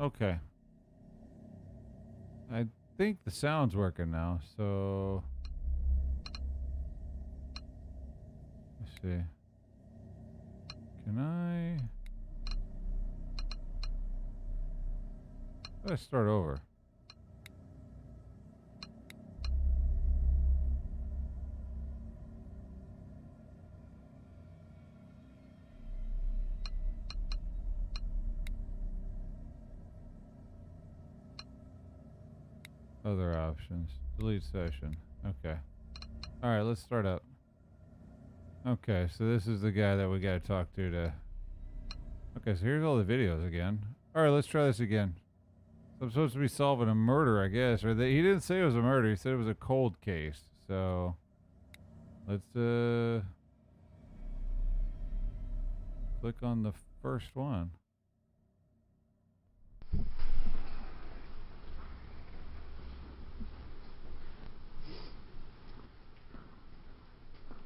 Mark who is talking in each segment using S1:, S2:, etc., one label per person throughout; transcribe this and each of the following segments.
S1: Okay. I think the sound's working now, so let's see. Can I? Let's start over. Other options. Delete session. Okay. All right, let's start up. Okay, so this is the guy that we gotta talk to. Okay, so here's all the videos again. All right, let's try this again. So I'm supposed to be solving a murder, I guess, or he didn't say it was a murder. He said it was a cold case. So let's click on the first one.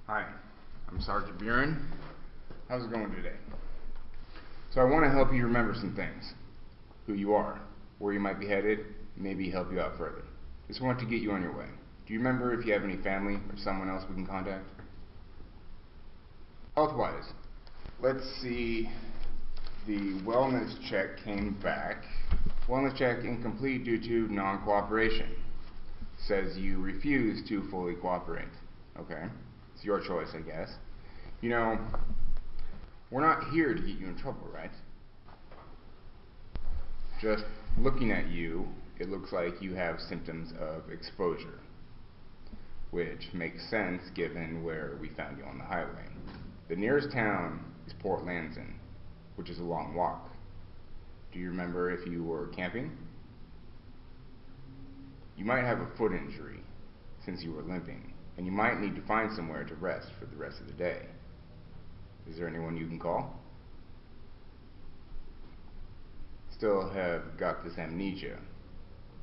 S2: Hi, I'm Sergeant Buren. How's it going today? So I want to help you remember some things. Who you are, where you might be headed, maybe help you out further. Just want to get you on your way. Do you remember if you have any family or someone else we can contact? Health-wise, let's see. The wellness check came back. Wellness check incomplete due to non-cooperation. Says you refuse to fully cooperate. Okay? It's your choice, I guess. You know, we're not here to get you in trouble, right? Just looking at you, it looks like you have symptoms of exposure, which makes sense given where we found you on the highway. The nearest town is Port Lanson, which is a long walk. Do you remember if you were camping? You might have a foot injury since you were limping, and you might need to find somewhere to rest for the rest of the day. Is there anyone you can call? Still have got this amnesia.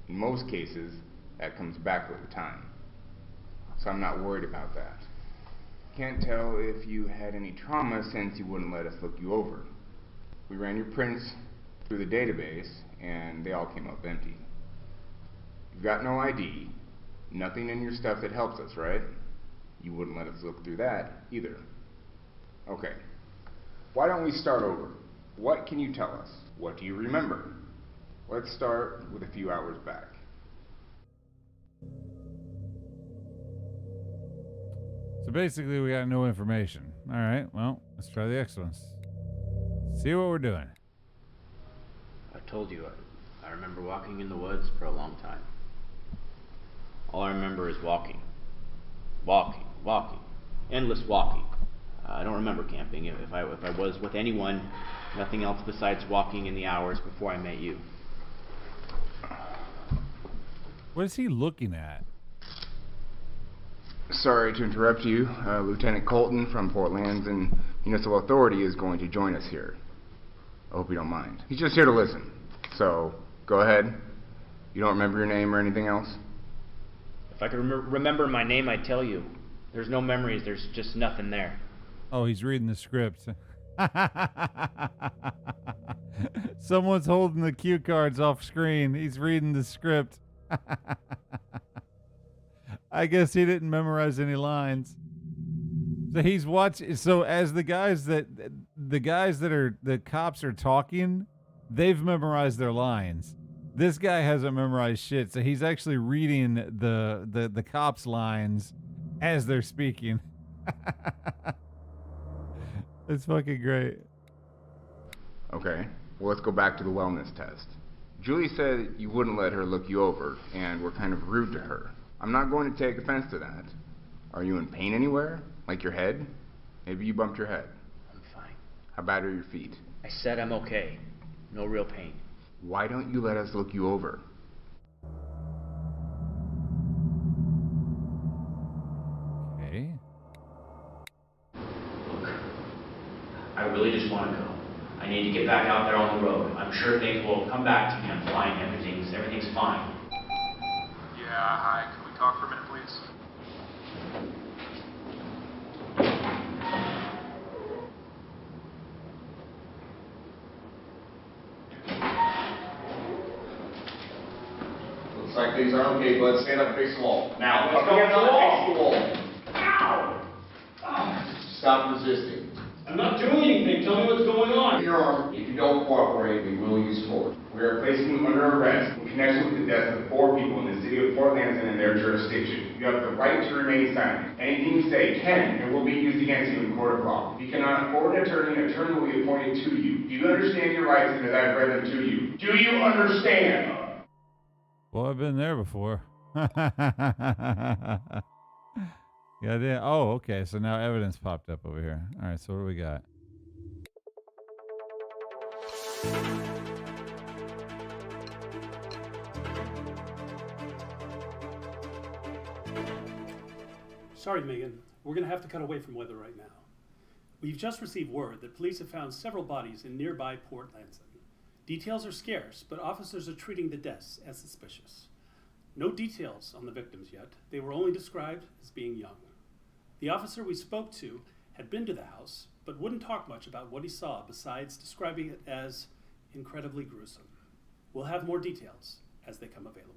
S2: In most cases, that comes back over time. So I'm not worried about that. Can't tell if you had any trauma since you wouldn't let us look you over. We ran your prints through the database, and they all came up empty. You've got no ID, nothing in your stuff that helps us, right? You wouldn't let us look through that either. Okay. Why don't we start over? What can you tell us? What do you remember? Let's start with a few hours back.
S1: So basically, we got no information. All right, well, let's try the excellence. See what we're doing.
S3: I told you, I remember walking in the woods for a long time. All I remember is walking. Walking, walking. Endless walking. I don't remember camping. If I was with anyone, nothing else besides walking in the hours before I met you.
S1: What is he looking at?
S2: Sorry to interrupt you. Lieutenant Colton from Port Lanson Municipal Authority is going to join us here. I hope you don't mind. He's just here to listen. So, go ahead. You don't remember your name or anything else?
S3: If I could remember my name, I'd tell you. There's no memories. There's just nothing there.
S1: Oh, he's reading the script. Someone's holding the cue cards off screen. He's reading the script. I guess he didn't memorize any lines. So he's watching. So as the guys that are the cops are talking, they've memorized their lines. This guy hasn't memorized shit, so he's actually reading the cops' lines as they're speaking. It's fucking great.
S2: Okay, well, let's go back to the wellness test. Julie said you wouldn't let her look you over and were kind of rude to her. I'm not going to take offense to that. Are you in pain anywhere? Like your head? Maybe you bumped your head.
S3: I'm fine.
S2: How bad are your feet?
S3: I said I'm okay. No real pain.
S2: Why don't you let us look you over?
S1: Okay.
S3: Look, I really just want to go. I need to get back out there on the road. I'm sure things will come back to me. I'm fine. Everything's fine.
S4: Yeah, hi. Can we talk for a minute, please?
S5: like things aren't okay, bud. Stand up, face the wall. Now, come against the wall. Face the wall. Ow! Stop resisting.
S6: I'm not doing anything. Tell me what's going on.
S5: Your arm. If you don't cooperate, we will use force.
S2: We are placing you under arrest in connection with the deaths of 4 people in the city of Fort Lansing and their jurisdiction. You have the right to remain silent. Anything you say can and will be used against you in court of law. If you cannot afford an attorney will be appointed to you. Do you understand your rights as I've read them to you? Do you understand?
S1: Well, I've been there before. Yeah, oh, okay. So now evidence popped up over here. All right, so what do we got?
S6: Sorry, Megan. We're going to have to cut away from weather right now. We've just received word that police have found several bodies in nearby Port Lansing. Details are scarce, but officers are treating the deaths as suspicious. No details on the victims yet. They were only described as being young. The officer we spoke to had been to the house, but wouldn't talk much about what he saw besides describing it as incredibly gruesome. We'll have more details as they come available.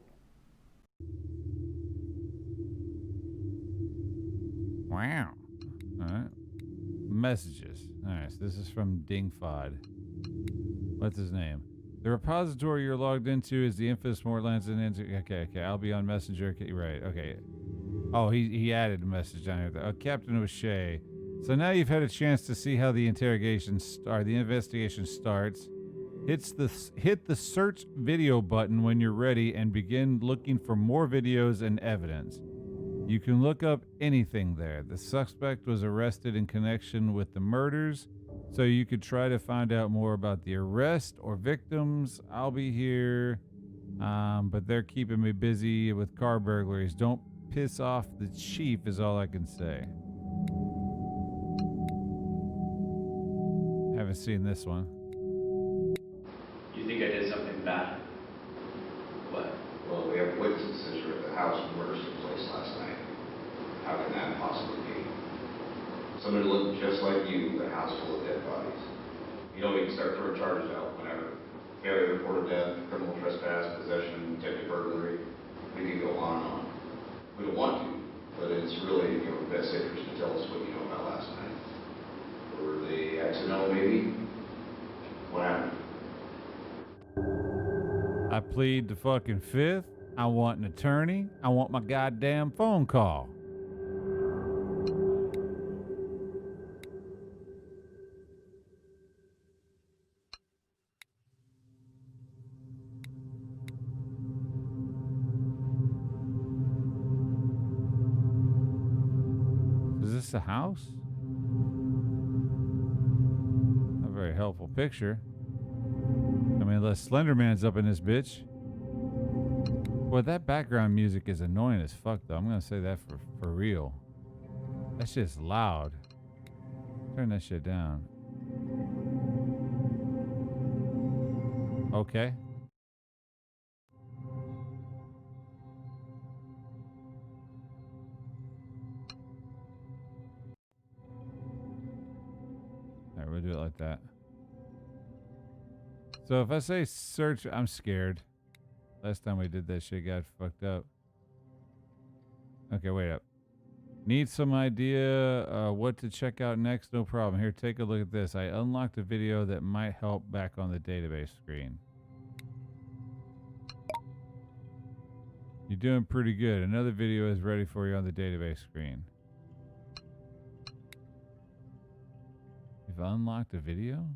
S1: Wow. All right. Messages. All right, so this is from Dingfod. What's his name? The repository you're logged into is the infamous Port Lansing. Okay, I'll be on Messenger. Okay, right, okay. Oh, he added a message down here. Captain O'Shea. So now you've had a chance to see how the investigation starts. Hit the search video button when you're ready and begin looking for more videos and evidence. You can look up anything there. The suspect was arrested in connection with the murders, so you could try to find out more about the arrest or victims. I'll be here, but they're keeping me busy with car burglaries. Don't piss off the chief is all I can say. Haven't seen this one.
S3: You think I did something bad? What?
S5: Well, we have witnesses that were at the house where murders took place last night. How can that possibly be? Somebody looked just like you, with a house full of dead bodies. You know, we can start throwing charges out whenever. Failure to report a death, criminal trespass, possession, attempted burglary. We can go on and on. We don't want to, but it's really in your best interest to tell us what you know about last night. Were they accidental, maybe? What happened?
S1: I plead the fucking fifth. I want an attorney. I want my goddamn phone call. Is this a house? A very helpful picture. I mean, unless Slenderman's up in this bitch. Boy, that background music is annoying as fuck, though. I'm gonna say that for real. That shit's loud. Turn that shit down. Okay. Alright, we'll do it like that. So if I say search, I'm scared. Last time we did that shit got fucked up. Okay, wait up. Need some idea what to check out next? No problem. Here, take a look at this. I unlocked a video that might help back on the database screen. You're doing pretty good. Another video is ready for you on the database screen. You've unlocked a video?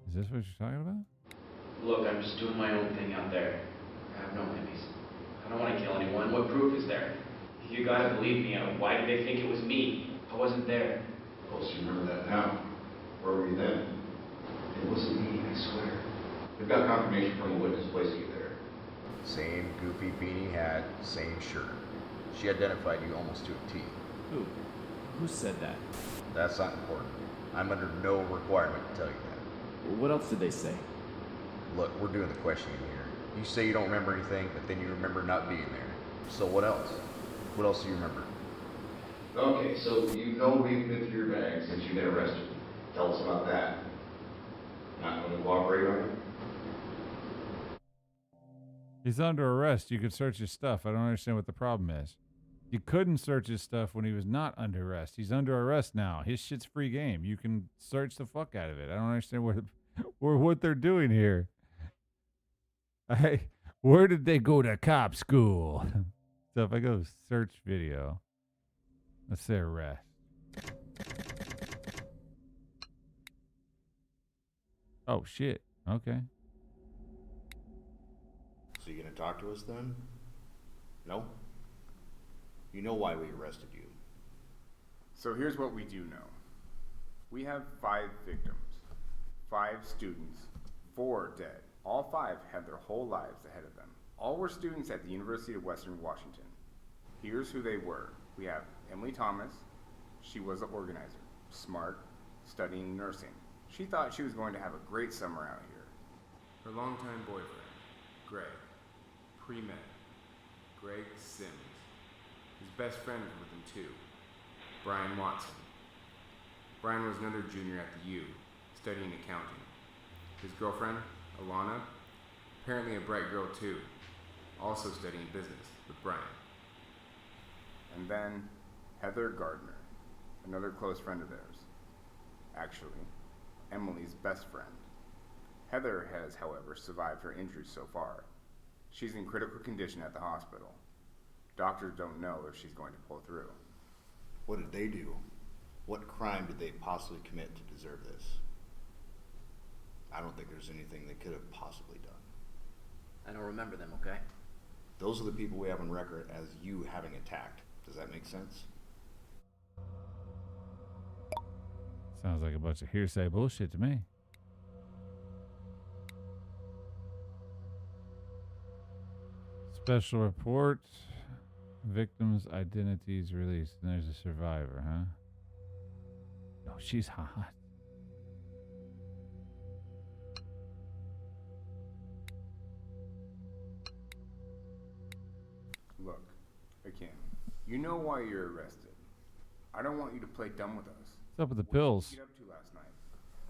S1: Is this what you're talking about?
S3: Look, I'm just doing my own thing out there. I have no enemies. I don't want to kill anyone. What proof is there? You gotta believe me. Why did they think it was me? I wasn't there.
S5: Well, so you remember that now. Where were you then? It wasn't me, I swear. We've got confirmation from a witness placing you there.
S7: Same goofy beanie hat, same shirt. She identified you almost to a T.
S8: Who? Who said that?
S7: That's not important. I'm under no requirement to tell you that.
S8: What else did they say?
S7: Look, we're doing the questioning here. You say you don't remember anything, but then you remember not being there. So what else? What else do you remember?
S5: Okay, so you know we've been through your bag since you've been arrested. Tell us about that. Not going to cooperate on it?
S1: He's under arrest. You could search his stuff. I don't understand what the problem is. You couldn't search his stuff when he was not under arrest. He's under arrest now. His shit's free game. You can search the fuck out of it. I don't understand what they're doing here. Where did they go to cop school? So if I go search video, let's say arrest. Oh shit. Okay.
S7: So you gonna talk to us then? No? You know why we arrested you.
S2: So here's what we do know. We have 5 victims, 5 students, 4 dead. All 5 had their whole lives ahead of them. All were students at the University of Western Washington. Here's who they were. We have Emily Thomas. She was an organizer, smart, studying nursing. She thought she was going to have a great summer out here. Her longtime boyfriend, Greg, pre-med, Greg Sims. His best friend was with him too, Brian Watson. Brian was another junior at the U, studying accounting. His girlfriend, Alana, apparently a bright girl too, also studying business with Brian. And then Heather Gardner, another close friend of theirs. Actually, Emily's best friend. Heather has, however, survived her injuries so far. She's in critical condition at the hospital. Doctors don't know if she's going to pull through.
S7: What did they do? What crime did they possibly commit to deserve this? I don't think there's anything they could have possibly done.
S3: I don't remember them, okay?
S7: Those are the people we have on record as you having attacked. Does that make sense?
S1: Sounds like a bunch of hearsay bullshit to me. Special report. Victims' identities released. And there's a survivor, huh? Oh, she's hot.
S2: Look, again, you know why you're arrested. I don't want you to play dumb with us.
S1: What's up with the
S2: What did
S1: pills?
S2: you get up to last night?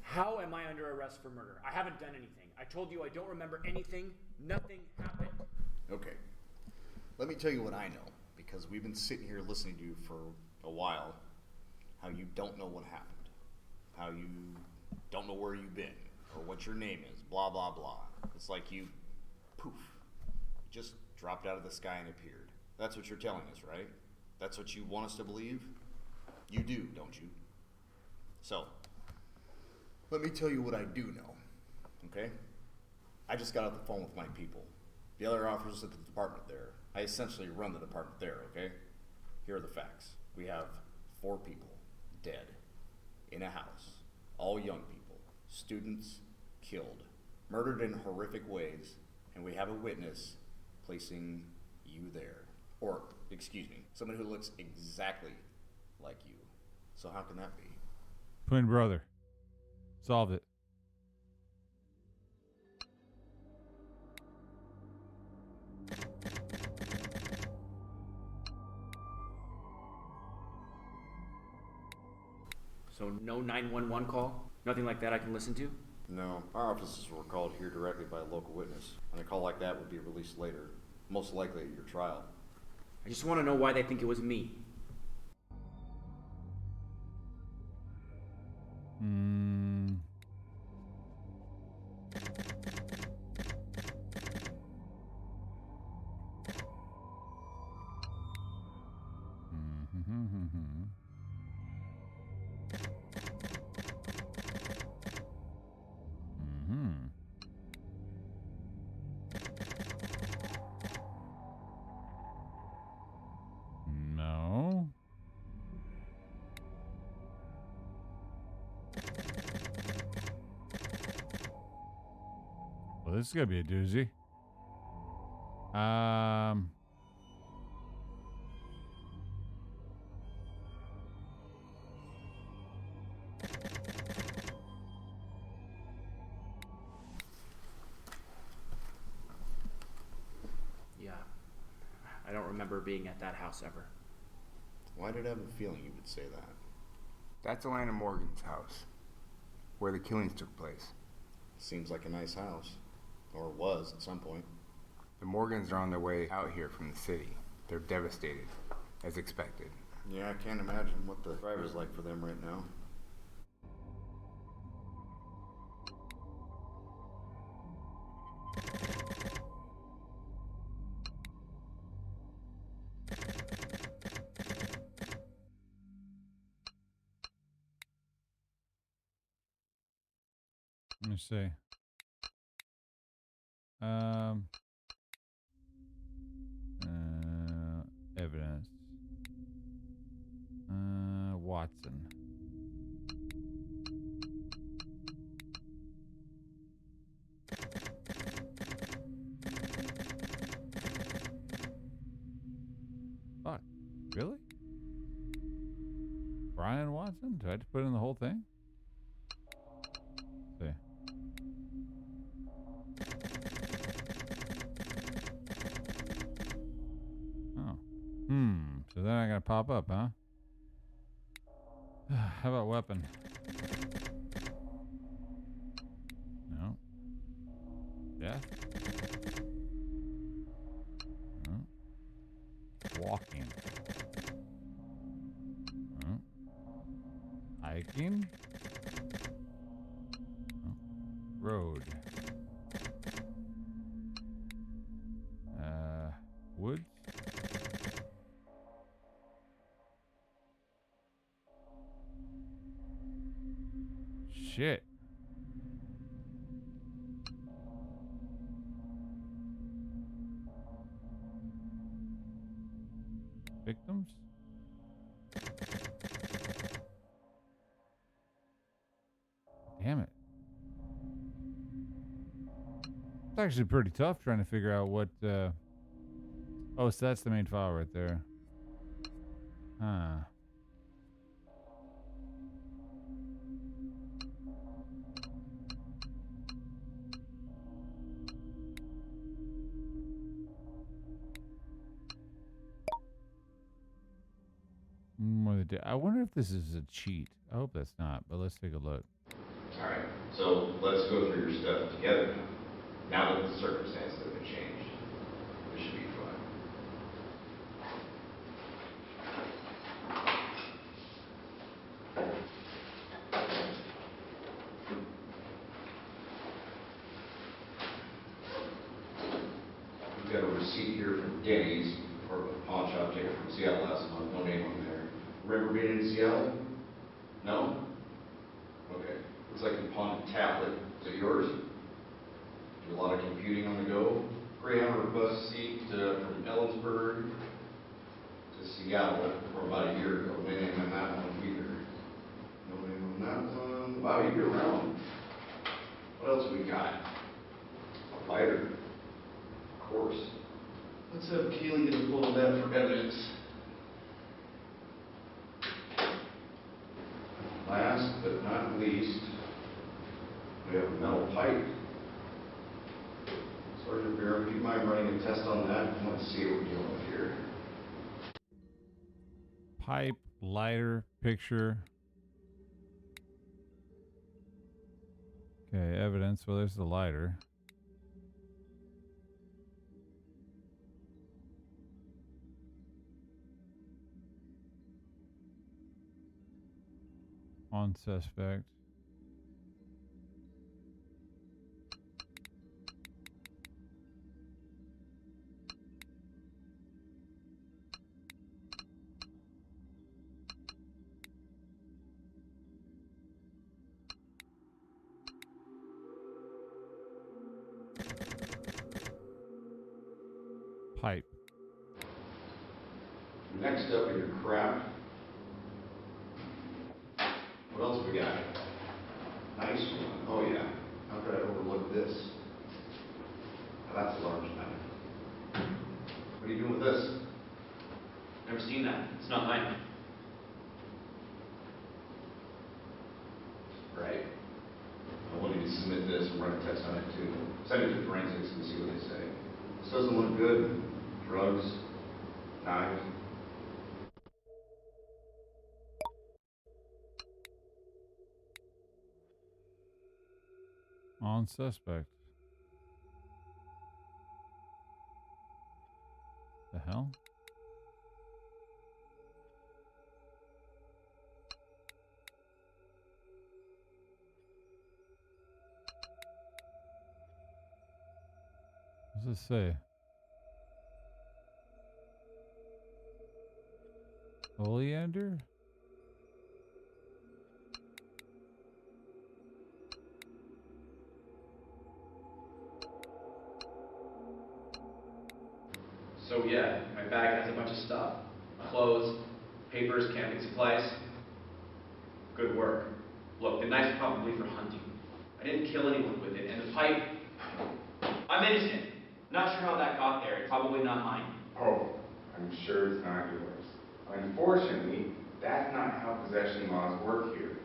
S9: How am I under arrest for murder? I haven't done anything. I told you I don't remember anything. Nothing happened.
S7: Okay. Let me tell you what I know, because we've been sitting here listening to you for a while, how you don't know what happened, how you don't know where you've been, or what your name is, blah, blah, blah. It's like you, poof, just dropped out of the sky and appeared. That's what you're telling us, right? That's what you want us to believe? You do, don't you? So, let me tell you what I do know, okay? I just got off the phone with my people, the other officers at the department there. I essentially run the department there, okay? Here are the facts. We have 4 people dead in a house, all young people, students killed, murdered in horrific ways, and we have a witness placing you there. Or, excuse me, someone who looks exactly like you. So how can that be?
S1: Twin brother. Solve it.
S9: So no 911 call? Nothing like that I can listen to?
S7: No, our officers were called here directly by a local witness, and a call like that would be released later, most likely at your trial.
S9: I just want to know why they think it was me.
S1: Hmm. No. Well, this is gonna be a doozy.
S9: Yeah. I don't remember being at that house ever.
S7: Why did I have a feeling you would say that?
S2: That's Alana Morgan's house, where the killings took place.
S7: Seems like a nice house. Or was at some point.
S2: The Morgans are on their way out here from the city. They're devastated, as expected.
S7: Yeah, I can't imagine what the driver's like for them right now.
S1: Let me see. Um, evidence. Watson. Fuck. Really? Brian Watson? Do I have to put in the whole thing? Let's see. Oh. So they're not gonna pop up, huh? How about weapon? No. Death? No. Walking? No. Hiking? No. Road? Woods? Shit. Victims? Damn it. It's actually pretty tough trying to figure out what, oh, so that's the main file right there. Huh. I wonder if this is a cheat. I hope that's not, but let's take a look.
S5: Alright, so let's go through your stuff together now. Now that the circumstances have been changed, this should be fun. We've got a receipt here from Denny's for a pawn shop ticket from Seattle last month. No name on there. Remember being in Seattle? No? Okay. Looks like you pawned a tablet. Is it yours? Do a lot of computing on the go. Greyhound or bus seat from Ellensburg to Seattle for about a year ago. No name on that one either. No name on that one. Wow, you're around. What else we got? A lighter. Of course. Let's have Keely get a hold of that for evidence. Last but not least, we have a metal pipe. Sergeant Barron, do you mind running a test on that? I want to see what we're dealing with here.
S1: Pipe, lighter, picture. Okay, evidence. Well, there's the lighter. On suspect. Pipe.
S5: Next up in your crap. What else we got? Nice one. Oh yeah. How could I overlook this? Now, that's a large knife. What are you doing with this?
S3: Never seen that. It's not mine.
S5: Right. I want you to submit this and run a test on it too. Send it to forensics and see what they say. This doesn't look good. Drugs, knives.
S1: On suspect. hell? What does it say? Oleander?
S10: So yeah, my bag has a bunch of stuff. Clothes, papers, camping supplies. Good work. Look, the knife's probably for hunting. I didn't kill anyone with it, and the pipe... I'm innocent. Not sure how that got there. It's probably not mine.
S2: Oh, I'm sure it's not yours. Unfortunately, that's not how possession laws work here.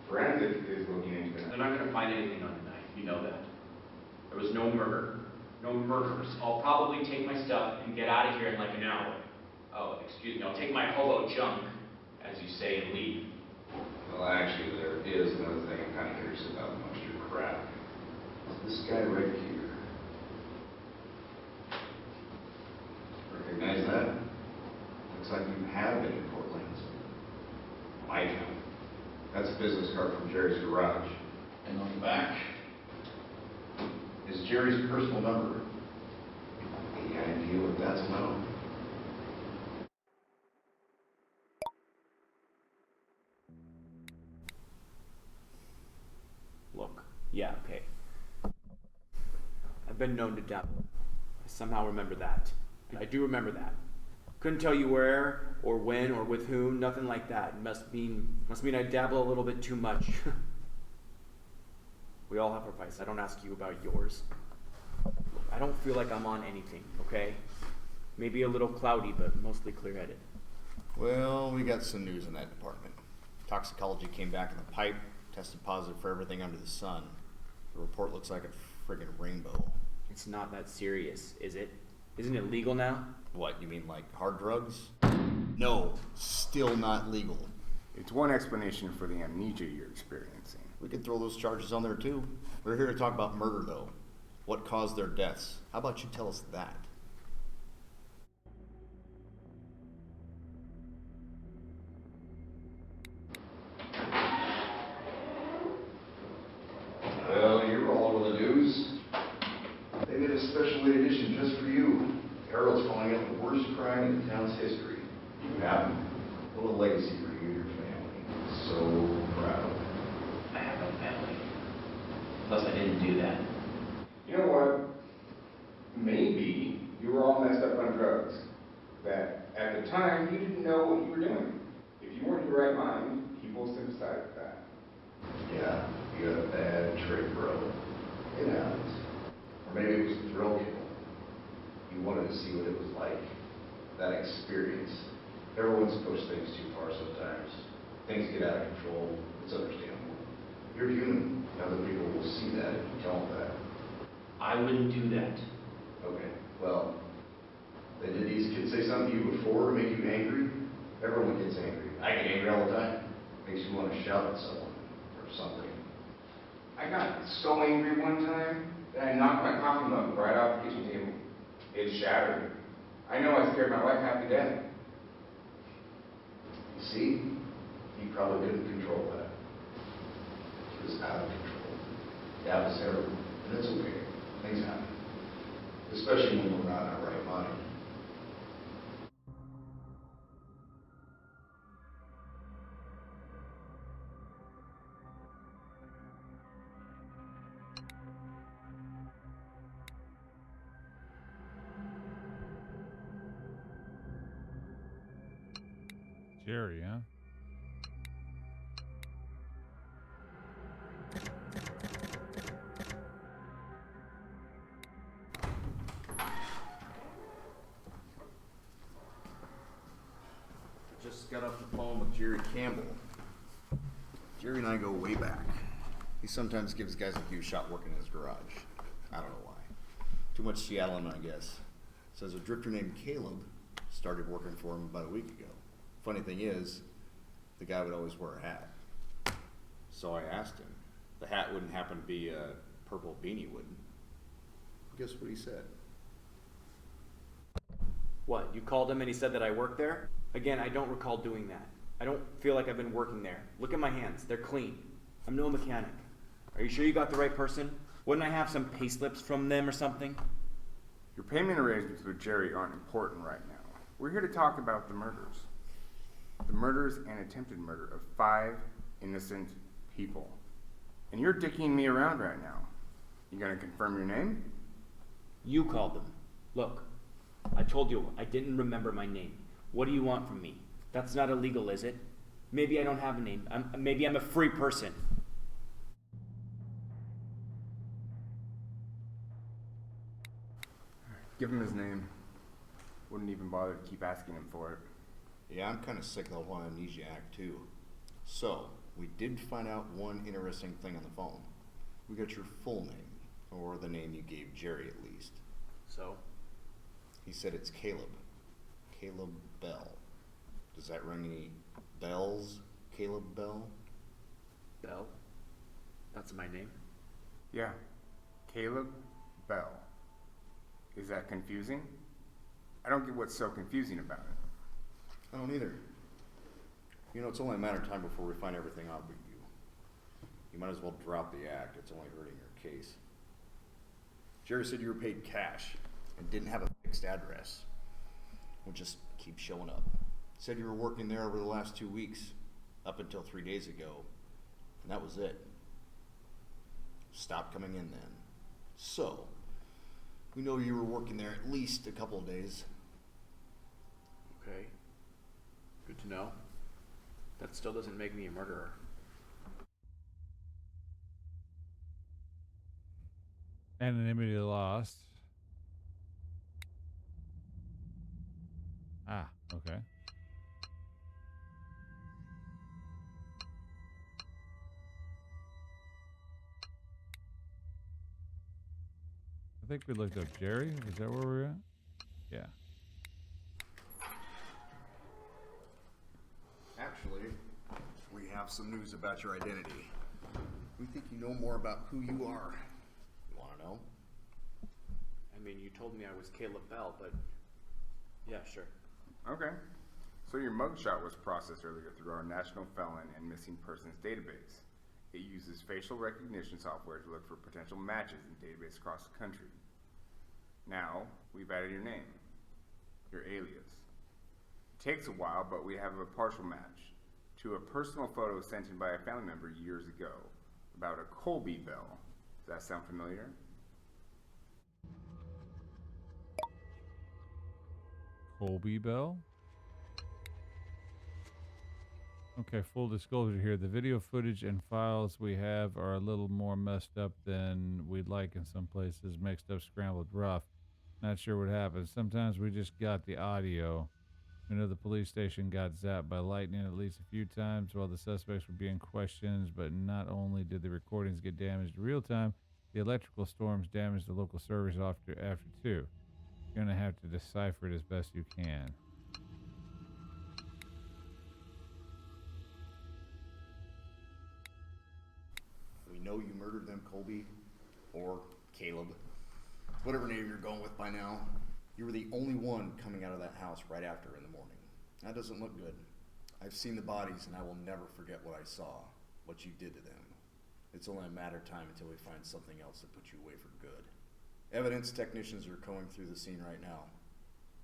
S2: Forensics is looking into it.
S10: They're not going to find anything on the knife. You know that. There was no murder. No murderers. I'll probably take my stuff and get out of here in like an hour. Oh, excuse me. I'll take my hobo junk, as you say, and leave.
S5: Well, actually, there is another thing I'm kind of curious about amongst your crowd. This guy right here. Recognize that? Looks like you have been in Port Lansing. Might have. That's a business card from Jerry's garage. And on the back is Jerry's personal number. Any idea what that's about?
S9: Look, yeah, okay. I've been known to dabble. I somehow remember that. I do remember that. Couldn't tell you where, or when, or with whom, nothing like that. Must mean I dabble a little bit too much. We all have our vice. I don't ask you about yours. I don't feel like I'm on anything, okay? Maybe a little cloudy, but mostly clear-headed.
S7: Well, we got some news in that department. Toxicology came back in the pipe, tested positive for everything under the sun. The report looks like a friggin' rainbow.
S9: It's not that serious, is it? Isn't it legal now?
S7: What, you mean like hard drugs? No, still not legal.
S2: It's one explanation for the amnesia you're experiencing.
S7: We could throw those charges on there too. We're here to talk about murder though. What caused their deaths? How about you tell us that?
S5: Well, you're all over the news. They made a special edition just for you. Herald's calling it the worst crime in the town's history. You have a little legacy for you and your family. So proud.
S3: I have no family. Plus, I didn't do that.
S2: You know what? Maybe you were all messed up on drugs. That at the time you didn't know what you were doing. If you weren't in your right mind, people sympathize with that.
S5: Yeah, you got a bad trip, bro. It happens. Or maybe it was a thrill kill. You wanted to see what it was like. That experience. Everyone's pushed things too far sometimes. Things get out of control. It's understandable. You're human. Other people will see that if you tell them that.
S3: I wouldn't do that.
S5: Okay, well, then did these kids say something to you before to make you angry? Everyone gets angry. I get angry all the time. Makes you want to shout at someone or something.
S2: I got so angry one time that I knocked my coffee mug right off the kitchen table. It shattered. I know I scared my wife half to death.
S5: You see? You probably couldn't control that. It was out of control. That was terrible. And it's okay. Things happen. Especially when we're not in our right mind.
S1: Jerry, huh?
S7: Just got off the phone with Jerry Campbell. Jerry and I go way back. He sometimes gives guys like you a shot working in his garage. I don't know why. Too much Seattle in him, I guess. Says a drifter named Caleb started working for him about a week ago. Funny thing is, the guy would always wear a hat. So I asked him. The hat wouldn't happen to be a purple beanie, would it? Guess what he said?
S9: What, you called him and he said that I work there? Again, I don't recall doing that. I don't feel like I've been working there. Look at my hands, they're clean. I'm no mechanic. Are you sure you got the right person? Wouldn't I have some pay slips from them or something?
S2: Your payment arrangements with Jerry aren't important right now. We're here to talk about the murders. The murders and attempted murder of 5 innocent people. And you're dicking me around right now. You gonna confirm your name?
S9: You called them. Look, I told you I didn't remember my name. What do you want from me? That's not illegal, is it? Maybe I don't have a name. Maybe I'm a free person.
S2: Give him his name. Wouldn't even bother to keep asking him for it.
S7: Yeah, I'm kind of sick of the whole amnesia act, too. So, we did find out one interesting thing on the phone. We got your full name, or the name you gave Jerry at least.
S9: So?
S7: He said it's Caleb. Caleb Bell. Does that ring any bells, Caleb Bell?
S9: Bell? That's my name?
S2: Yeah, Caleb Bell. Is that confusing? I don't get what's so confusing about it.
S7: I don't either. You know, it's only a matter of time before we find everything out with you. You might as well drop the act. It's only hurting your case. Jerry said you were paid cash and didn't have a fixed address. Well, just keep showing up. Said you were working there over the last 2 weeks, up until 3 days ago, and that was it. Stopped coming in then. So, we know you were working there at least a couple of days.
S9: Okay. Good to know. That still doesn't make me a murderer.
S1: Anonymity lost. Ah, okay. I think we looked up Jerry. Is that where we're at? Yeah.
S7: Actually, we have some news about your identity. We think you know more about who you are. You want to know?
S9: I mean, you told me I was Caleb Bell, but yeah, sure.
S2: Okay. So your mugshot was processed earlier through our National Felon and Missing Persons database. It uses facial recognition software to look for potential matches in database across the country. Now, we've added your name, your alias. It takes a while, but we have a partial match to a personal photo sent in by a family member years ago about a Colby Bell. Does that sound familiar?
S1: Colby Bell? Okay, full disclosure here. The video footage and files we have are a little more messed up than we'd like in some places. Mixed up, scrambled, rough. Not sure what happened. Sometimes we just got the audio. We know the police station got zapped by lightning at least a few times while the suspects were being questioned, but not only did the recordings get damaged in real time, the electrical storms damaged the local servers after too. You're gonna have to decipher it as best you can.
S7: We know you murdered them, Colby, or Caleb, whatever name you're going with by now. You were the only one coming out of that house right after in the morning. That doesn't look good. I've seen the bodies and I will never forget what I saw, what you did to them. It's only a matter of time until we find something else that puts you away for good. Evidence technicians are going through the scene right now.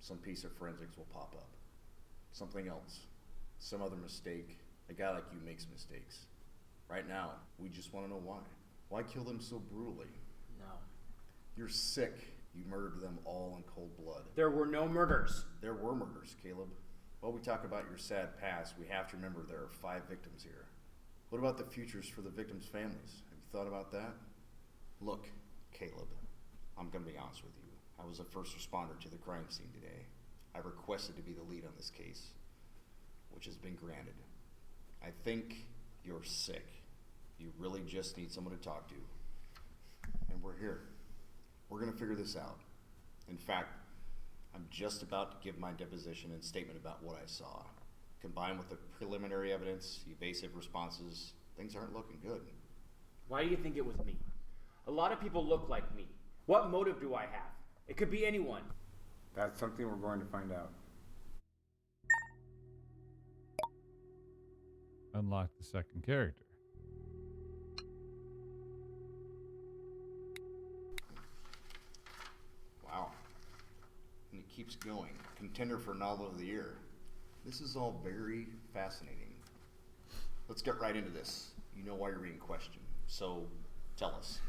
S7: Some piece of forensics will pop up. Something else. Some other mistake. A guy like you makes mistakes. Right now, we just want to know why. Why kill them so brutally?
S9: No.
S7: You're sick. You murdered them all in cold blood.
S9: There were no murders.
S7: There were murders, Caleb. While we talk about your sad past, we have to remember there are 5 victims here. What about the futures for the victims' families? Have you thought about that? Look, Caleb, I'm going to be honest with you. I was a first responder to the crime scene today. I requested to be the lead on this case, which has been granted. I think you're sick. You really just need someone to talk to. And we're here. We're going to figure this out. In fact, I'm just about to give my deposition and statement about what I saw. Combined with the preliminary evidence, evasive responses, things aren't looking good.
S9: Why do you think it was me? A lot of people look like me. What motive do I have? It could be anyone.
S2: That's something we're going to find out.
S1: Unlock the second character.
S7: Wow. And it keeps going. Contender for Novel of the Year. This is all very fascinating. Let's get right into this. You know why you're being questioned. So, tell us.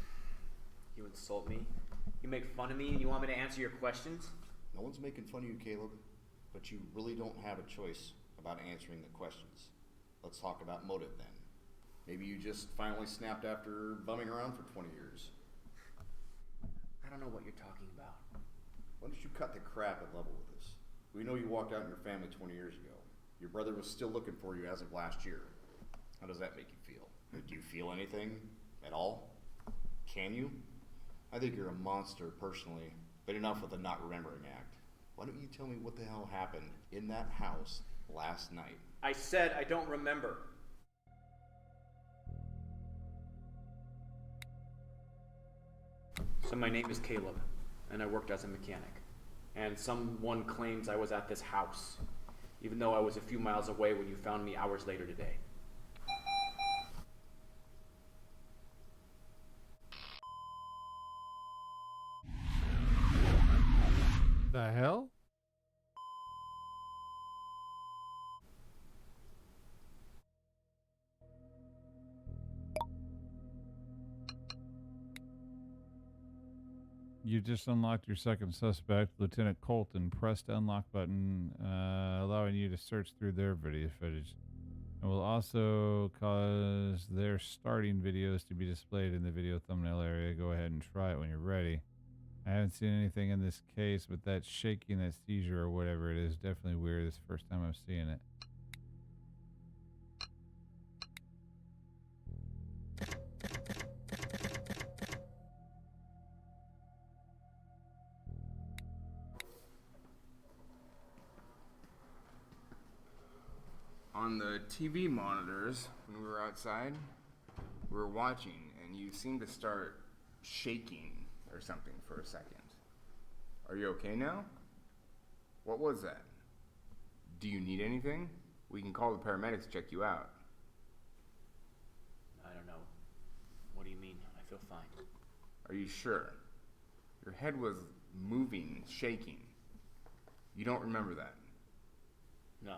S9: You insult me? You make fun of me and you want me to answer your questions?
S7: No one's making fun of you, Caleb. But you really don't have a choice about answering the questions. Let's talk about motive then. Maybe you just finally snapped after bumming around for 20 years.
S9: I don't know what you're talking about.
S7: Why don't you cut the crap and level with us? We know you walked out on your family 20 years ago. Your brother was still looking for you as of last year. How does that make you feel? Do you feel anything at all? Can you? I think you're a monster personally, but enough with the not remembering act. Why don't you tell me what the hell happened in that house last night?
S9: I said I don't remember. So my name is Caleb, and I worked as a mechanic. And someone claims I was at this house, even though I was a few miles away when you found me hours later today.
S1: The hell? You just unlocked your second suspect, Lieutenant Colton. Press the unlock button, allowing you to search through their video footage. It will also cause their starting videos to be displayed in the video thumbnail area. Go ahead and try it when you're ready. I haven't seen anything in this case, but that shaking, that seizure or whatever it is, definitely weird. This is the first time I'm seeing it.
S2: On the TV monitors, when we were outside, we were watching, and you seemed to start shaking or something for a second. Are you okay now? What was that? Do you need anything? We can call the paramedics to check you out.
S9: I don't know. What do you mean? I feel fine.
S2: Are you sure? Your head was moving, shaking. You don't remember that?
S9: No.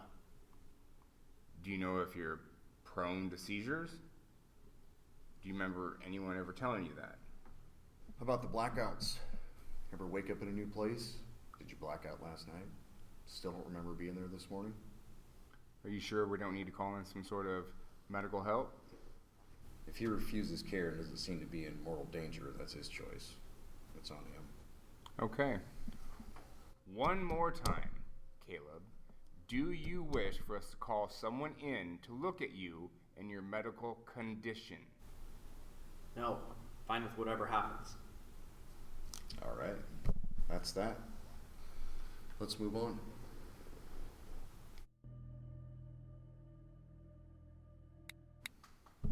S2: Do you know if you're prone to seizures? Do you remember anyone ever telling you that?
S7: How about the blackouts? Ever wake up in a new place? Did you black out last night? Still don't remember being there this morning?
S2: Are you sure we don't need to call in some sort of medical help?
S7: If he refuses care and doesn't seem to be in mortal danger, that's his choice. It's on him.
S2: Okay. One more time, Caleb. Do you wish for us to call someone in to look at you and your medical condition?
S9: No. Fine with whatever happens.
S7: All right. That's that. Let's move on.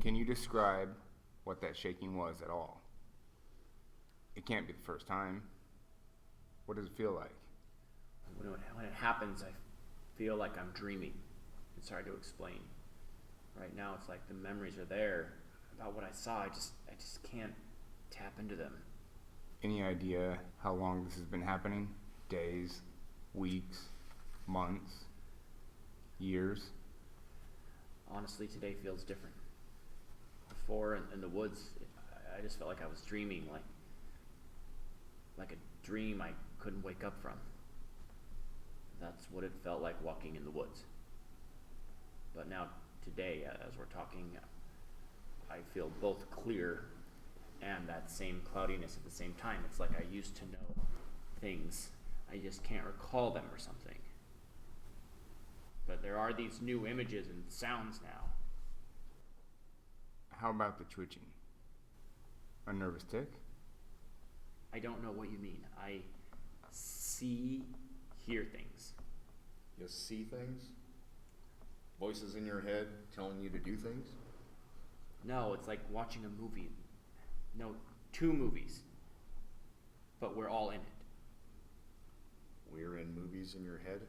S2: Can you describe what that shaking was at all? It can't be the first time. What does it feel like?
S9: When it happens, I feel like I'm dreaming. It's hard to explain. Right now, it's like the memories are there about what I saw. I just can't tap into them.
S2: Any idea how long this has been happening? Days, weeks, months, years?
S9: Honestly, today feels different. Before, in the woods, I just felt like I was dreaming, like a dream I couldn't wake up from. That's what it felt like walking in the woods. But now, today, as we're talking, I feel both clear and that same cloudiness at the same time. It's like I used to know things. I just can't recall them or something. But there are these new images and sounds now.
S2: How about the twitching? A nervous tick?
S9: I don't know what you mean. I hear things.
S7: You see things? Voices in your head telling you to do things?
S9: No, it's like watching a movie. No, 2 movies. But we're all in it.
S7: We're in movies in your head?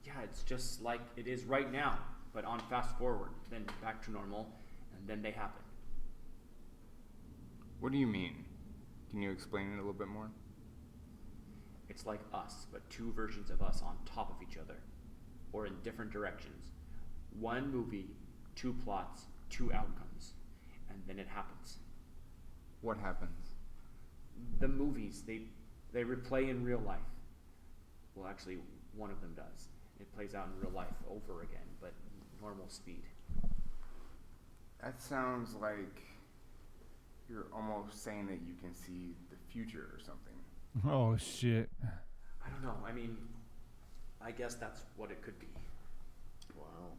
S9: Yeah, it's just like it is right now, but on fast forward, then back to normal, and then they happen.
S2: What do you mean? Can you explain it a little bit more?
S9: It's like us, but two versions of us on top of each other, or in different directions. One movie, two plots, two outcomes, and then it happens.
S2: What happens?
S9: The movies, they replay in real life. Well, actually, one of them does. It plays out in real life over again, but normal speed.
S2: That sounds like you're almost saying that you can see the future or something.
S1: Oh shit.
S9: I don't know. I mean, I guess that's what it could be.
S7: Wow.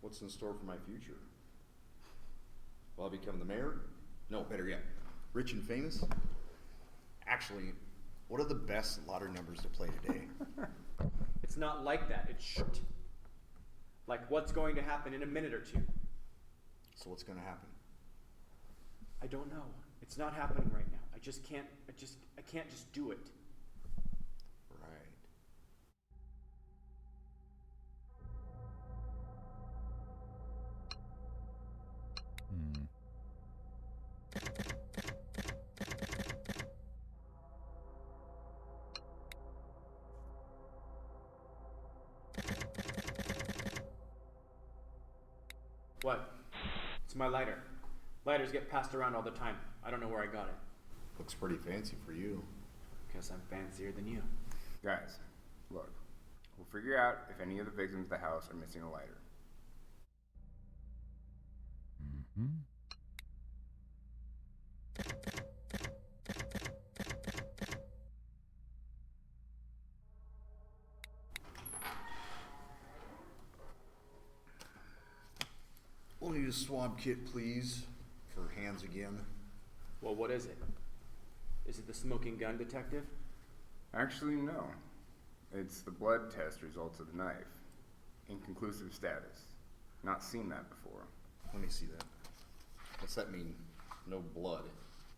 S7: What's in store for my future? Will I become the mayor? No, better yet, rich and famous? Actually, what are the best lottery numbers to play today?
S9: It's not like that. It's short. Like what's going to happen in a minute or two.
S7: So what's going to happen?
S9: I don't know. It's not happening right now. I can't just do it.
S7: Right.
S1: Hmm.
S9: What? It's my lighter. Lighters get passed around all the time. I don't know where I got it.
S7: Looks pretty fancy for you.
S9: Guess I'm fancier than you.
S2: Guys, look. We'll figure out if any of the victims of the house are missing a lighter.
S1: Mm-hmm.
S7: We'll need a swab kit, please, for hands again.
S9: Well, what is it? Is it the smoking gun detective?
S2: Actually, no. It's the blood test results of the knife. Inconclusive status. Not seen that before.
S7: Let me see that. What's that mean? No blood.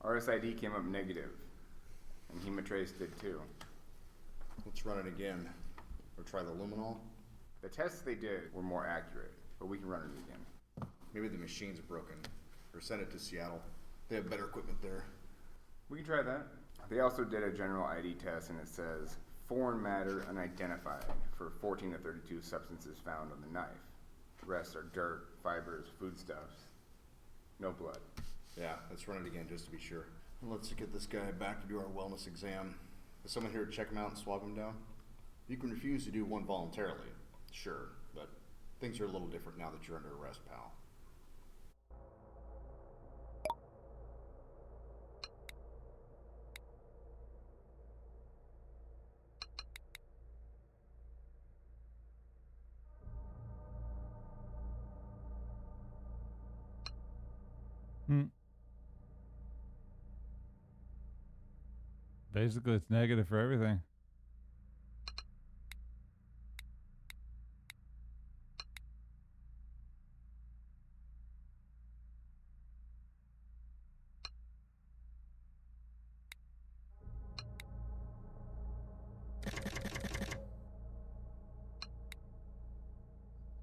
S2: RSID came up negative, and Hematrace did too.
S7: Let's run it again. Or try the luminol.
S2: The tests they did were more accurate, but we can run it again.
S7: Maybe the machine's broken. Or send it to Seattle. They have better equipment there.
S2: We can try that. They also did a general ID test, and it says foreign matter unidentified for 14 to 32 substances found on the knife. The rest are dirt, fibers, foodstuffs. No blood.
S7: Yeah, let's run it again just to be sure. Let's get this guy back to do our wellness exam. Is someone here to check him out and swab him down? You can refuse to do one voluntarily, sure, but things are a little different now that you're under arrest, pal.
S1: Hmm. Basically, it's negative for everything.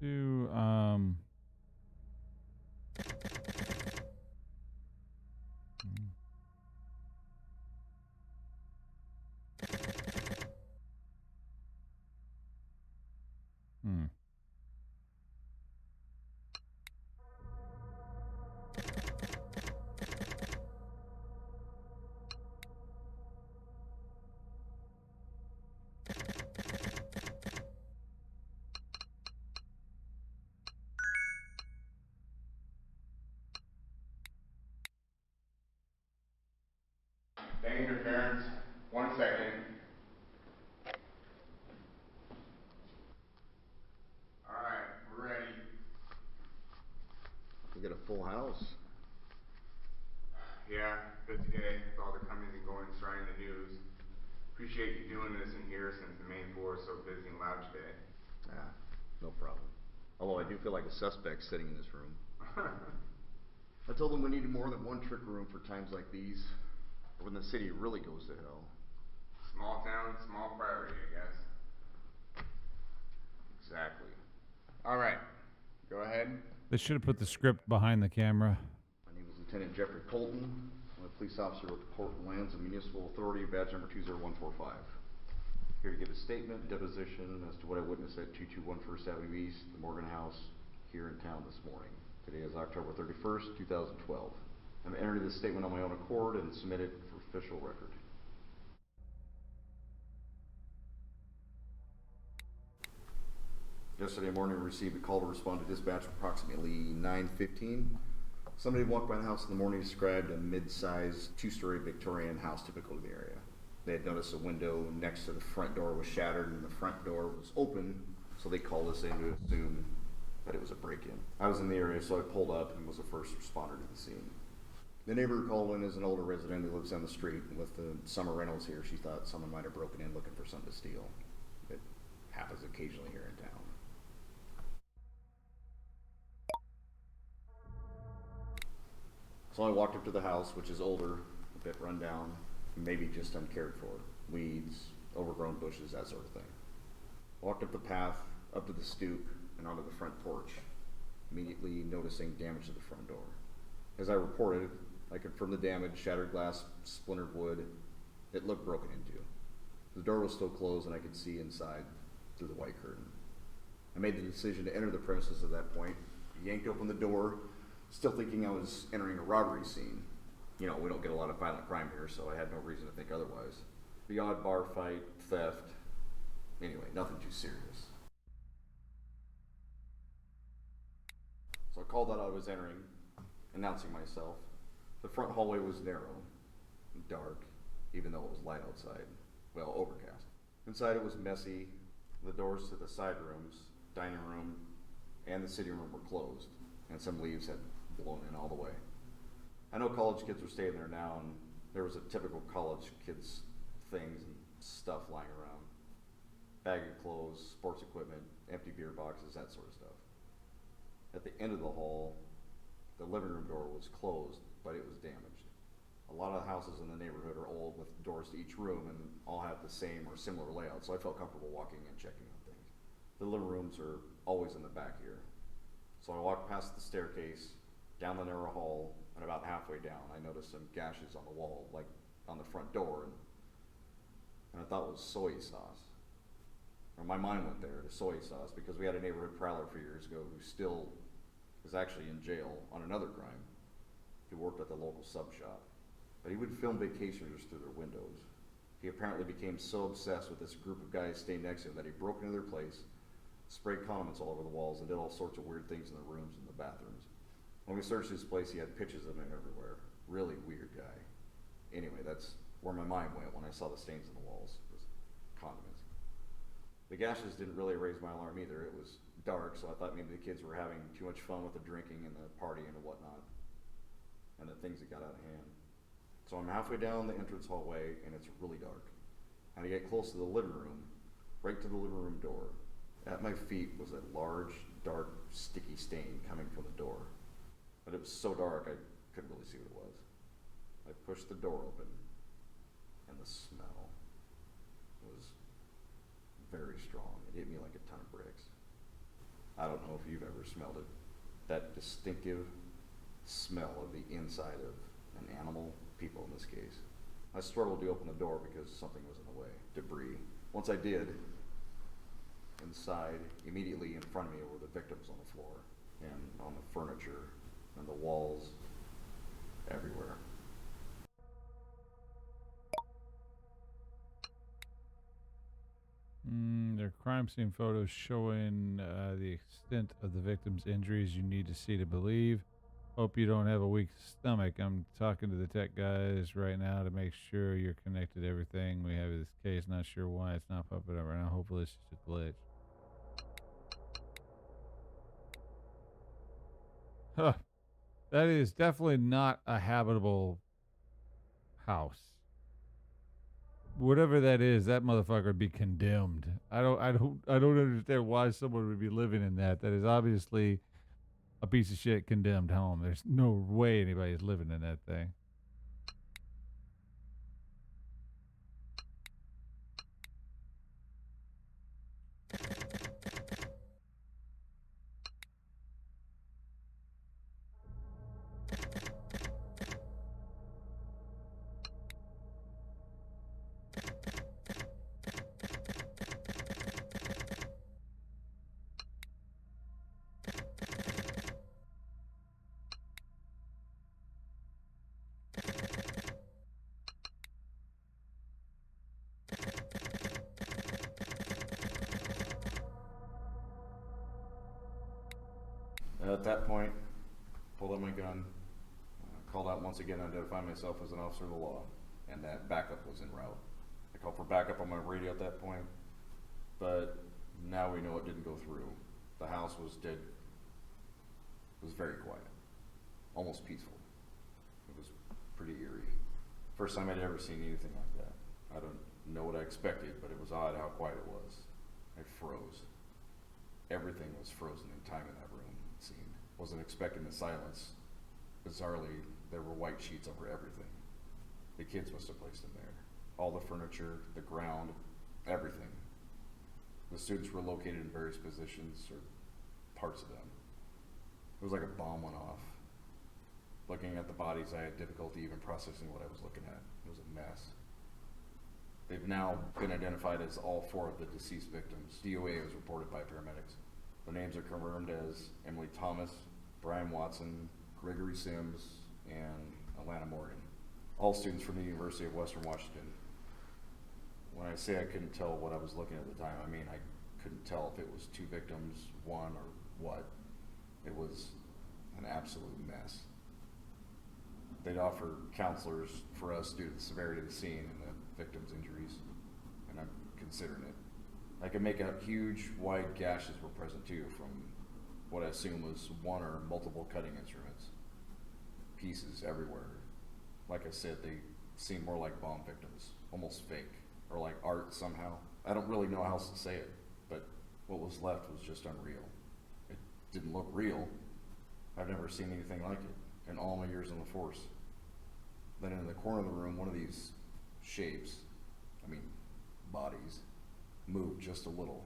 S1: Do Hmm.
S2: Bank interference. 1 second. Alright, we're ready.
S7: We got a full house.
S2: Yeah, busy day with all the comings and goings surrounding the news. Appreciate you doing this in here since the main floor is so busy and loud today.
S7: Ah, no problem. Although I do feel like a suspect sitting in this room. I told them we needed more than one trick room for times like these, or when the city really goes to hell.
S2: Small town, small priority, I guess. Exactly. All right. Go ahead.
S1: They should have put the script behind the camera.
S7: My name is Lieutenant Jeffrey Colton. I'm a police officer with the Portland Lands and Municipal Authority, badge number 20145. Here to give a statement, deposition as to what I witnessed at 221 First Avenue East, the Morgan House, here in town this morning. Today is October 31st, 2012. I'm entering this statement on my own accord and submit it for official record. Yesterday morning, we received a call to respond to dispatch approximately 9:15. Somebody walked by the house in the morning, described a mid-sized, two-story Victorian house typical of the area. They had noticed a window next to the front door was shattered and the front door was open, so they called us in to assume that it was a break-in. I was in the area, so I pulled up and was the first responder to the scene. The neighbor who called in is an older resident who lives down the street. With the summer rentals here, she thought someone might have broken in looking for something to steal. It happens occasionally here in town. So I walked up to the house, which is older, a bit run down, maybe just uncared for. Weeds, overgrown bushes, that sort of thing. Walked up the path, up to the stoop, and onto the front porch, immediately noticing damage to the front door. As I reported, I confirmed the damage: shattered glass, splintered wood. It looked broken into. The door was still closed and I could see inside through the white curtain. I made the decision to enter the premises at that point, yanked open the door, still thinking I was entering a robbery scene. You know, we don't get a lot of violent crime here, so I had no reason to think otherwise. The odd bar fight, theft, anyway, nothing too serious. So I called out I was entering, announcing myself. The front hallway was narrow, dark, even though it was light outside. Well, overcast. Inside it was messy. The doors to the side rooms, dining room, and the sitting room were closed, and some leaves had blown in all the way. I know college kids were staying there now, and there was a typical college kids things and stuff lying around. Bag of clothes, sports equipment, empty beer boxes, that sort of stuff. At the end of the hall, the living room door was closed, but it was damaged. A lot of the houses in the neighborhood are old with doors to each room and all have the same or similar layout, so I felt comfortable walking and checking on things. The living rooms are always in the back here. So I walked past the staircase, down the narrow hall, and about halfway down, I noticed some gashes on the wall, like on the front door, and I thought it was soy sauce. Or my mind went there to soy sauce because we had a neighborhood prowler a few years ago who still is actually in jail on another crime. He worked at the local sub shop, but he would film vacationers through their windows. He apparently became so obsessed with this group of guys staying next to him that he broke into their place, sprayed condiments all over the walls, and did all sorts of weird things in the rooms and the bathrooms. When we searched his place, he had pictures of him everywhere. Really weird guy. Anyway, that's where my mind went when I saw the stains on the walls, was condiments. The gashes didn't really raise my alarm either. It was dark, so I thought maybe the kids were having too much fun with the drinking and the partying and whatnot, and the things that got out of hand. So I'm halfway down the entrance hallway, and it's really dark. And I get close to the living room, right to the living room door. At my feet was a large, dark, sticky stain coming from the door. But it was so dark I couldn't really see what it was. I pushed the door open, and the smell was very strong. It hit me like a ton of bricks. I don't know if you've ever smelled it. That distinctive smell of the inside of an animal, people in this case. I struggled to open the door because something was in the way, debris. Once I did, inside, immediately in front of me were the victims on the floor and on the furniture and the walls, everywhere.
S1: There are crime scene photos showing the extent of the victim's injuries you need to see to believe. Hope you don't have a weak stomach. I'm talking to the tech guys right now to make sure you're connected to everything. We have this case, not sure why it's not popping up right now. Hopefully it's just a glitch. Huh. That is definitely not a habitable house. Whatever that is, that motherfucker would be condemned. I don't understand why someone would be living in that. That is obviously a piece of shit condemned home. There's no way anybody's living in that thing.
S7: At that point, pulled out my gun, called out once again, identified myself as an officer of the law, and that backup was en route. I called for backup on my radio at that point, but now we know it didn't go through. The house was dead. It was very quiet, almost peaceful. It was pretty eerie. First time I'd ever seen anything like that. I don't know what I expected, but it was odd how quiet it was. I froze. Everything was frozen in time in that room, it seemed. Wasn't expecting the silence. Bizarrely, there were white sheets over everything. The kids must have placed them there. All the furniture, the ground, everything. The students were located in various positions, or parts of them. It was like a bomb went off. Looking at the bodies, I had difficulty even processing what I was looking at. It was a mess. They've now been identified as all 4 of the deceased victims. DOA was reported by paramedics. The names are confirmed as Emily Thomas, Brian Watson, Gregory Sims, and Alana Morgan. All students from the University of Western Washington. When I say I couldn't tell what I was looking at the time, I mean I couldn't tell if it was 2 victims, 1, or what. It was an absolute mess. They'd offer counselors for us due to the severity of the scene and the victim's injuries, and I'm considering it. I could make out huge, wide gashes were present too from what I assume was 1 or multiple cutting instruments. Pieces everywhere. Like I said, they seemed more like bomb victims, almost fake, or like art somehow. I don't really know how else to say it, but what was left was just unreal. It didn't look real. I've never seen anything like it in all my years on the force. Then in the corner of the room, one of these shapes, bodies, moved just a little.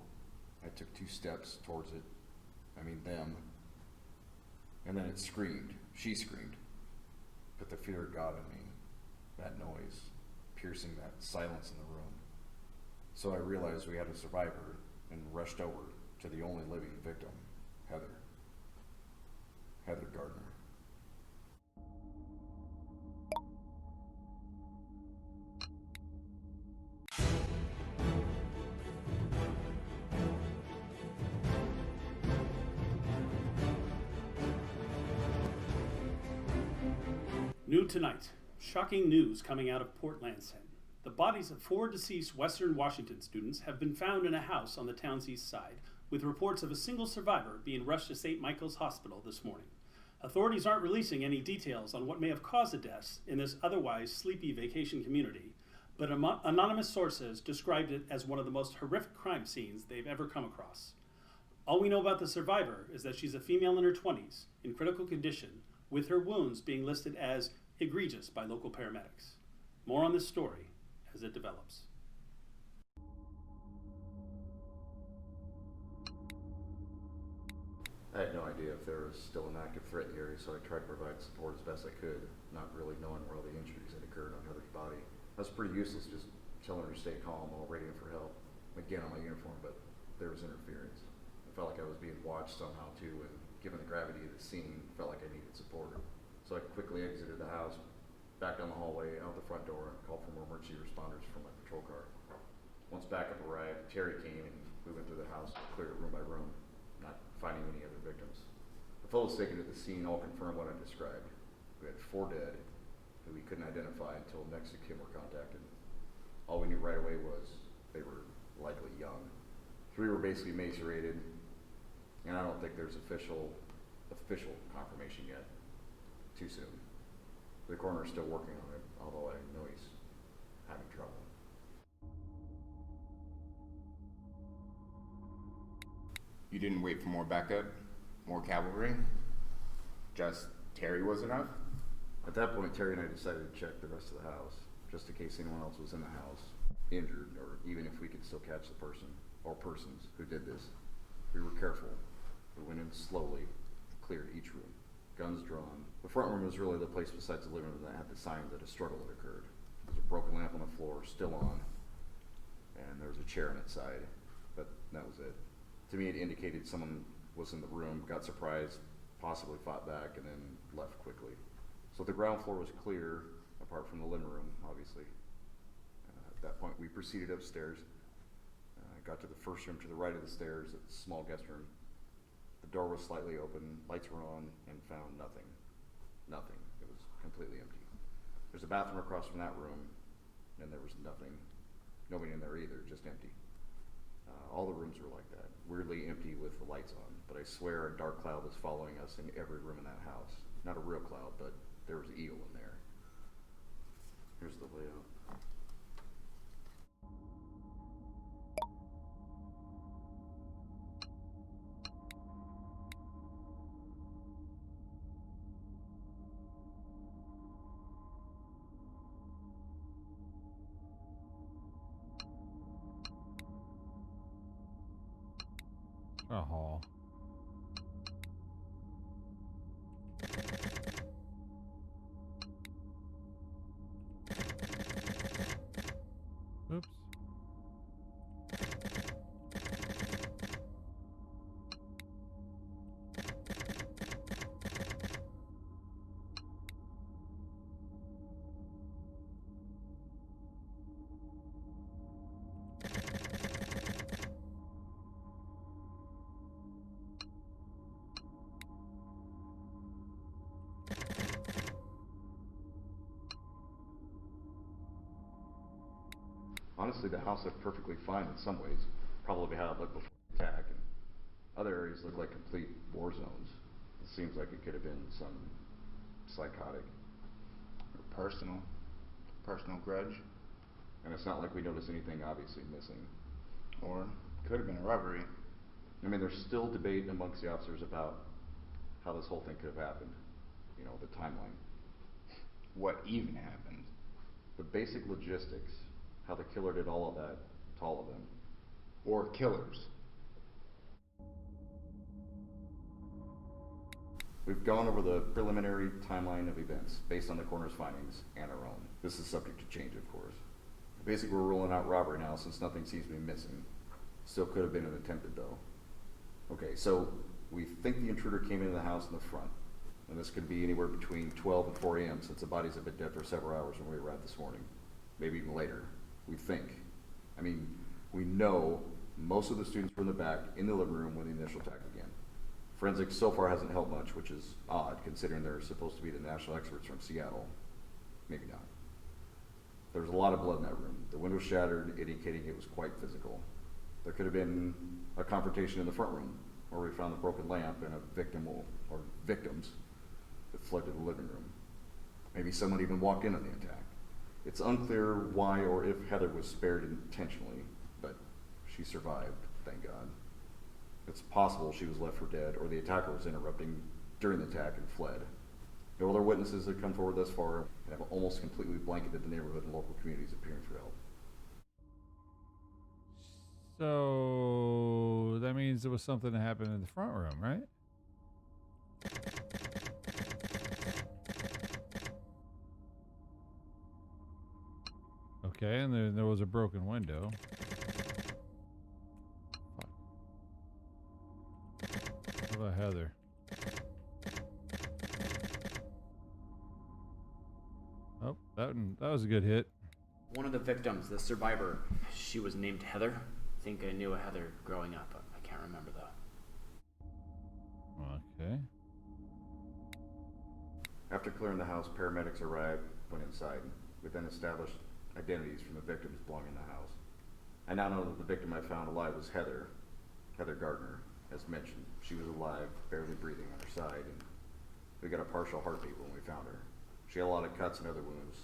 S7: I took 2 steps towards it, them, and then it screamed. She screamed. Put the fear of God in me, that noise, piercing that silence in the room. So I realized we had a survivor and rushed over to the only living victim, Heather Gardner.
S6: New tonight, shocking news coming out of Port Lansing. The bodies of 4 deceased Western Washington students have been found in a house on the town's east side, with reports of a single survivor being rushed to St. Michael's Hospital this morning. Authorities aren't releasing any details on what may have caused the deaths in this otherwise sleepy vacation community, but anonymous sources described it as one of the most horrific crime scenes they've ever come across. All we know about the survivor is that she's a female in her 20s, in critical condition, with her wounds being listed as egregious by local paramedics. More on this story as it develops.
S7: I had no idea if there was still an active threat in the area, so I tried to provide support as best I could, not really knowing where all the injuries had occurred on Heather's body. I was pretty useless just telling her to stay calm while radioing for help. Again on my uniform, but there was interference. I felt like I was being watched somehow too, and given the gravity of the scene, felt like I needed support. So I quickly exited the house, back down the hallway, out the front door, and called for more emergency responders from my patrol car. Once backup arrived, Terry came and we went through the house, cleared it room by room, not finding any other victims. The photos taken at the scene all confirm what I described. We had 4 dead who we couldn't identify until next of kin were contacted. All we knew right away was they were likely young. 3 were basically macerated, and I don't think there's official confirmation yet. Too soon. The coroner's still working on it, although I know he's having trouble.
S2: You didn't wait for more backup? More cavalry? Just Terry was enough?
S7: At that point, Terry and I decided to check the rest of the house, just in case anyone else was in the house, injured, or even if we could still catch the person, or persons, who did this. We were careful. We went in slowly, cleared each room, guns drawn. The front room was really the place besides the living room that had the signs that a struggle had occurred. There was a broken lamp on the floor, still on, and there was a chair on its side, but that was it. To me, it indicated someone was in the room, got surprised, possibly fought back, and then left quickly. So the ground floor was clear, apart from the living room, obviously. At that point, we proceeded upstairs. Got to the first room to the right of the stairs, a small guest room. The door was slightly open, lights were on, and found nothing. Nothing. It was completely empty. There's a bathroom across from that room, and there was nothing. Nobody in there either, just empty. All the rooms were like that, weirdly empty with the lights on. But I swear a dark cloud was following us in every room in that house. Not a real cloud, but there was eel in there. Here's the layout.
S1: A hall. Oops.
S7: Honestly, the house looked perfectly fine in some ways. Probably how it looked before the attack. And other areas look like complete war zones. It seems like it could have been some psychotic.
S2: Or personal grudge.
S7: And it's not like we noticed anything obviously missing.
S2: Or could have been a robbery.
S7: I mean, there's still debate amongst the officers about how this whole thing could have happened. You know, the timeline.
S2: What even happened?
S7: The basic logistics. How the killer did all of that to all of them.
S2: Or killers.
S7: We've gone over the preliminary timeline of events based on the coroner's findings and our own. This is subject to change, of course. Basically, we're ruling out robbery now since nothing seems to be missing. Still could have been an attempted, though. Okay, so we think the intruder came into the house in the front. And this could be anywhere between 12 and 4 a.m. since the bodies have been dead for several hours when we arrived this morning. Maybe even later. We think. I mean, we know most of the students were in the back in the living room when the initial attack began. Forensics so far hasn't helped much, which is odd considering they're supposed to be the national experts from Seattle. Maybe not. There was a lot of blood in that room. The window shattered, indicating it was quite physical. There could have been a confrontation in the front room, where we found the broken lamp and a victim or victims that fled to the living room. Maybe someone even walked in on the attack. It's unclear why or if Heather was spared intentionally, but she survived, thank God. It's possible she was left for dead or the attacker was interrupting during the attack and fled. No other witnesses have come forward thus far and have almost completely blanketed the neighborhood and local communities appearing for help.
S1: So that means there was something that happened in the front room, right? Okay, and then there was a broken window. Fuck. What about Heather? Oh, that was a good hit.
S9: One of the victims, the survivor, she was named Heather. I think I knew a Heather growing up. I can't remember though.
S1: Okay.
S7: After clearing the house, paramedics arrived, went inside. We then established identities from the victims belonging in the house. I now know that the victim I found alive was Heather Gardner. As mentioned, she was alive, barely breathing on her side, and we got a partial heartbeat when we found her. She had a lot of cuts and other wounds,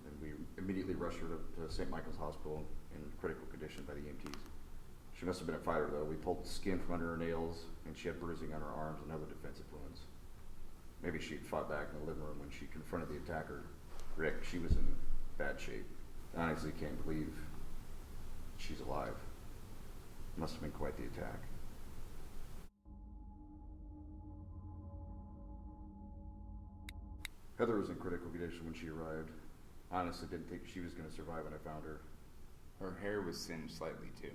S7: and we immediately rushed her to St. Michael's Hospital in critical condition by the EMTs. She must have been a fighter, though. We pulled the skin from under her nails, and she had bruising on her arms and other defensive wounds. Maybe she'd fought back in the living room when she confronted the attacker. Rick, she was in bad shape. I honestly can't believe she's alive. Must have been quite the attack. Heather was in critical condition when she arrived. I honestly didn't think she was going to survive when I found her.
S2: Her hair was singed slightly too.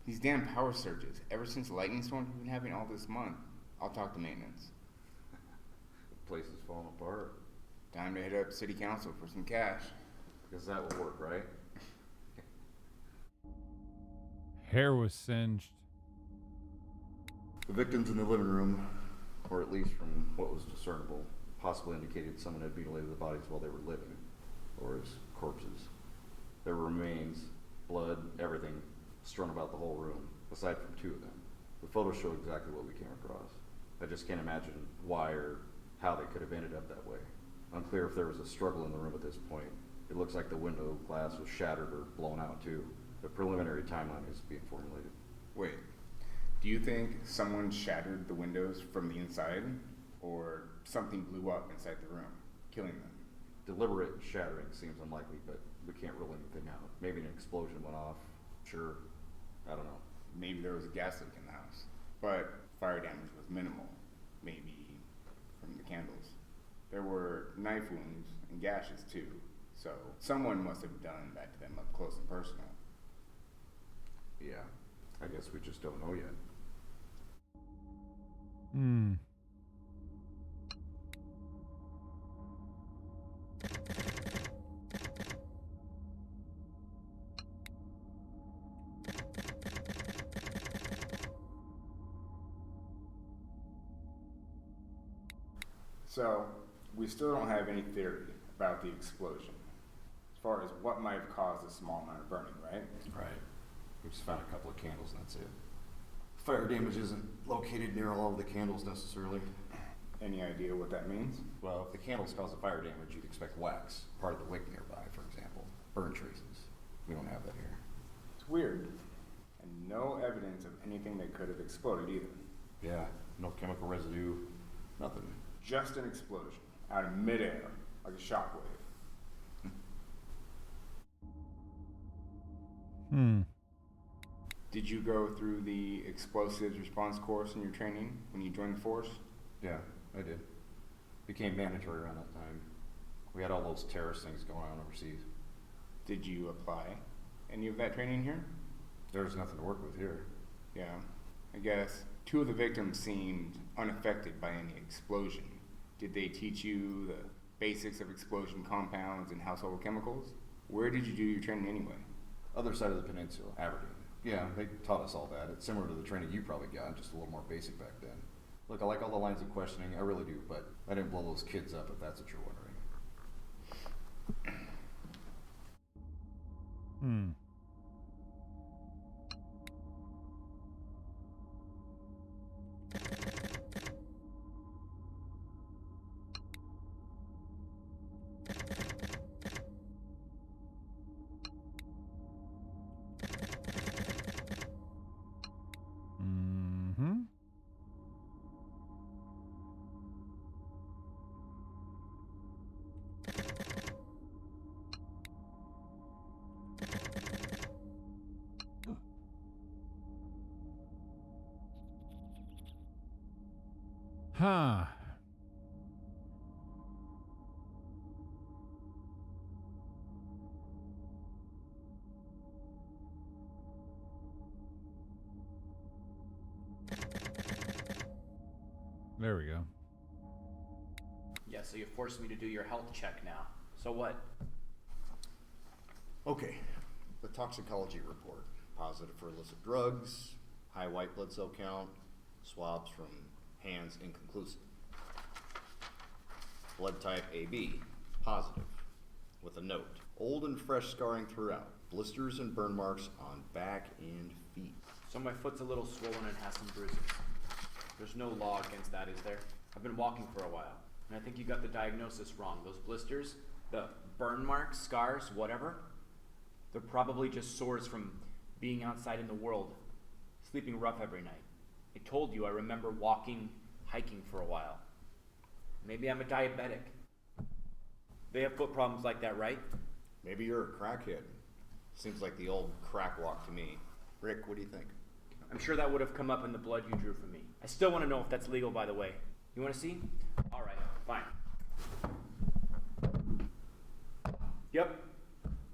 S2: These damn power surges. Ever since lightning storms have been happening all this month. I'll talk to maintenance.
S7: The place is falling apart.
S2: Time to hit up city council for some cash.
S7: Because that will work, right?
S1: Hair was singed.
S7: The victims in the living room, or at least from what was discernible, possibly indicated someone had mutilated the bodies while they were living, or as corpses. There were remains, blood, everything strewn about the whole room, aside from 2 of them. The photos show exactly what we came across. I just can't imagine why or how they could have ended up that way. Unclear if there was a struggle in the room at this point. It looks like the window glass was shattered or blown out too. A preliminary timeline is being formulated.
S2: Wait, do you think someone shattered the windows from the inside, or something blew up inside the room, killing them?
S7: Deliberate shattering seems unlikely, but we can't rule anything out. Maybe an explosion went off. Sure. I don't know.
S2: Maybe there was a gas leak in the house, but fire damage was minimal, maybe from the candles. There were knife wounds and gashes too, so someone must have done that to them up close and personal.
S7: Yeah, I guess we just don't know yet.
S1: Hmm.
S2: So, we still don't have any theory about the explosion, as far as what might have caused a small amount of burning, right?
S7: Right. We just found a couple of candles and that's it. Fire damage isn't located near all of the candles necessarily.
S2: Any idea what that means?
S7: Well, if the candles cause a fire damage, you'd expect wax, part of the wick nearby, for example. Burn traces. We don't have that here.
S2: It's weird, and no evidence of anything that could have exploded either.
S7: Yeah, no chemical residue, nothing.
S2: Just an explosion, out of midair, like a shockwave.
S1: Hmm.
S2: Did you go through the explosives response course in your training when you joined the force?
S7: Yeah, I did. Became mandatory around that time. We had all those terrorist things going on overseas.
S2: Did you apply any of that training here?
S7: There's nothing to work with here.
S2: Yeah, I guess 2 of the victims seemed unaffected by any explosion. Did they teach you the basics of explosion compounds and household chemicals? Where did you do your training anyway?
S7: Other side of the peninsula, Aberdeen. Yeah, they taught us all that. It's similar to the training you probably got, just a little more basic back then. Look, I like all the lines of questioning, I really do, but I didn't blow those kids up if that's what you're wondering.
S1: Hmm. Mm-hmm. Huh. There we go.
S3: Yeah, so you forced me to do your health check now. So what?
S7: Okay, the toxicology report. Positive for illicit drugs, high white blood cell count, swabs from hands inconclusive. Blood type AB, positive, with a note. Old and fresh scarring throughout, blisters and burn marks on back and feet.
S3: So my foot's a little swollen and has some bruises. There's no law against that, is there? I've been walking for a while, and I think you got the diagnosis wrong. Those blisters, the burn marks, scars, whatever, they're probably just sores from being outside in the world, sleeping rough every night. I told you I remember walking, hiking for a while. Maybe I'm a diabetic. They have foot problems like that, right?
S7: Maybe you're a crackhead. Seems like the old crack walk to me. Rick, what do you think?
S3: I'm sure that would have come up in the blood you drew from me. I still want to know if that's legal, by the way. You want to see? All right, fine. Yep,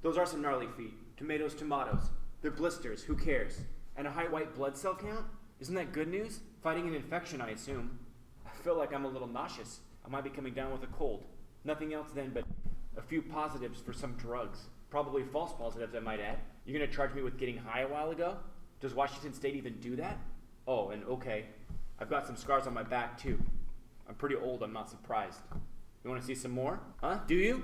S3: those are some gnarly feet. Tomatoes, tomatoes. They're blisters, who cares? And a high white blood cell count? Isn't that good news? Fighting an infection, I assume. I feel like I'm a little nauseous. I might be coming down with a cold. Nothing else then but a few positives for some drugs. Probably false positives, I might add. You're gonna charge me with getting high a while ago? Does Washington State even do that? Oh, and okay,
S9: I've got some scars on my back too. I'm pretty old, I'm not surprised. You want to see some more? Huh? Do you?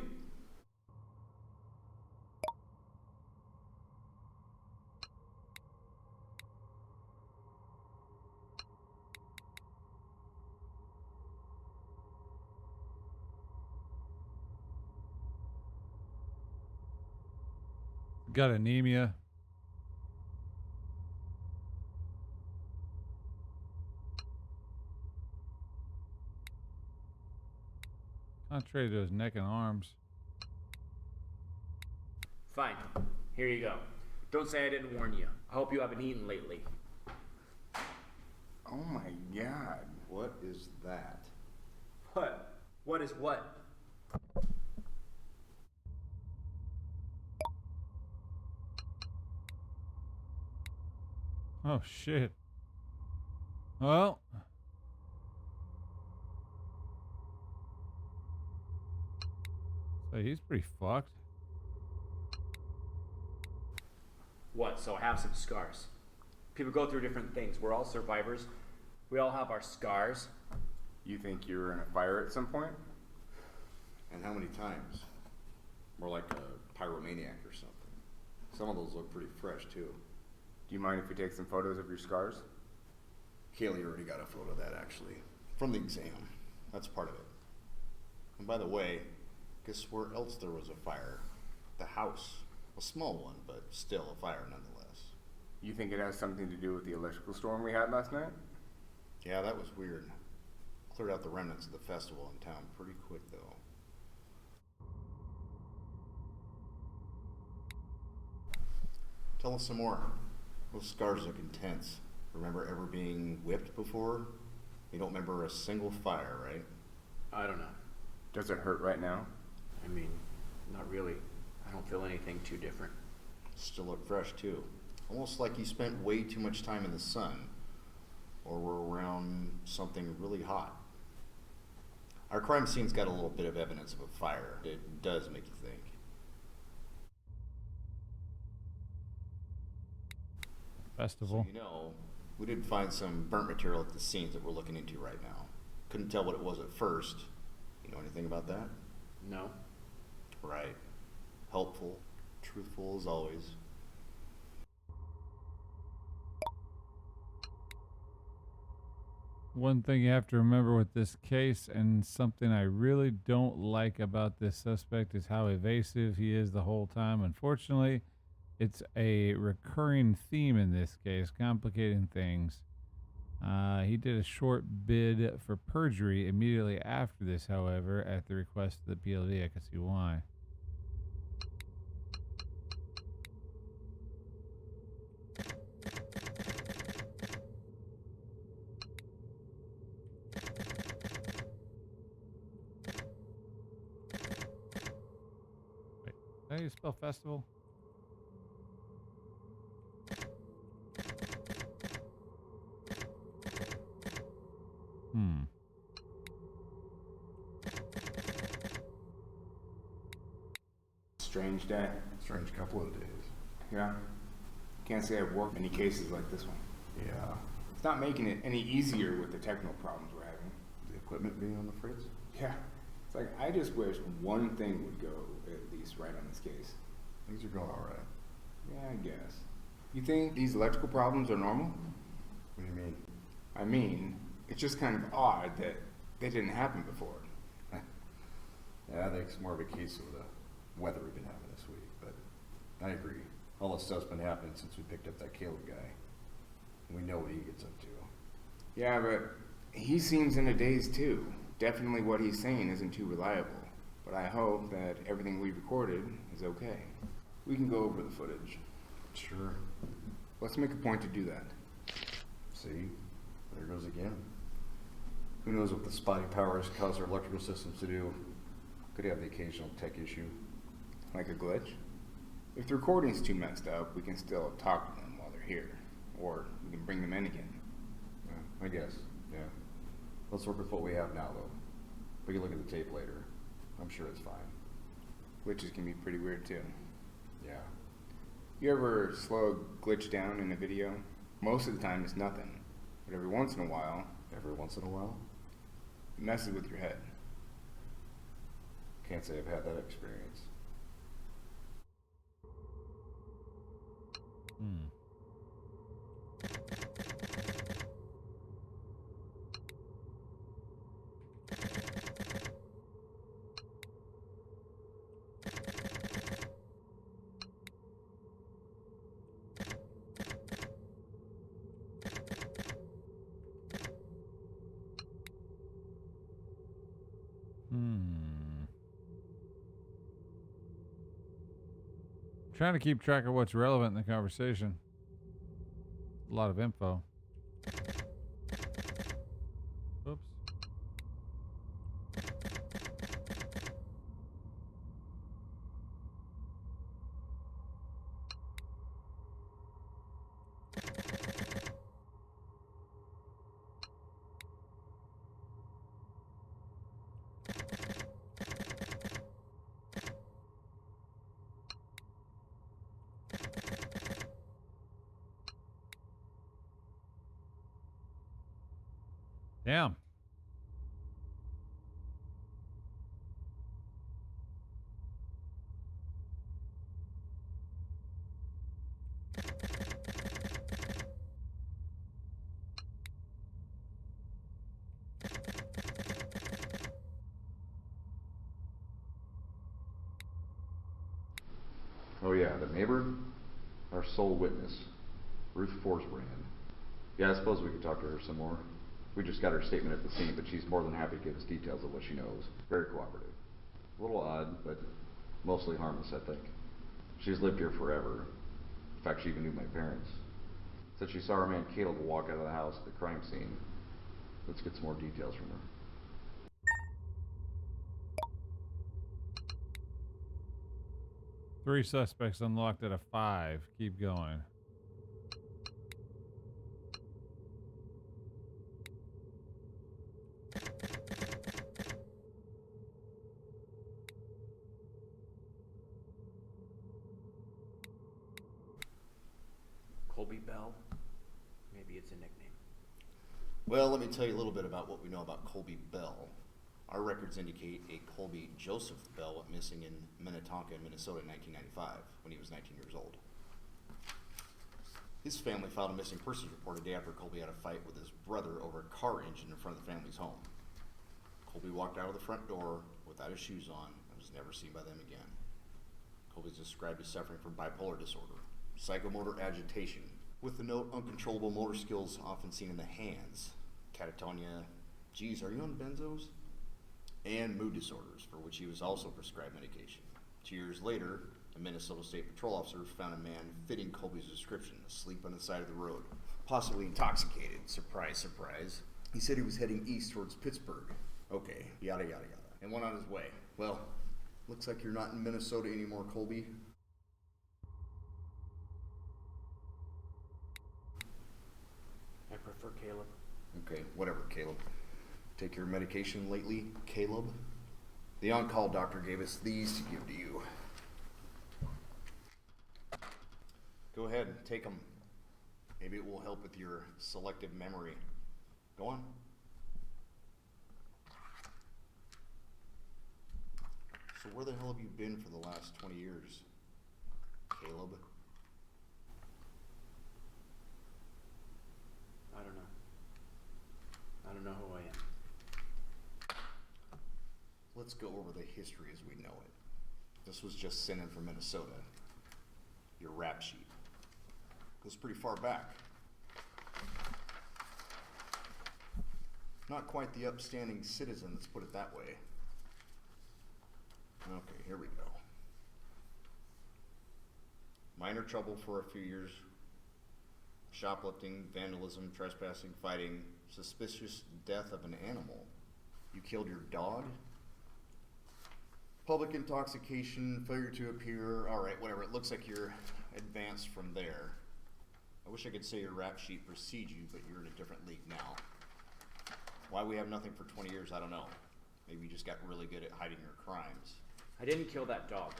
S1: Got anemia. Contrary to his neck and arms.
S9: Fine. Here you go. Don't say I didn't warn you. I hope you haven't eaten lately.
S2: Oh my god.
S7: What is that?
S9: What? What is what?
S1: Oh shit. Well. So he's pretty fucked.
S9: What? So I have some scars. People go through different things. We're all survivors. We all have our scars.
S2: You think you were in a fire at some point?
S7: And how many times? More like a pyromaniac or something. Some of those look pretty fresh too.
S2: Do you mind if we take some photos of your scars?
S7: Kaylee already got a photo of that actually. From the exam. That's part of it. And by the way, guess where else there was a fire? The house. A small one, but still a fire nonetheless.
S2: You think it has something to do with the electrical storm we had last night?
S7: Yeah, that was weird. Cleared out the remnants of the festival in town pretty quick though. Tell us some more. Those scars look intense. Remember ever being whipped before? You don't remember a single fire, right?
S9: I don't know.
S2: Does it hurt right now?
S9: I mean, not really. I don't feel anything too different.
S7: Still look fresh too. Almost like you spent way too much time in the sun. Or were around something really hot. Our crime scene's got a little bit of evidence of a fire. It does make you think.
S1: Festival.
S7: So, you know, we did find some burnt material at the scenes that we're looking into right now. Couldn't tell what it was at first. You know anything about that?
S9: No.
S7: Right. Helpful, truthful as always.
S1: One thing you have to remember with this case, and something I really don't like about this suspect, is how evasive he is the whole time. Unfortunately, it's a recurring theme in this case, complicating things. He did a short bid for perjury immediately after this, however, at the request of the PLD. I can see why. Wait, how do you spell festival?
S2: Strange day.
S7: Strange couple of days.
S2: Yeah. Can't say I've worked many cases like this one.
S7: Yeah.
S2: It's not making it any easier with the technical problems we're having.
S7: The equipment being on the fritz?
S2: Yeah. It's like, I just wish one thing would go at least right on this case.
S7: Things are going alright.
S2: Yeah, I guess. You think these electrical problems are normal?
S7: What do you mean?
S2: I mean, it's just kind of odd that they didn't happen before.
S7: Yeah, I think it's more of a case of the weather we've been having this week, but I agree. All this stuff's been happening since we picked up that Caleb guy. We know what he gets up to.
S2: Yeah, but he seems in a daze too. Definitely what he's saying isn't too reliable. But I hope that everything we recorded is okay. We can go over the footage.
S7: Sure.
S2: Let's make a point to do that.
S7: See? There it goes again. Who knows what the spotty powers cause our electrical systems to do. Could have the occasional tech issue.
S2: Like a glitch? If the recording's too messed up, we can still talk to them while they're here. Or we can bring them in again.
S7: Yeah, I guess, yeah. Let's work with what we have now, though. We can look at the tape later. I'm sure it's fine.
S2: Glitches can be pretty weird, too.
S7: Yeah.
S2: You ever slow a glitch down in a video? Most of the time it's nothing. But every once in a while,
S5: Every once in a while?
S2: Messes with your head.
S5: Can't say I've had that experience.
S1: Hmm. Trying to keep track of what's relevant in the conversation. A lot of info. Oops. Damn.
S5: Oh yeah, the neighbor? Our sole witness. Ruth Forsbrand. Yeah, I suppose we could talk to her some more. We just got her statement at the scene, but she's more than happy to give us details of what she knows. Very cooperative. A little odd, but mostly harmless, I think. She's lived here forever. In fact, she even knew my parents. Said she saw our man Caleb walk out of the house at the crime scene. Let's get some more details from her.
S1: Three suspects unlocked at a 5. Keep going.
S9: Colby Bell? Maybe it's a nickname.
S7: Well, let me tell you a little bit about what we know about Colby Bell. Our records indicate a Colby Joseph Bell went missing in Minnetonka, Minnesota in 1995 when he was 19 years old. His family filed a missing persons report a day after Colby had a fight with his brother over a car engine in front of the family's home. Colby walked out of the front door without his shoes on and was never seen by them again. Colby is described as suffering from bipolar disorder, psychomotor agitation, with the note uncontrollable motor skills often seen in the hands, catatonia, geez, are you on benzos? And mood disorders, for which he was also prescribed medication. 2 years later, a Minnesota State Patrol officer found a man fitting Colby's description, asleep on the side of the road, possibly intoxicated. Surprise, surprise. He said he was heading east towards Pittsburgh. Okay, yada, yada, yada. And went on his way. Well, looks like you're not in Minnesota anymore, Colby.
S9: I prefer Caleb.
S7: Okay, whatever, Caleb. Take your medication lately, Caleb? The on-call doctor gave us these to give to you. Go ahead, take them. Maybe it will help with your selective memory. Go on. So where the hell have you been for the last 20 years, Caleb?
S9: I don't know. I don't know who I am.
S7: Let's go over the history as we know it. This was just sent in from Minnesota. Your rap sheet goes pretty far back. Not quite the upstanding citizen, let's put it that way. Okay, here we go. Minor trouble for a few years. Shoplifting, vandalism, trespassing, fighting, suspicious death of an animal. You killed your dog? Public intoxication, failure to appear. All right, whatever. It looks like you're advanced from there. I wish I could say your rap sheet precedes you, but you're in a different league now. Why we have nothing for 20 years, I don't know. Maybe you just got really good at hiding your crimes.
S9: I didn't kill that dog.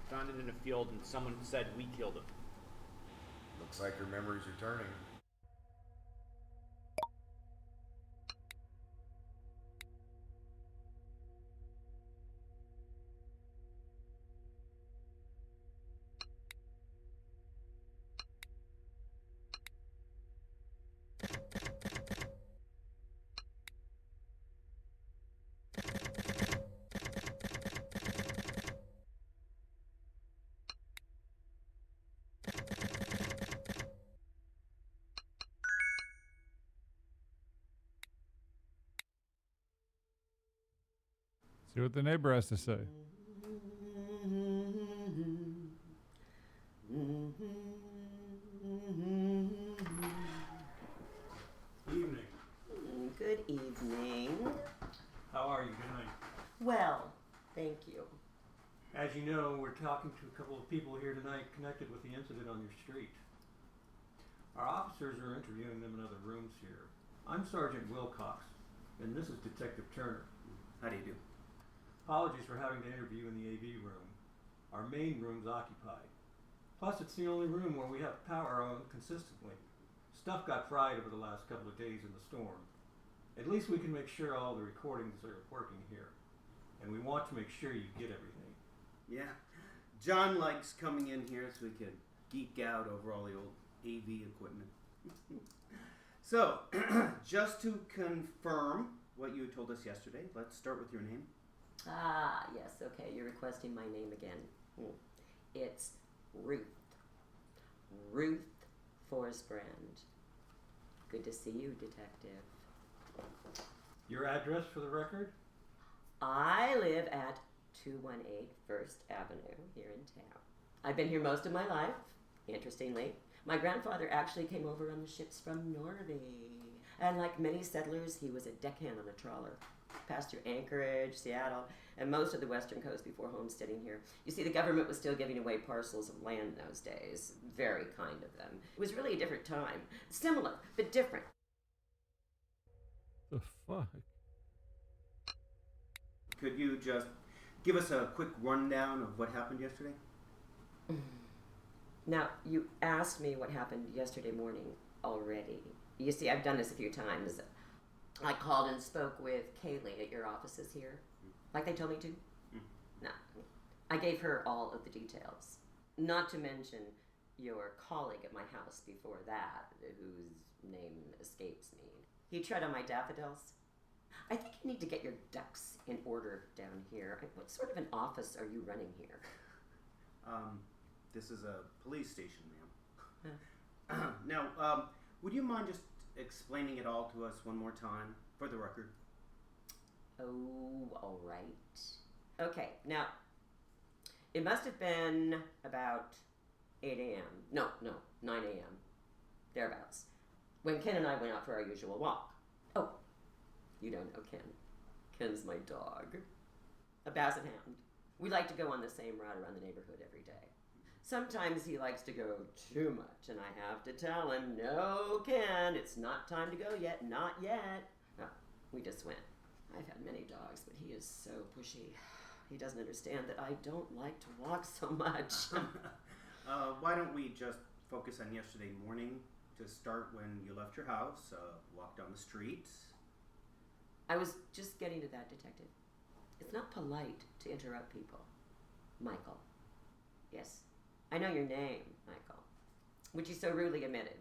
S9: Found it in a field and someone said we killed him.
S5: Looks like your memory's returning.
S1: See what the neighbor has to say.
S6: Evening.
S11: Good evening.
S6: How are you tonight?
S11: Well, thank you.
S6: As you know, we're talking to a couple of people here tonight connected with the incident on your street. Our officers are interviewing them in other rooms here. I'm Sergeant Wilcox, and this is Detective Turner.
S9: How do you do?
S6: Apologies for having to interview in the AV room. Our main room's occupied. Plus, it's the only room where we have power on consistently. Stuff got fried over the last couple of days in the storm. At least we can make sure all the recordings are working here. And we want to make sure you get everything.
S9: Yeah. John likes coming in here so we can geek out over all the old AV equipment. So, just to confirm what you told us yesterday, let's start with your name.
S11: Ah, yes, okay, you're requesting my name again. It's Ruth. Ruth Forsbrand. Good to see you, Detective.
S6: Your address for the record?
S11: I live at 218 First Avenue here in town. I've been here most of my life, interestingly. My grandfather actually came over on the ships from Norway. And like many settlers, he was a deckhand on a trawler. Passed through Anchorage, Seattle, and most of the western coast before homesteading here. You see, the government was still giving away parcels of land in those days. Very kind of them. It was really a different time. Similar, but different.
S1: The fuck?
S9: Could you just give us a quick rundown of what happened yesterday?
S11: Now, you asked me what happened yesterday morning already. You see, I've done this a few times. I called and spoke with Kaylee at your offices here, like they told me to. No, I gave her all of the details. Not to mention your colleague at my house before that, whose name escapes me. He tread on my daffodils. I think you need to get your ducks in order down here. What sort of an office are you running here?
S9: This is a police station, ma'am. Now, would you mind just explaining it all to us one more time, for the record?
S11: Oh, all right. Okay, now, it must have been about 8 a.m. No, 9 a.m. Thereabouts. When Ken and I went out for our usual walk. Oh, you don't know Ken. Ken's my dog. A basset hound. We like to go on the same route around the neighborhood every day. Sometimes he likes to go too much, and I have to tell him, no, Ken, it's not time to go yet, not yet. No, we just went. I've had many dogs, but he is so pushy. He doesn't understand that I don't like to walk so much.
S9: Why don't we just focus on yesterday morning to start when you left your house, walked down the street?
S11: I was just getting to that, Detective. It's not polite to interrupt people. Michael. Yes, I know your name, Michael, which you so rudely omitted.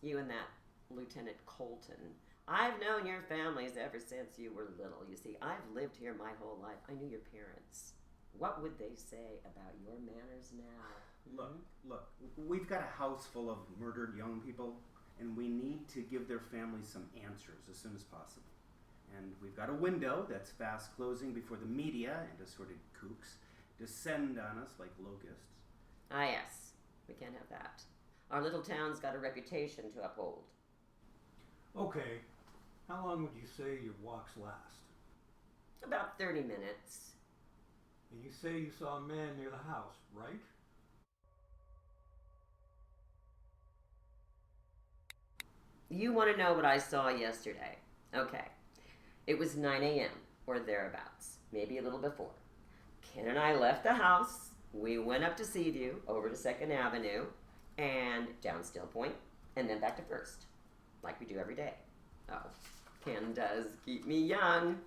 S11: You and that Lieutenant Colton. I've known your families ever since you were little. You see, I've lived here my whole life. I knew your parents. What would they say about your manners now?
S9: Look, we've got a house full of murdered young people, and we need to give their families some answers as soon as possible. And we've got a window that's fast closing before the media and assorted kooks descend on us like locusts.
S11: Ah, yes. We can't have that. Our little town's got a reputation to uphold.
S6: Okay. How long would you say your walks last?
S11: About 30 minutes.
S6: And you say you saw a man near the house, right?
S11: You want to know what I saw yesterday? Okay. It was 9 a.m. or thereabouts, maybe a little before. Ken and I left the house. We went up to Seaview, over to 2nd Avenue, and down Still Point, and then back to First, like we do every day. Oh, Ken does keep me young.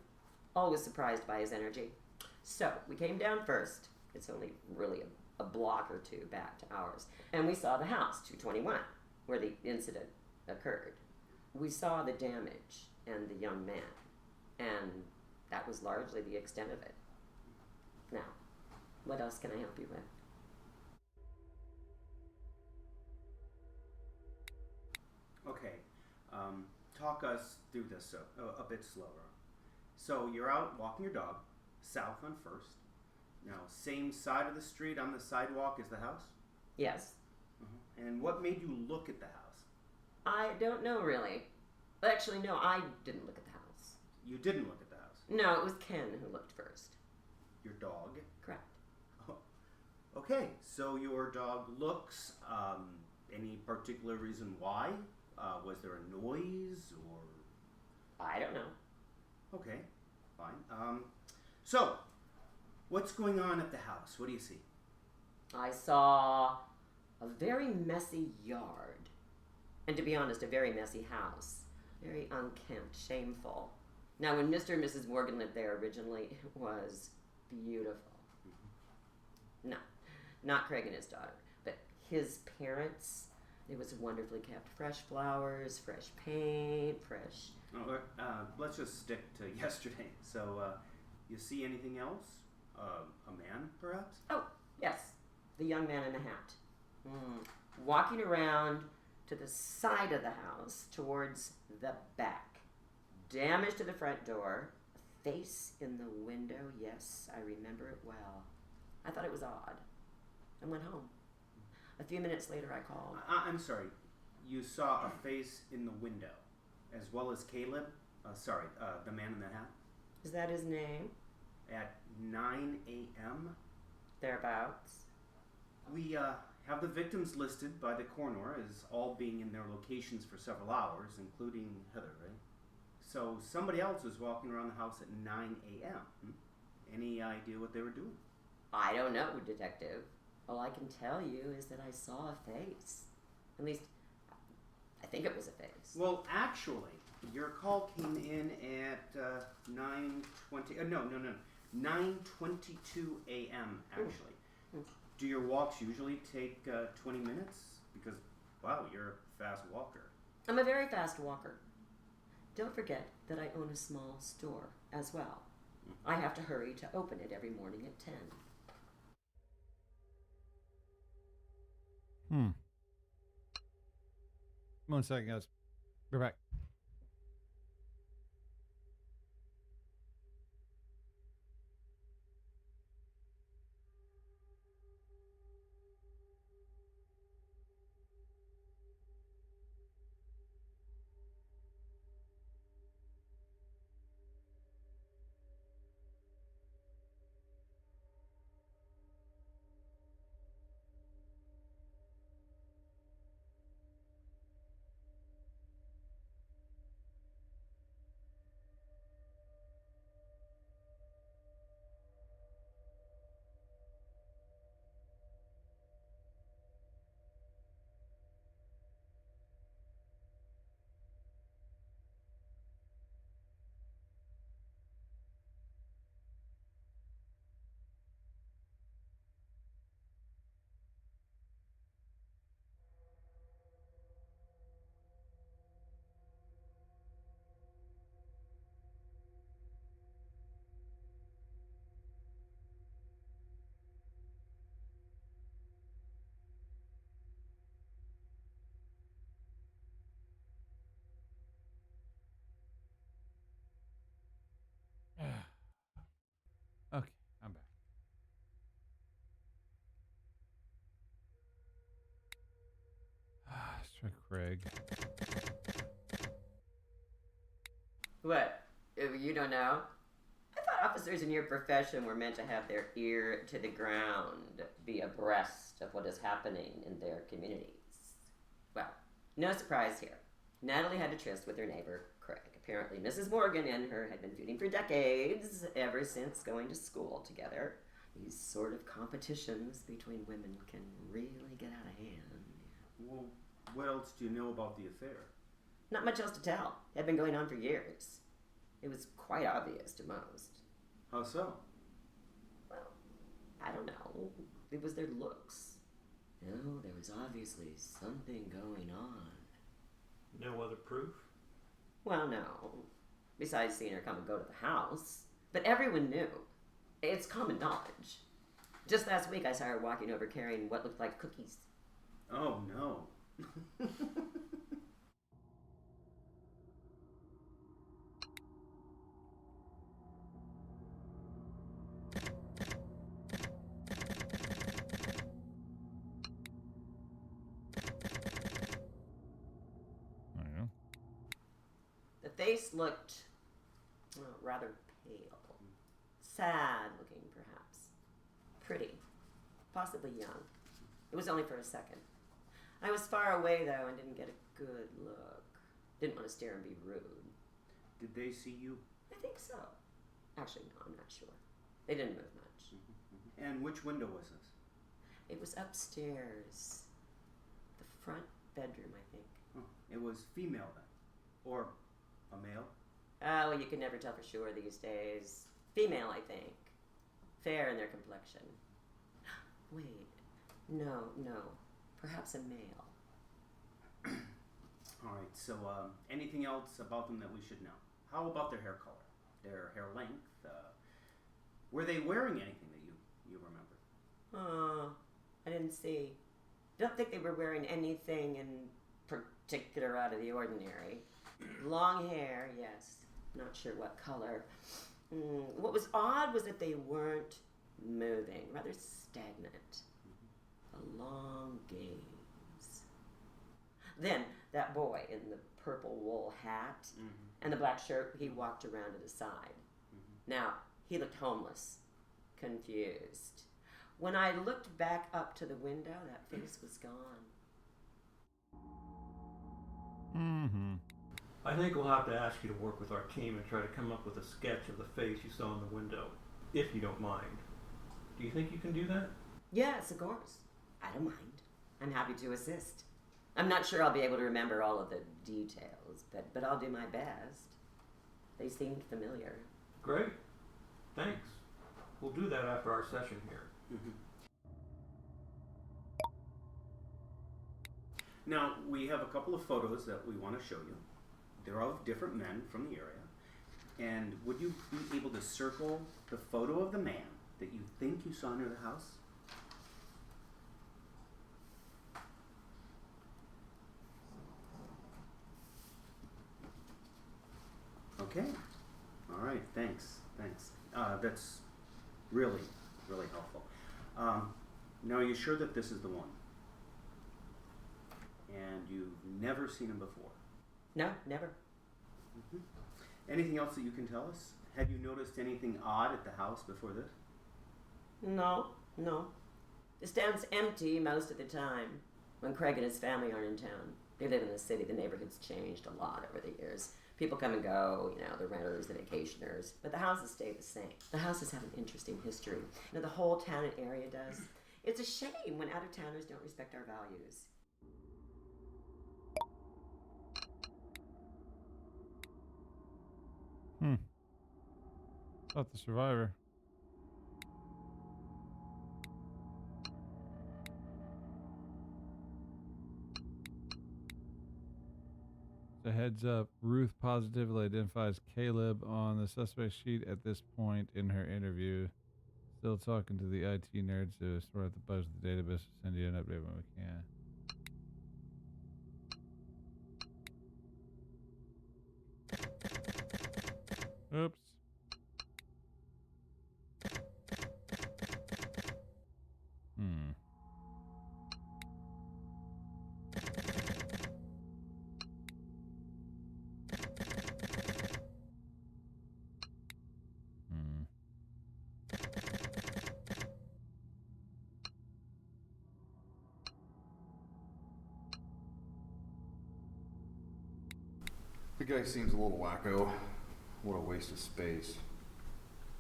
S11: Always surprised by his energy. So, we came down First. It's only really a block or two back to ours. And we saw the house, 221, where the incident occurred. We saw the damage and the young man. And that was largely the extent of it. Now, what else can I help you with?
S9: Okay, talk us through this a bit slower. So you're out walking your dog, south on First. Now, same side of the street on the sidewalk as the house?
S11: Yes.
S9: And what made you look at the house?
S11: I don't know, really. Actually, no, I didn't look at the house.
S9: You didn't look at the house?
S11: No, it was Ken who looked first.
S9: Your dog?
S11: Correct.
S9: Oh. Okay, so your dog looks. Any particular reason why? Was there a noise or?
S11: I don't know.
S9: Okay, fine. So, what's going on at the house? What do you see?
S11: I saw a very messy yard. And to be honest, a very messy house. Very unkempt, shameful. Now, when Mr. and Mrs. Morgan lived there originally, it was beautiful. No, not Craig and his daughter, but his parents. It was wonderfully kept. Fresh flowers, fresh paint, fresh...
S9: Let's just stick to yesterday. So, you see anything else? A man, perhaps?
S11: Oh, yes. The young man in the hat. Walking around to the side of the house towards the back. Damage to the front door. A face in the window. Yes, I remember it well. I thought it was odd. And went home. A few minutes later, I called.
S9: I'm sorry. You saw a face in the window, as well as Caleb? The man in the hat?
S11: Is that his name?
S9: At 9 a.m.?
S11: Thereabouts.
S9: We have the victims listed by the coroner as all being in their locations for several hours, including Heather, right? So somebody else was walking around the house at 9 a.m. Any idea what they were doing?
S11: I don't know, Detective. All I can tell you is that I saw a face. At least, I think it was a face.
S9: Well, actually, your call came in at 9:20. No, 9:22 a.m. Actually. Do your walks usually take 20 minutes? Because, wow, you're a fast walker.
S11: I'm a very fast walker. Don't forget that I own a small store as well. I have to hurry to open it every morning at 10.
S1: 1 second, guys. We're back. Okay, I'm back. Let's try Craig.
S11: What? You don't know? I thought officers in your profession were meant to have their ear to the ground, be abreast of what is happening in their communities. Well, no surprise here. Natalie had a tryst with her neighbor, Craig. Apparently, Mrs. Morgan and her had been feuding for decades, ever since going to school together. These sort of competitions between women can really get out of hand.
S9: Well, what else do you know about the affair?
S11: Not much else to tell. It had been going on for years. It was quite obvious to most.
S9: How so?
S11: Well, I don't know. It was their looks. No, there was obviously something going on.
S12: No other proof?
S11: Well, no. Besides seeing her come and go to the house. But everyone knew. It's common knowledge. Just last week I saw her walking over carrying what looked like cookies.
S9: Oh, no.
S11: face looked rather pale. Sad looking, perhaps. Pretty. Possibly young. It was only for a second. I was far away, though, and didn't get a good look. Didn't want to stare and be rude.
S9: Did they see you?
S11: I think so. Actually, no, I'm not sure. They didn't move much.
S9: And which window was this?
S11: It was upstairs. The front bedroom, I think.
S9: Oh, it was female then? Or a male?
S11: Oh, well, you can never tell for sure these days. Female, I think. Fair in their complexion. Wait. No. Perhaps a male.
S9: All right, so anything else about them that we should know? How about their hair color? Their hair length? Were they wearing anything that you remember?
S11: I didn't see. Don't think they were wearing anything in particular out of the ordinary. Long hair, yes. Not sure what color. What was odd was that they weren't moving, rather stagnant. A long gaze. Then that boy in the purple wool hat and the black shirt, he walked around to the side. Now, he looked homeless, confused. When I looked back up to the window, that face was gone.
S12: I think we'll have to ask you to work with our team and try to come up with a sketch of the face you saw in the window, if you don't mind. Do you think you can do that?
S11: Yes, of course. I don't mind. I'm happy to assist. I'm not sure I'll be able to remember all of the details, but I'll do my best. They seemed familiar.
S12: Great. Thanks. We'll do that after our session here.
S9: Now, we have a couple of photos that we want to show you. They're of different men from the area. And would you be able to circle the photo of the man that you think you saw near the house? Okay. All right. Thanks. That's really helpful. Now, are you sure that this is the one? And you've never seen him before?
S11: No, never.
S9: Anything else that you can tell us? Have you noticed anything odd at the house before this?
S11: No. The stand's empty most of the time when Craig and his family aren't in town. They live in the city. The neighborhood's changed a lot over the years. People come and go, the renters, the vacationers, but the houses stay the same. The houses have an interesting history. The whole town and area does. It's a shame when out-of-towners don't respect our values.
S1: Thought the survivor. A heads up, Ruth positively identifies Caleb on the suspect sheet at this point in her interview. Still talking to the IT nerds to sort out the bugs of the database. Send you an update when we can. Oops.
S7: The guy seems a little wacko. What a waste of space.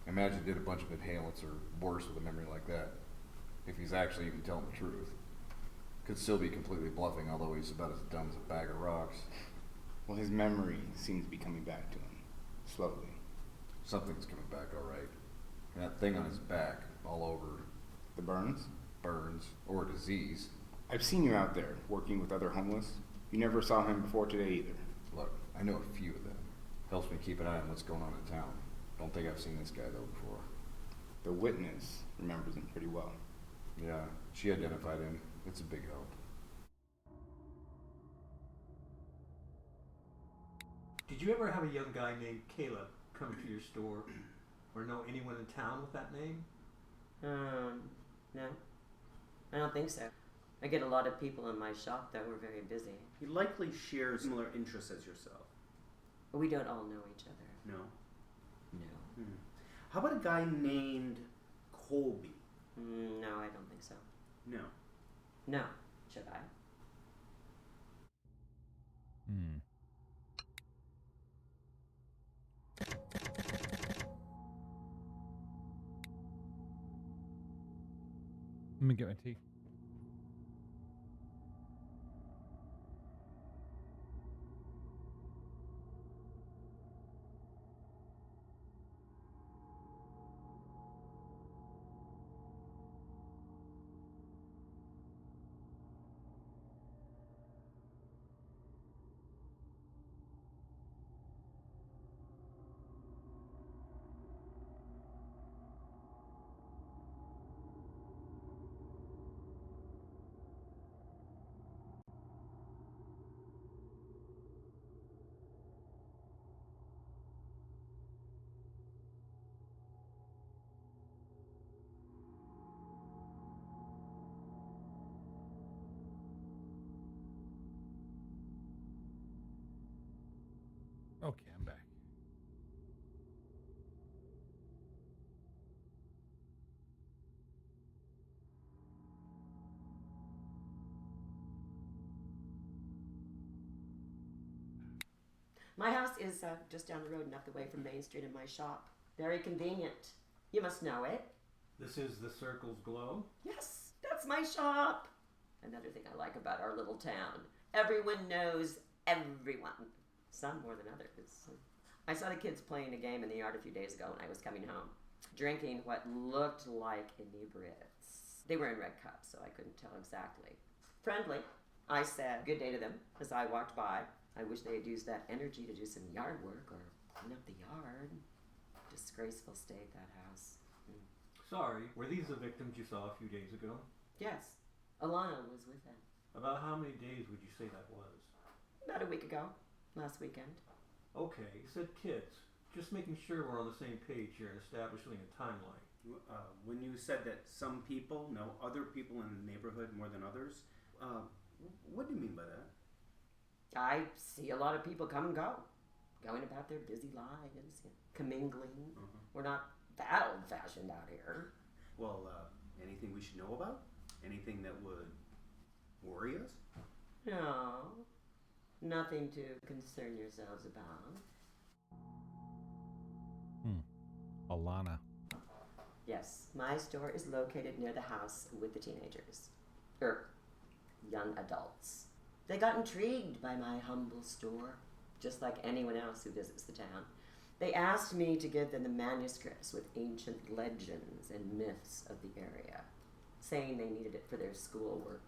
S7: Imagine he did a bunch of inhalants or worse with a memory like that. If he's actually even telling the truth. Could still be completely bluffing, although he's about as dumb as a bag of rocks.
S2: Well, his memory seems to be coming back to him. Slowly.
S7: Something's coming back alright. And that thing on his back, all over.
S2: The burns?
S7: Burns. Or a disease.
S2: I've seen you out there, working with other homeless. You never saw him before today either.
S7: Look, I know a few of them. Helps me keep an eye on what's going on in town. Don't think I've seen this guy, though, before.
S2: The witness remembers him pretty well.
S7: Yeah, she identified him. It's a big help.
S12: Did you ever have a young guy named Caleb come to your store? Or know anyone in town with that name?
S11: No. I don't think so. I get a lot of people in my shop that were very busy.
S9: He likely shares similar interests as yourself.
S11: We don't all know each other.
S13: No.
S11: No.
S13: How about a guy named Colby?
S11: No, I don't think so.
S13: No.
S11: No. Should I?
S1: Let me get my tea. Okay, I'm back.
S11: My house is just down the road and up the way from Main Street and my shop. Very convenient. You must know it.
S12: This is the Circle's Glow?
S11: Yes, that's my shop. Another thing I like about our little town. Everyone knows everyone. Some more than others. I saw the kids playing a game in the yard a few days ago when I was coming home. Drinking what looked like inebriates. They were in red cups, so I couldn't tell exactly. Friendly. I said good day to them as I walked by. I wish they had used that energy to do some yard work or clean up the yard. Disgraceful state, that house.
S12: Sorry, were these the victims you saw a few days ago?
S11: Yes. Alana was with them.
S12: About how many days would you say that was?
S11: About a week ago. Last weekend.
S12: Okay, you said kids. Just making sure we're on the same page here and establishing a timeline.
S13: When you said that some people know other people in the neighborhood more than others, what do you mean by that?
S11: I see a lot of people come and go, going about their busy lives, commingling. We're not that old-fashioned out here.
S13: Well, anything we should know about? Anything that would worry us?
S11: No, nothing to concern yourselves about.
S1: Alana.
S11: Yes, my store is located near the house with the teenagers. Young adults. They got intrigued by my humble store, just like anyone else who visits the town. They asked me to give them the manuscripts with ancient legends and myths of the area, saying they needed it for their schoolwork.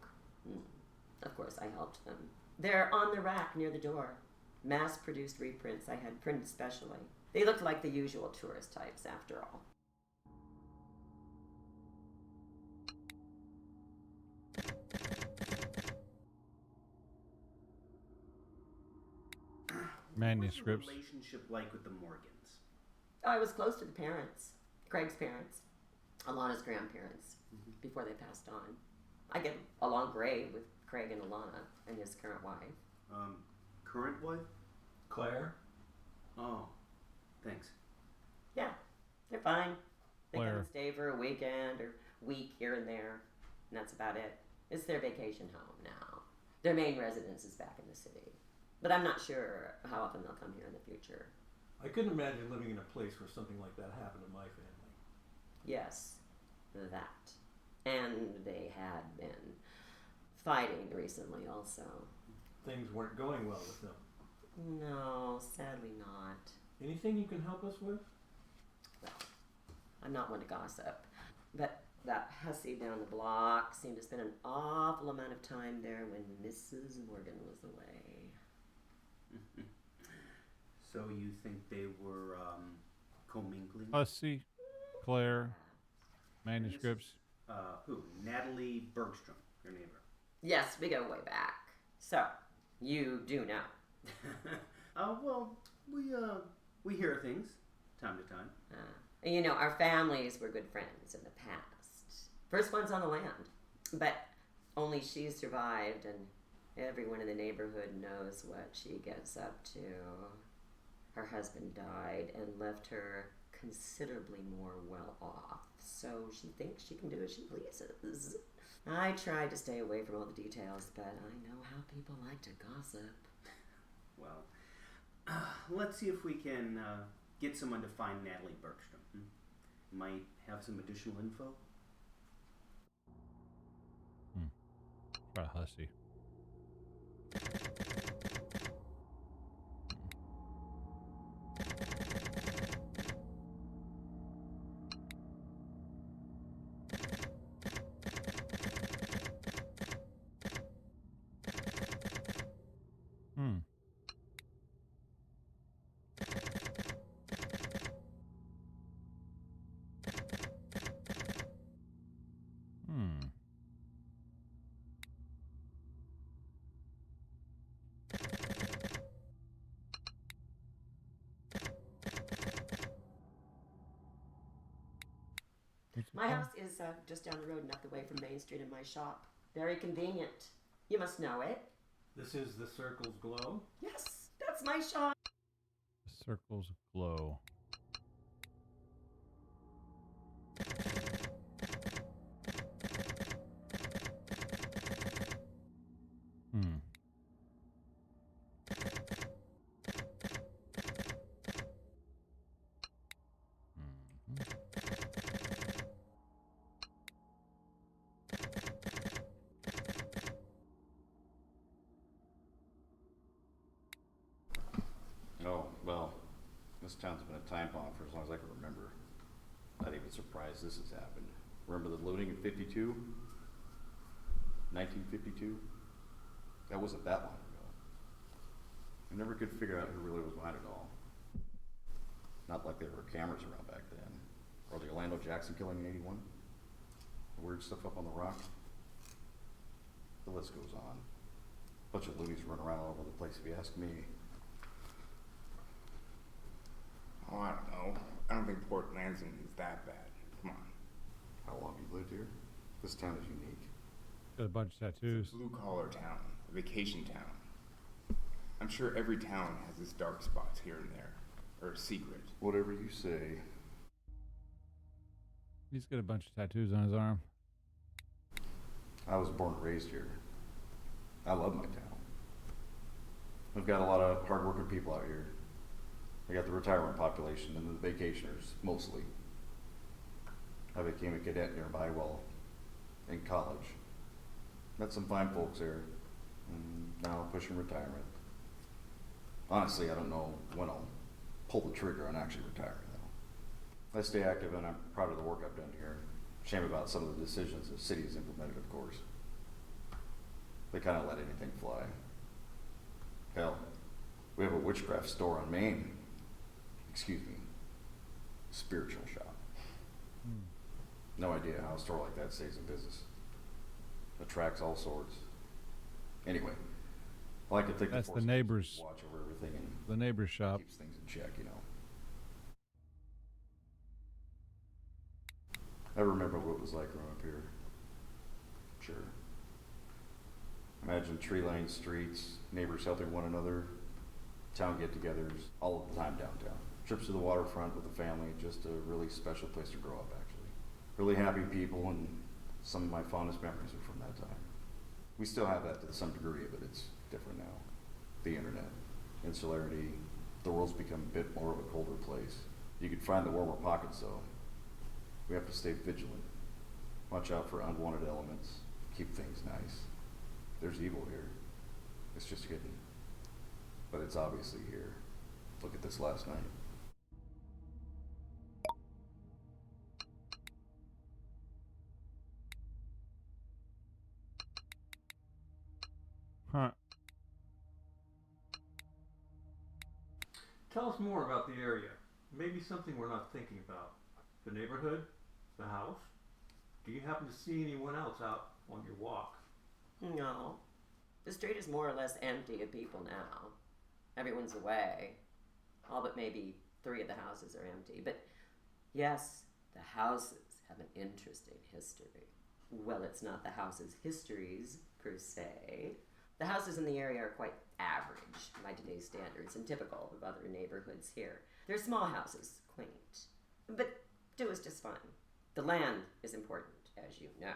S11: Of course, I helped them. They're on the rack near the door. Mass-produced reprints I had printed specially. They looked like the usual tourist types, after all.
S1: Manuscripts.
S13: What's your relationship like with the Morgans?
S11: I was close to the parents. Craig's parents. Alana's grandparents. Before they passed on. I get along great with Craig and Alana and his current wife.
S13: Current wife?
S12: Claire?
S13: Oh, thanks.
S11: Yeah, they're fine. They come
S1: Claire.
S11: and stay for a weekend or week here and there, and that's about it. It's their vacation home now. Their main residence is back in the city. But I'm not sure how often they'll come here in the future.
S12: I couldn't imagine living in a place where something like that happened to my family.
S11: Yes, that. And they had been fighting recently also.
S12: Things weren't going well with them.
S11: No, sadly not.
S12: Anything you can help us with?
S11: Well, I'm not one to gossip, but that hussy down the block seemed to spend an awful amount of time there when Mrs. Morgan was away.
S13: So you think they were commingling?
S1: Hussy, Claire, manuscripts.
S13: Who? Natalie Bergstrom, your neighbor.
S11: Yes, we go way back. So, you do know.
S13: Well, we hear things time to time.
S11: You know, our families were good friends in the past. First one's on the land, but only she survived, and everyone in the neighborhood knows what she gets up to. Her husband died and left her considerably more well off, so she thinks she can do as she pleases. I tried to stay away from all the details, but I know how people like to gossip.
S13: Well, let's see if we can get someone to find Natalie Bergstrom. Might have some additional info.
S1: Try hussy.
S11: My house is just down the road and up the way from Main Street and my shop. Very convenient. You must know it.
S12: This is the Circle's Glow?
S11: Yes, that's my shop.
S1: The circles glow.
S7: Oh, well, this town's been a time bomb for as long as I can remember. Not even surprised this has happened. Remember the looting in 52? 1952? That wasn't that long ago. I never could figure out who really was behind it all. Not like there were cameras around back then. Or the Orlando Jackson killing in 81? The weird stuff up on the rock? The list goes on. Bunch of loonies run around all over the place if you ask me.
S2: Oh, I don't know. I don't think Port Lansing is that bad. Come on.
S7: How long have you lived here? This town is unique.
S1: Got a bunch of tattoos.
S2: It's a blue-collar town, a vacation town. I'm sure every town has its dark spots here and there, or a secret.
S7: Whatever you say.
S1: He's got a bunch of tattoos on his arm.
S7: I was born and raised here. I love my town. We've got a lot of hard-working people out here. We got the retirement population and the vacationers, mostly. I became a cadet nearby while in college. Met some fine folks there, and now I'm pushing retirement. Honestly, I don't know when I'll pull the trigger on actually retiring, though. I stay active, and I'm proud of the work I've done here. Shame about some of the decisions the city has implemented, of course. They kind of let anything fly. Hell, we have a witchcraft store on Main. Excuse me, spiritual shop. No idea how a store like that stays in business. Attracts all sorts. Anyway, I like to think
S1: that's
S7: the
S1: the
S7: force
S1: neighbor's
S7: watch over everything and
S1: the neighbor's shop.
S7: keeps things in check, you know. I remember what it was like growing up here. Sure. Imagine tree-lined streets, neighbors helping one another, town get-togethers, all of the time downtown. Trips to the waterfront with the family, just a really special place to grow up, actually. Really happy people, and some of my fondest memories are from that time. We still have that to some degree, but it's different now. The internet, insularity, the world's become a bit more of a colder place. You can find the warmer pockets, though. We have to stay vigilant. Watch out for unwanted elements. Keep things nice. There's evil here. It's just hidden. But it's obviously here. Look at this last night.
S1: Huh.
S12: Tell us more about the area. Maybe something we're not thinking about. The neighborhood? The house? Do you happen to see anyone else out on your walk?
S11: No. The street is more or less empty of people now. Everyone's away. All but maybe 3 of the houses are empty. But yes, the houses have an interesting history. Well, it's not the house's histories, per se. The houses in the area are quite average by today's standards and typical of other neighborhoods here. They're small houses, quaint, but do us just fine. The land is important, as you know.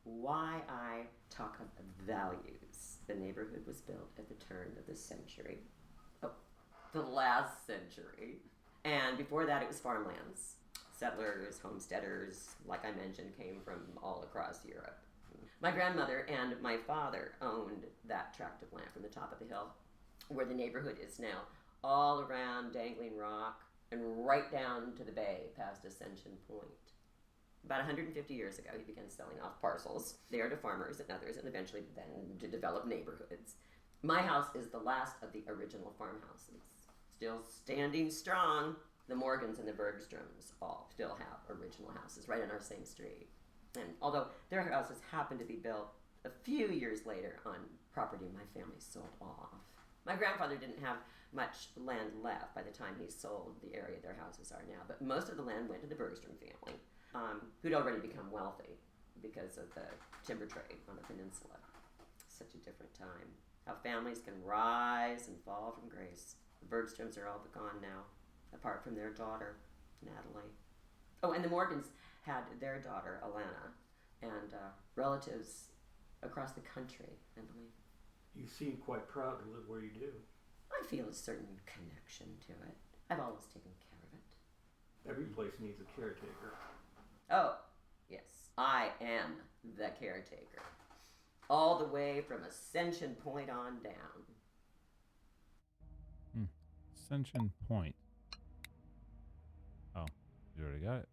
S11: Why I talk of values. The neighborhood was built at the turn of the century. Oh, the last century. And before that, it was farmlands. Settlers, homesteaders, like I mentioned, came from all across Europe. My grandmother and my father owned that tract of land from the top of the hill, where the neighborhood is now, all around Dangling Rock and right down to the bay past Ascension Point. About 150 years ago, he began selling off parcels there to farmers and others, and eventually then to develop neighborhoods. My house is the last of the original farmhouses, still standing strong. The Morgans and the Bergstroms all still have original houses right on our same street. And although their houses happened to be built a few years later on property my family sold off, my grandfather didn't have much land left by the time he sold the area their houses are now, but most of the land went to the Bergstrom family, who'd already become wealthy because of the timber trade on the peninsula. Such a different time. How families can rise and fall from grace. The Bergstroms are all gone now, apart from their daughter, Natalie. Oh, and the Morgans had their daughter, Alana, and relatives across the country, I believe.
S12: You seem quite proud to live where you do.
S11: I feel a certain connection to it. I've always taken care of it.
S12: Every place needs a caretaker.
S11: Oh, yes. I am the caretaker. All the way from Ascension Point on down.
S1: Ascension Point. Oh, you already got it.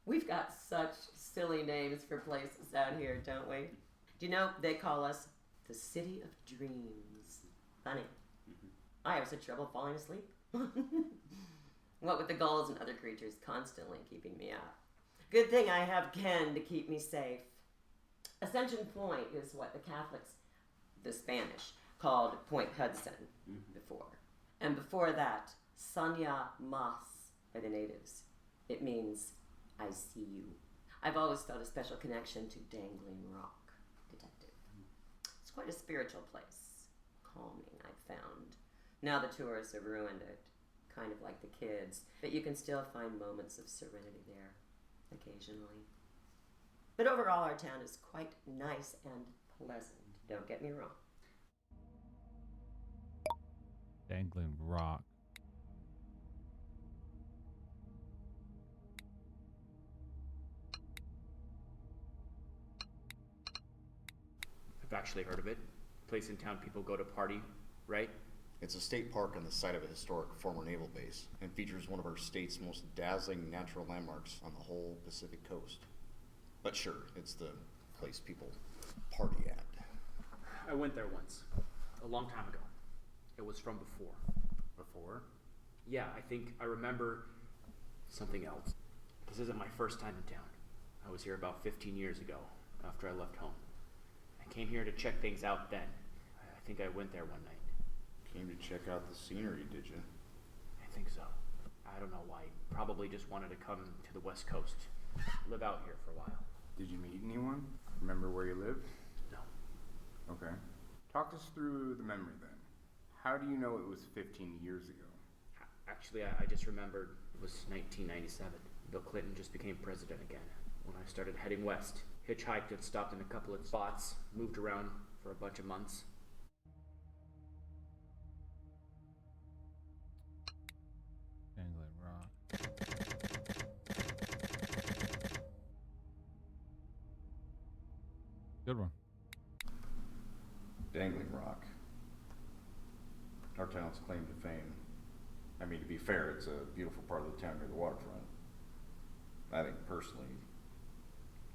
S11: We've got such silly names for places out here, don't we? Do you know, they call us the City of Dreams. Funny. I have such trouble falling asleep. What with the gulls and other creatures constantly keeping me up. Good thing I have Ken to keep me safe. Ascension Point is what the Catholics, the Spanish, called Point Hudson before. And before that, Sanya Mas by the natives. It means I see you. I've always felt a special connection to Dangling Rock, Detective. It's quite a spiritual place. Calming, I've found. Now the tourists have ruined it, kind of like the kids, but you can still find moments of serenity there, occasionally. But overall, our town is quite nice and pleasant, don't get me wrong.
S1: Dangling Rock.
S3: I've actually heard of it. Place in town people go to party, right?
S7: It's a state park on the site of a historic former naval base and features one of our state's most dazzling natural landmarks on the whole Pacific coast. But sure, it's the place people party at.
S3: I went there once, a long time ago. It was from before.
S2: Before?
S3: Yeah, I think I remember something else. This isn't my first time in town. I was here about 15 years ago, after I left home. I came here to check things out then. I think I went there one night.
S7: Came to check out the scenery, did you?
S3: I think so. I don't know why. Probably just wanted to come to the West Coast. Live out here for a while.
S2: Did you meet anyone? Remember where you lived?
S3: No.
S2: Okay. Talk us through the memory then. How do you know it was 15 years ago?
S3: Actually, I just remembered it was 1997. Bill Clinton just became president again. When I started heading west, hitchhiked and stopped in a couple of spots, moved around for a bunch of months.
S1: Dangling Rock. Good one.
S7: Dangling Rock. Our town's claim to fame. I mean, to be fair, it's a beautiful part of the town near the waterfront. I think, personally,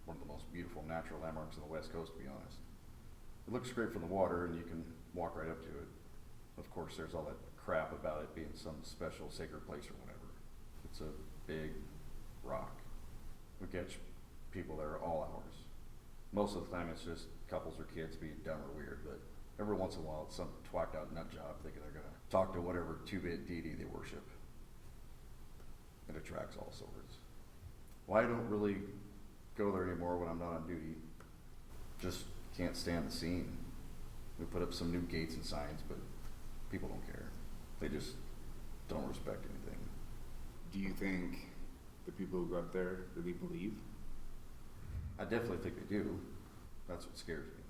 S7: one of the most beautiful natural landmarks on the West Coast, to be honest. It looks great from the water, and you can walk right up to it. Of course, there's all that
S14: crap about it being some special sacred place or whatever. It's a big rock. We catch people there all hours. Most of the time it's just couples or kids being dumb or weird, but every once in a while it's some twacked out nut job thinking they're gonna talk to whatever two-bit deity they worship. It attracts all sorts. Well, I don't really go there anymore when I'm not on duty. Just can't stand the scene. We put up some new gates and signs, but people don't care. They just don't respect anything.
S2: Do you think the people who go up there really believe?
S14: I definitely think they do. That's what scares me.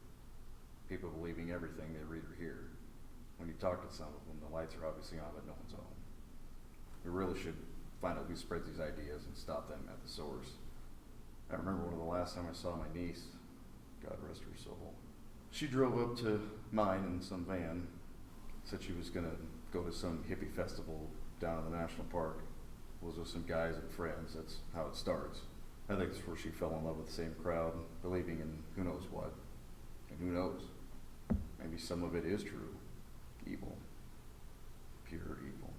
S14: People believing everything they read or hear. When you talk to some of them, the lights are obviously on, but no one's home. We really should find out who spreads these ideas and stop them at the source. I remember one of the last time I saw my niece, God rest her soul. She drove up to mine in some van, said she was gonna go to some hippie festival down in the national park. Was with some guys and friends. That's how it starts. I think that's where she fell in love with the same crowd, believing in who knows what. And who knows? Maybe some of it is true. Evil. Pure evil.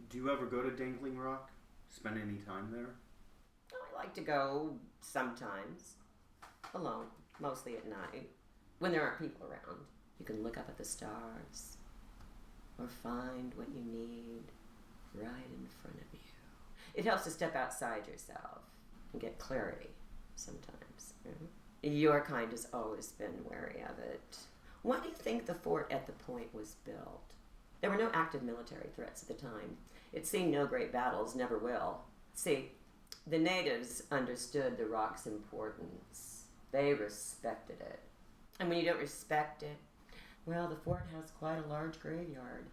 S13: Do you ever go to Dangling Rock? Spend any time there?
S11: I like to go sometimes. Alone, mostly at night. When there aren't people around. You can look up at the stars. Or find what you need right in front of you. It helps to step outside yourself and get clarity sometimes. Your kind has always been wary of it. Why do you think the fort at the point was built? There were no active military threats at the time. It seen no great battles, never will. See, the natives understood the rock's importance. They respected it. And when you don't respect it, well, the fort has quite a large graveyard.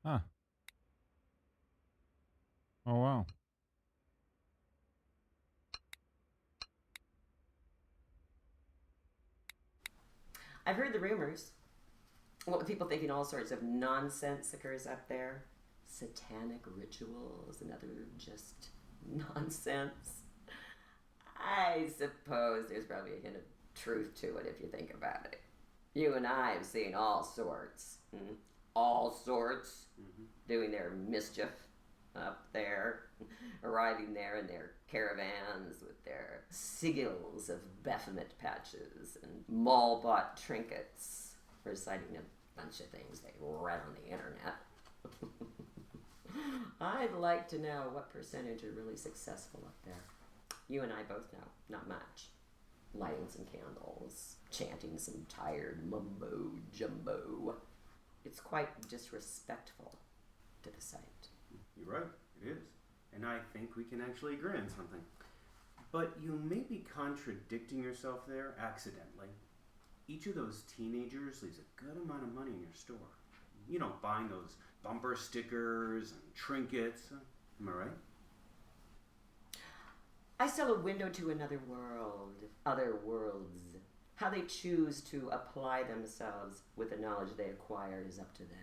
S1: Huh. Oh, wow.
S11: I've heard the rumors. Well, people thinking all sorts of nonsense occurs up there. Satanic rituals and other just nonsense. I suppose there's probably a hint of truth to it if you think about it. You and I have seen all sorts. All sorts. Doing their mischief up there. Arriving there in their caravans with their sigils of Baphomet patches and mall-bought trinkets. Reciting a bunch of things they read on the internet. I'd like to know what percentage are really successful up there. You and I both know, not much. Lighting some candles, chanting some tired mumbo jumbo. It's quite disrespectful to the site.
S13: You're right, it is. And I think we can actually agree on something. But you may be contradicting yourself there accidentally. Each of those teenagers leaves a good amount of money in your store. You know, buying those bumper stickers and trinkets. Am I right?
S11: I sell a window to another world, other worlds. How they choose to apply themselves with the knowledge they acquired is up to them.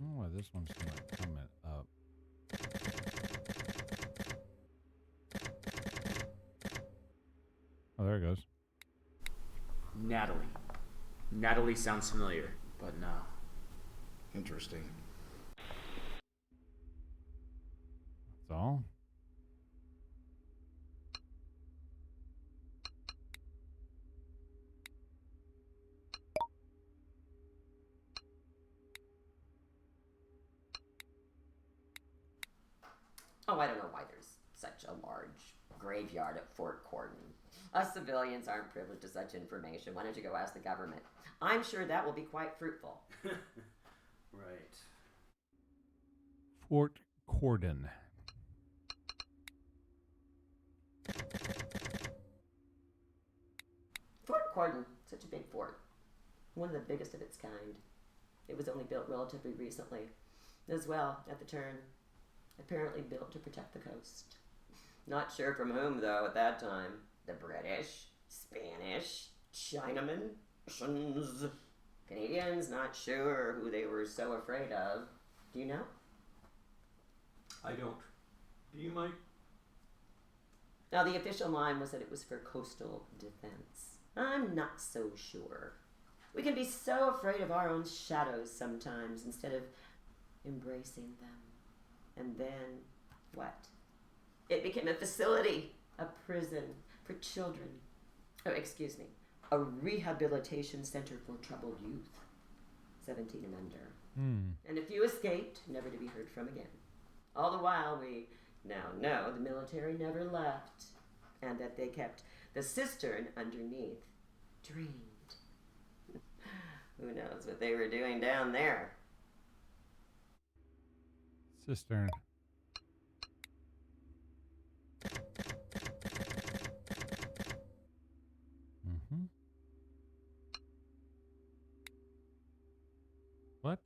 S1: Oh, this one's not coming up. Oh, there it goes.
S3: Natalie. Natalie sounds familiar, but no.
S7: Interesting.
S1: That's all?
S11: Oh, I don't know why there's such a large graveyard at Fort Corden. Us civilians aren't privileged to such information. Why don't you go ask the government? I'm sure that will be quite fruitful.
S13: Right.
S1: Fort Corden.
S11: Fort Corden, such a big fort. One of the biggest of its kind. It was only built relatively recently. As well, at the turn. Apparently built to protect the coast. Not sure from whom, though, at that time. The British, Spanish, Chinamen, Russians, Canadians, not sure who they were so afraid of. Do you know?
S12: I don't. Do you, Mike?
S11: Now, the official line was that it was for coastal defense. I'm not so sure. We can be so afraid of our own shadows sometimes instead of embracing them. And then, what? It became a facility, a prison for children. Oh, excuse me, a rehabilitation center for troubled youth, 17 and under. And a few escaped, never to be heard from again. All the while, we now know the military never left, and that they kept the cistern underneath, drained. Who knows what they were doing down there?
S1: Cistern. What?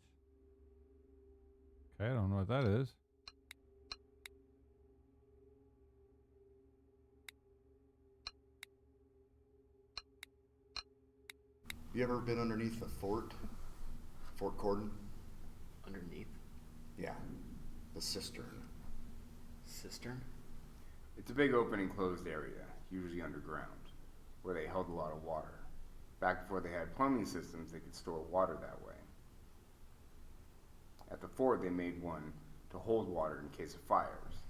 S1: Okay, I don't know what that is.
S7: You ever been underneath the fort? Fort Corden?
S3: Underneath?
S7: Yeah. The cistern.
S3: Cistern?
S2: It's a big open enclosed area, usually underground, where they held a lot of water. Back before they had plumbing systems, they could store water that way. At the fort, they made one to hold water in case of fires.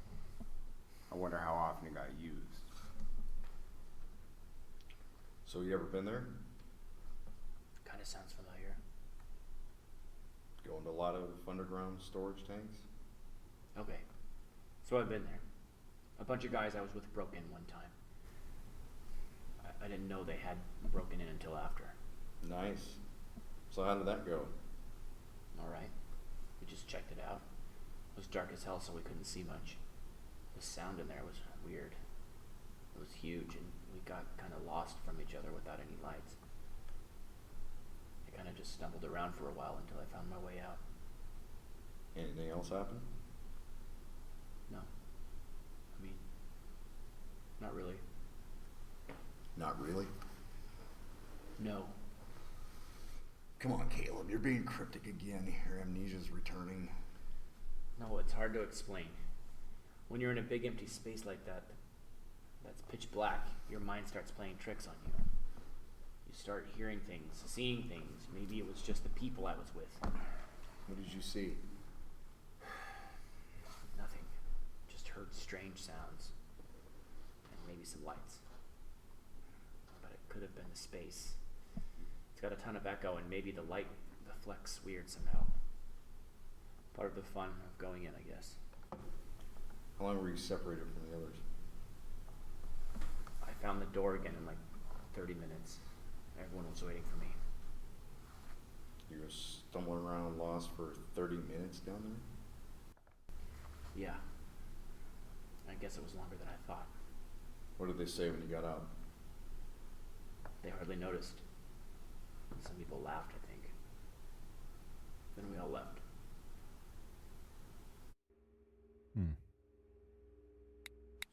S2: I wonder how often it got used.
S7: So you ever been there?
S3: Kind of sounds familiar.
S7: Going to a lot of underground storage tanks?
S3: Okay. So I've been there. A bunch of guys I was with broke in one time. I didn't know they had broken in until after.
S7: Nice. So how did that go?
S3: Alright. We just checked it out. It was dark as hell, so we couldn't see much. The sound in there was weird. It was huge, and we got kind of lost from each other without any lights. I kind of just stumbled around for a while until I found my way out.
S7: Anything else happen?
S3: No. I mean, not really.
S7: Not really?
S3: No.
S7: Come on, Caleb. You're being cryptic again. Your amnesia's returning.
S3: No, it's hard to explain. When you're in a big empty space like that, that's pitch black, your mind starts playing tricks on you. You start hearing things, seeing things. Maybe it was just the people I was with.
S7: What did you see?
S3: Nothing. Just heard strange sounds. And maybe some lights. But it could have been the space. It's got a ton of echo, and maybe the light deflects weird somehow. Part of the fun of going in, I guess.
S7: How long were you separated from the others?
S3: I found the door again in like 30 minutes. Everyone was waiting for me.
S7: You were stumbling around lost for 30 minutes down there?
S3: Yeah. I guess it was longer than I thought.
S7: What did they say when you got out?
S3: They hardly noticed. Some people laughed, I think. Then we all left.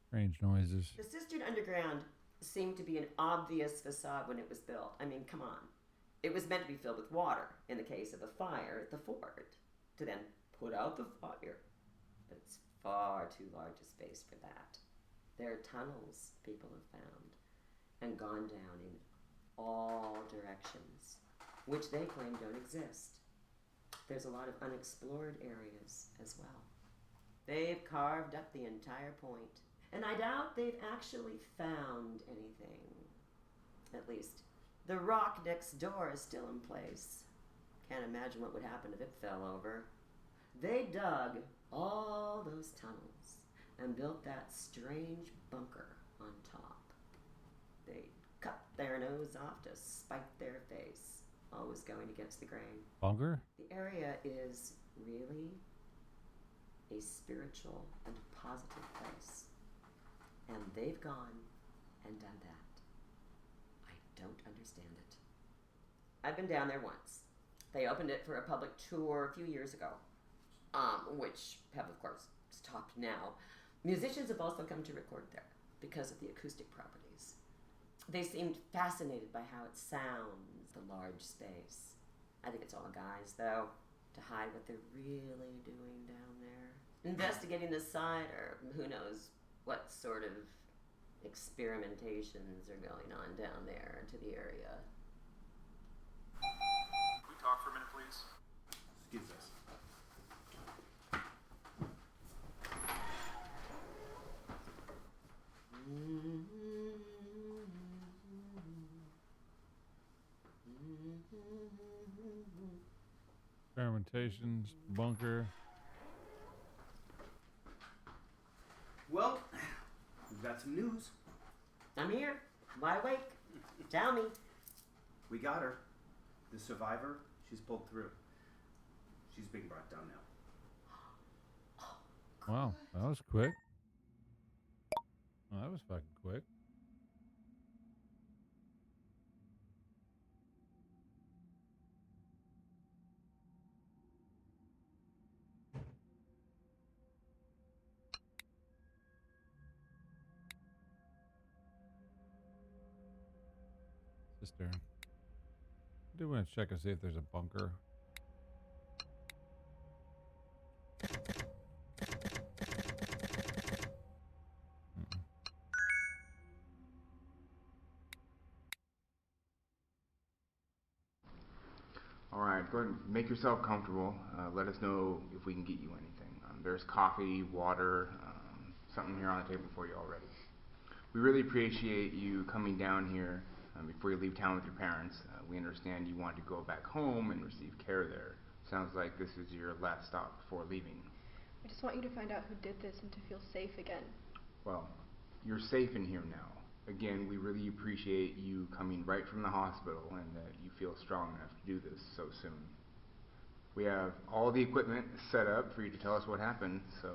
S1: Strange noises.
S11: The cistern underground seemed to be an obvious facade when it was built. I mean, come on. It was meant to be filled with water in the case of a fire at the fort, to then put out the fire. But it's far too large a space for that. There are tunnels people have found and gone down in all directions, which they claim don't exist. There's a lot of unexplored areas as well. They've carved up the entire point, and I doubt they've actually found anything. At least, the rock next door is still in place. Can't imagine what would happen if it fell over. They dug all those tunnels, and built that strange bunker on top. They'd cut their nose off to spite their face, always going against the grain.
S1: Bunker?
S11: The area is really a spiritual and positive place. And they've gone and done that. I don't understand it. I've been down there once. They opened it for a public tour a few years ago, which have, of course, stopped now. Musicians have also come to record there because of the acoustic properties. They seemed fascinated by how it sounds, the large space. I think it's all guys, though, to hide what they're really doing down there. Investigating the site, or who knows what sort of experimentations are going on down there into the area.
S4: Can we talk for a minute, please?
S13: Excuse us.
S1: Experimentations, bunker.
S13: Well, we've got some news.
S11: I'm here. Wide awake. Tell me.
S13: We got her. The survivor, she's pulled through. She's being brought down now.
S1: Wow, that was quick. Well, that was fucking quick. Sister. I do want to check and see if there's a bunker.
S2: Alright, go ahead and make yourself comfortable. Let us know if we can get you anything. There's coffee, water, something here on the table for you already. We really appreciate you coming down here before you leave town with your parents. We understand you want to go back home and receive care there. Sounds like this is your last stop before leaving.
S15: I just want you to find out who did this and to feel safe again.
S2: Well, you're safe in here now. Again, we really appreciate you coming right from the hospital and that you feel strong enough to do this so soon. We have all the equipment set up for you to tell us what happened, so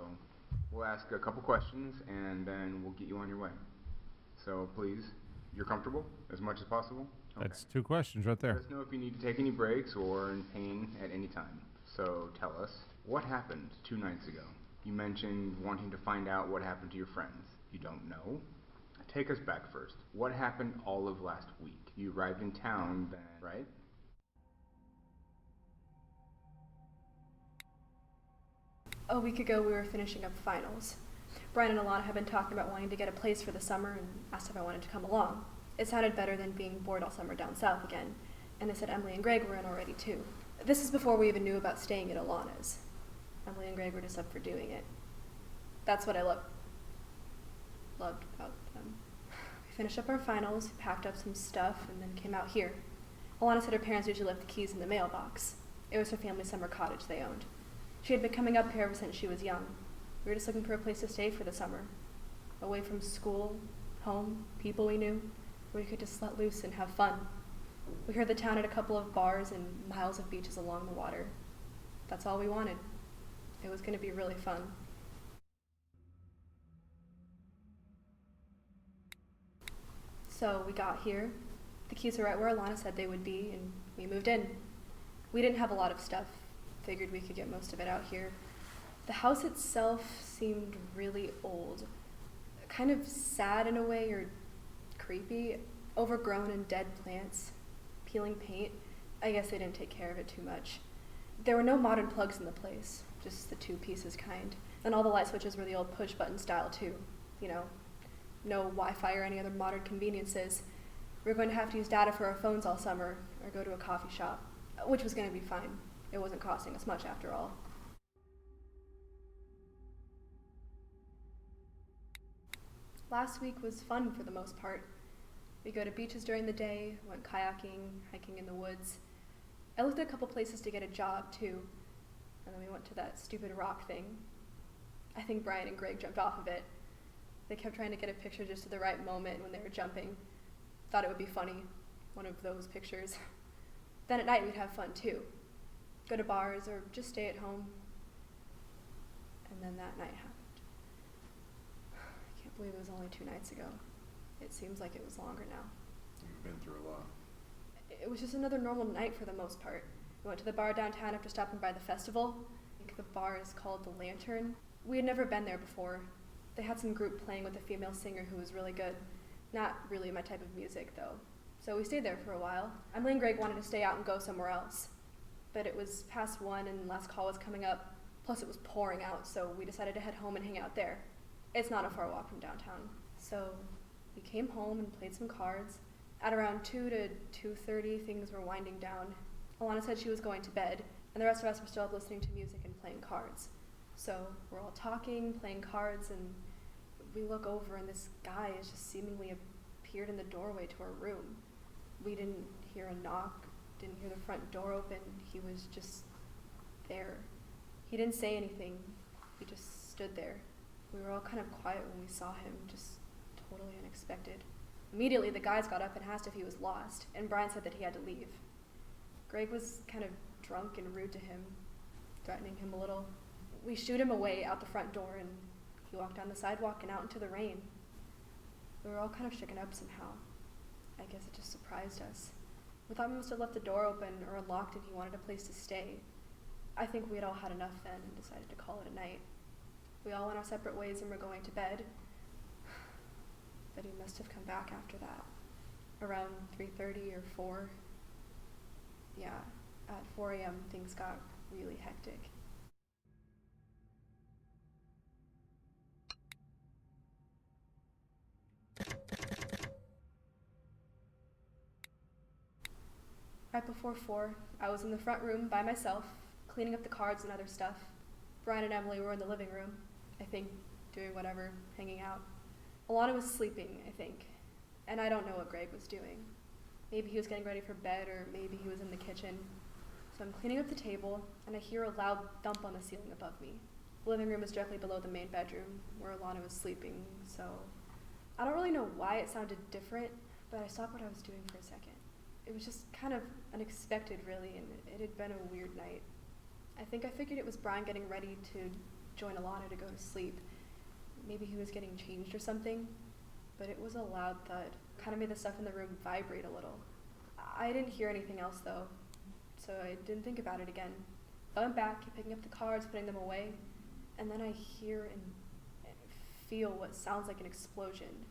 S2: we'll ask a couple questions and then we'll get you on your way. So please, you're comfortable as much as possible? Okay.
S1: That's 2 questions right there.
S2: Let us know if you need to take any breaks or in pain at any time. So tell us, what happened 2 nights ago? You mentioned wanting to find out what happened to your friends. You don't know? Take us back first. What happened all of last week? You arrived in town then, right?
S15: A week ago, we were finishing up finals. Brian and Alana have been talking about wanting to get a place for the summer and asked if I wanted to come along. It sounded better than being bored all summer down south again, and they said Emily and Greg were in already too. This is before we even knew about staying at Alana's. Emily and Greg were just up for doing it. That's what I loved about them. We finished up our finals, packed up some stuff, and then came out here. Alana said her parents usually left the keys in the mailbox. It was her family's summer cottage they owned. She had been coming up here ever since she was young. We were just looking for a place to stay for the summer. Away from school, home, people we knew, where we could just let loose and have fun. We heard the town had a couple of bars and miles of beaches along the water. That's all we wanted. It was going to be really fun. So we got here. The keys were right where Alana said they would be, and we moved in. We didn't have a lot of stuff. Figured we could get most of it out here. The house itself seemed really old. Kind of sad in a way, or creepy. Overgrown and dead plants. Peeling paint. I guess they didn't take care of it too much. There were no modern plugs in the place, just the 2-pieces kind. And all the light switches were the old push-button style too. You know, no Wi-Fi or any other modern conveniences. We were going to have to use data for our phones all summer, or go to a coffee shop, which was going to be fine. It wasn't costing us much after all. Last week was fun for the most part. We go to beaches during the day, went kayaking, hiking in the woods. I looked at a couple places to get a job too, and then we went to that stupid rock thing. I think Brian and Greg jumped off of it. They kept trying to get a picture just at the right moment when they were jumping. Thought it would be funny, one of those pictures. Then at night we'd have fun too. Go to bars or just stay at home. And then that night happened. I can't believe it was only 2 nights ago. It seems like it was longer now.
S14: You've been through a lot.
S15: It was just another normal night for the most part. We went to the bar downtown after stopping by the festival. I think the bar is called The Lantern. We had never been there before. They had some group playing with a female singer who was really good. Not really my type of music, though. So we stayed there for a while. Emily and Greg wanted to stay out and go somewhere else. But it was past 1 and last call was coming up. Plus it was pouring out, so we decided to head home and hang out there. It's not a far walk from downtown. So we came home and played some cards. At around 2 to 2:30, things were winding down. Alana said she was going to bed, and the rest of us were still up listening to music and playing cards. So we're all talking, playing cards, and we look over and this guy has just seemingly appeared in the doorway to our room. We didn't hear a knock, didn't hear the front door open. He was just there. He didn't say anything. He just stood there. We were all kind of quiet when we saw him, just totally unexpected. Immediately, the guys got up and asked if he was lost, and Brian said that he had to leave. Greg was kind of drunk and rude to him, threatening him a little. We shooed him away out the front door, and he walked down the sidewalk and out into the rain. We were all kind of shaken up somehow. I guess it just surprised us. We thought we must have left the door open or unlocked and he wanted a place to stay. I think we had all had enough then and decided to call it a night. We all went our separate ways and were going to bed. But he must have come back after that. Around 3:30 or 4. Yeah, at 4 a.m. things got really hectic. Right before 4, I was in the front room by myself, cleaning up the cards and other stuff. Brian and Emily were in the living room, I think, doing whatever, hanging out. Alana was sleeping, I think, and I don't know what Greg was doing. Maybe he was getting ready for bed, or maybe he was in the kitchen. So I'm cleaning up the table, and I hear a loud thump on the ceiling above me. The living room is directly below the main bedroom, where Alana was sleeping, so I don't really know why it sounded different, but I stopped what I was doing for a second. It was just kind of unexpected, really, and it had been a weird night. I think I figured it was Brian getting ready to join Alana to go to sleep. Maybe he was getting changed or something, but it was a loud thud. Kind of made the stuff in the room vibrate a little. I didn't hear anything else, though, so I didn't think about it again. I went back, picking up the cards, putting them away, and then I hear and feel what sounds like an explosion,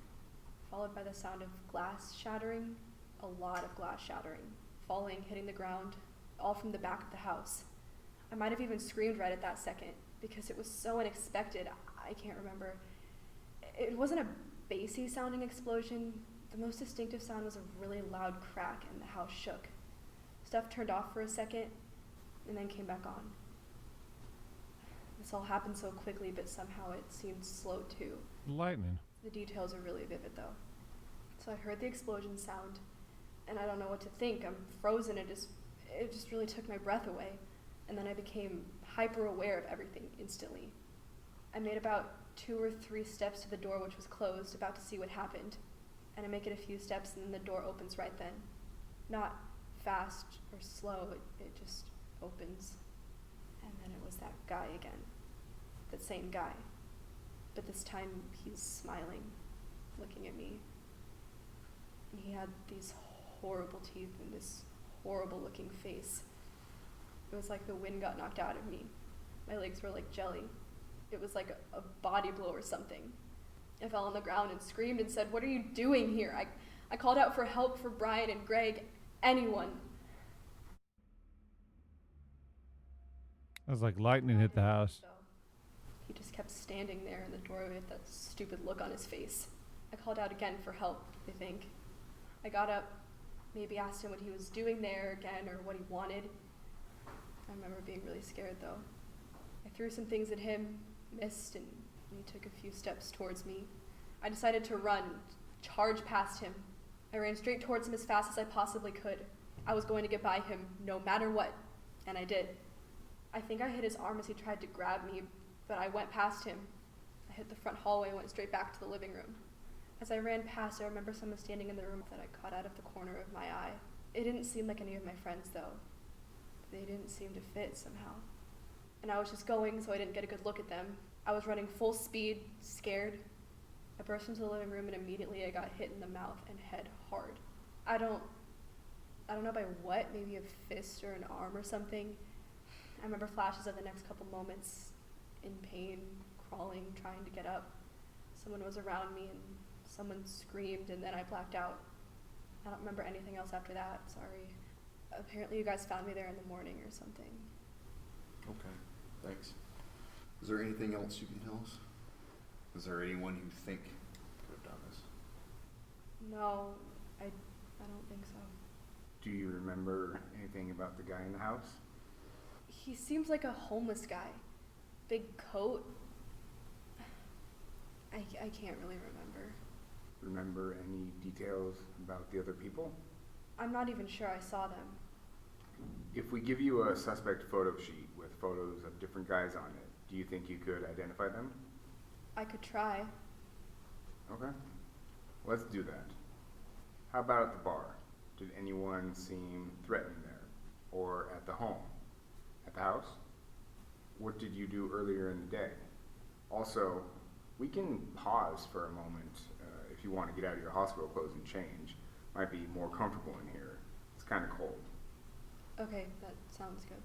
S15: followed by the sound of glass shattering. A lot of glass shattering, falling, hitting the ground, all from the back of the house. I might have even screamed right at that second, because it was so unexpected. I can't remember. It wasn't a bassy sounding explosion. The most distinctive sound was a really loud crack, and the house shook. Stuff turned off for a second, and then came back on. This all happened so quickly, but somehow it seemed slow too.
S1: Lightning.
S15: The details are really vivid, though. So I heard the explosion sound, and I don't know what to think. I'm frozen. It just really took my breath away. And then I became hyper aware of everything instantly. I made about 2 or 3 steps to the door, which was closed, about to see what happened. And I make it a few steps, and then the door opens right then. Not fast or slow, it just opens. And then it was that guy again. That same guy. But this time he's smiling, looking at me. And he had these horrible teeth and this horrible looking face. It was like the wind got knocked out of me. My legs were like jelly. It was like a body blow or something. I fell on the ground and screamed and said, "What are you doing here?" I called out for help for Brian and Greg, anyone.
S1: It was like lightning hit the house.
S15: So he just kept standing there in the doorway with that stupid look on his face. I called out again for help, I think. I got up, maybe asked him what he was doing there again or what he wanted. I remember being really scared, though. I threw some things at him, missed, and he took a few steps towards me. I decided to run, charge past him. I ran straight towards him as fast as I possibly could. I was going to get by him no matter what, and I did. I think I hit his arm as he tried to grab me, but I went past him. I hit the front hallway and went straight back to the living room. As I ran past, I remember someone standing in the room that I caught out of the corner of my eye. It didn't seem like any of my friends, though. They didn't seem to fit somehow. And I was just going, so I didn't get a good look at them. I was running full speed, scared. I burst into the living room, and immediately I got hit in the mouth and head hard. I don't know by what, maybe a fist or an arm or something. I remember flashes of the next couple moments in pain, crawling, trying to get up. Someone was around me and someone screamed, and then I blacked out. I don't remember anything else after that, sorry. Apparently you guys found me there in the morning or something.
S7: Okay, thanks. Is there anything else you can tell us? Is there anyone you think could have done this?
S15: No, I don't think so.
S2: Do you remember anything about the guy in the house?
S15: He seems like a homeless guy. Big coat. I can't really remember.
S2: Remember any details about the other people?
S15: I'm not even sure I saw them.
S2: If we give you a suspect photo sheet with photos of different guys on it, do you think you could identify them?
S15: I could try.
S2: Okay. Let's do that. How about at the bar? Did anyone seem threatening there? Or at the home? At the house? What did you do earlier in the day? Also, we can pause for a moment if you want to get out of your hospital clothes and change. Might be more comfortable in here. It's kind of cold.
S15: Okay, that sounds good.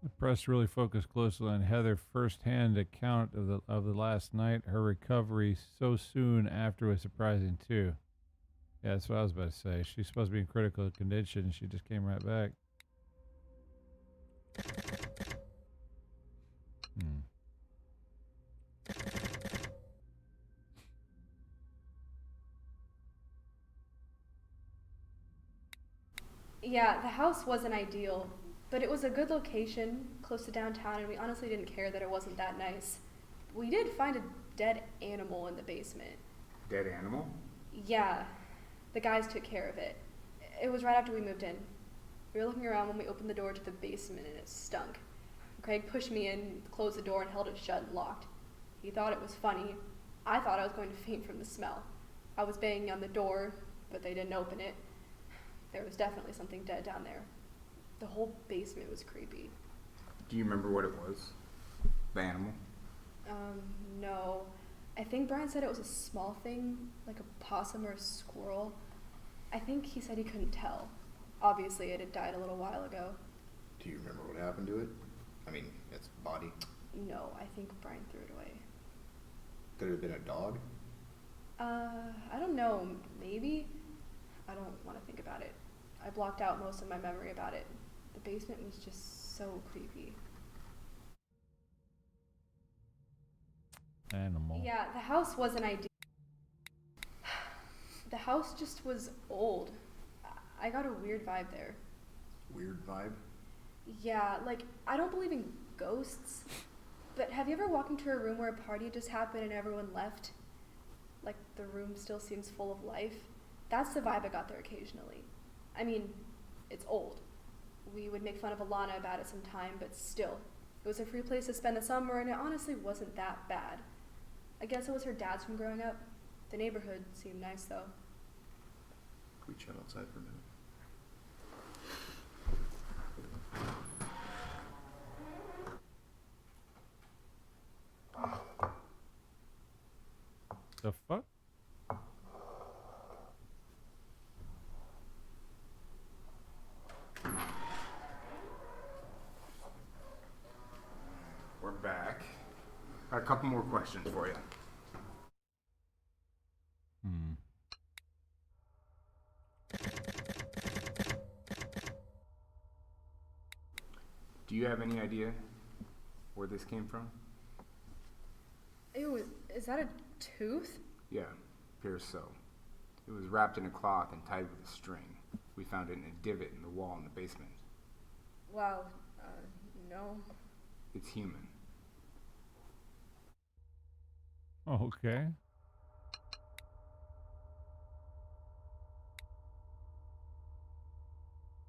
S1: The press really focused closely on Heather's first-hand account of the last night. Her recovery so soon after was surprising too. Yeah, that's what I was about to say. She's supposed to be in critical condition, and she just came right back.
S15: Yeah, the house wasn't ideal, but it was a good location, close to downtown, and we honestly didn't care that it wasn't that nice. We did find a dead animal in the basement.
S2: Dead animal?
S15: Yeah, the guys took care of it. It was right after we moved in. We were looking around when we opened the door to the basement and it stunk. Craig pushed me in, closed the door, and held it shut and locked. He thought it was funny. I thought I was going to faint from the smell. I was banging on the door, but they didn't open it. There was definitely something dead down there. The whole basement was creepy.
S2: Do you remember what it was? The animal?
S15: No. I think Brian said it was a small thing, like a possum or a squirrel. I think he said he couldn't tell. Obviously, it had died a little while ago.
S7: Do you remember what happened to it? I mean, its body?
S15: No, I think Brian threw it away.
S7: Could it have been a dog?
S15: I don't know. Maybe? I don't want to think about it. I blocked out most of my memory about it. The basement was just so creepy.
S1: Animal.
S15: Yeah, the house wasn't ideal. The house just was old. I got a weird vibe there.
S7: Weird vibe?
S15: Yeah, like, I don't believe in ghosts, but have you ever walked into a room where a party just happened and everyone left? Like, the room still seems full of life? That's the vibe I got there occasionally. I mean, it's old. We would make fun of Alana about it sometime, but still. It was a free place to spend the summer, and it honestly wasn't that bad. I guess it was her dad's from growing up. The neighborhood seemed nice, though.
S7: Can we chat outside for a minute?
S1: The fuck?
S2: We're back. Got a couple more questions for you. Do you have any idea where this came from?
S15: Ew, is that a tooth?
S2: Yeah, appears so. It was wrapped in a cloth and tied with a string. We found it in a divot in the wall in the basement.
S15: Wow, no.
S2: It's human.
S1: Okay.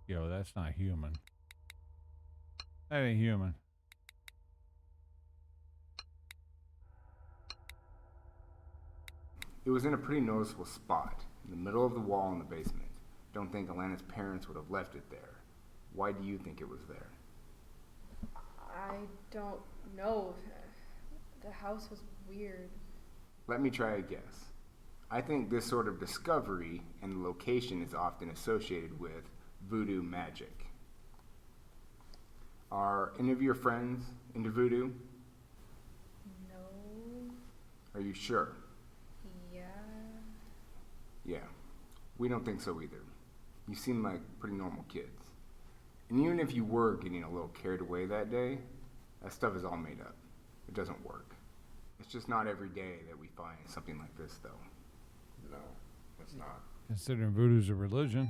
S1: Yo, that's not human. That ain't human.
S2: It was in a pretty noticeable spot, in the middle of the wall in the basement. Don't think Alana's parents would have left it there. Why do you think it was there?
S15: I don't know. The house was weird.
S2: Let me try a guess. I think this sort of discovery and the location is often associated with voodoo magic. Are any of your friends into voodoo?
S15: No.
S2: Are you sure?
S15: Yeah.
S2: Yeah. We don't think so either. You seem like pretty normal kids. And even if you were getting a little carried away that day, that stuff is all made up. It doesn't work. It's just not every day that we find something like this, though.
S7: No, it's not.
S1: Considering voodoo's a religion.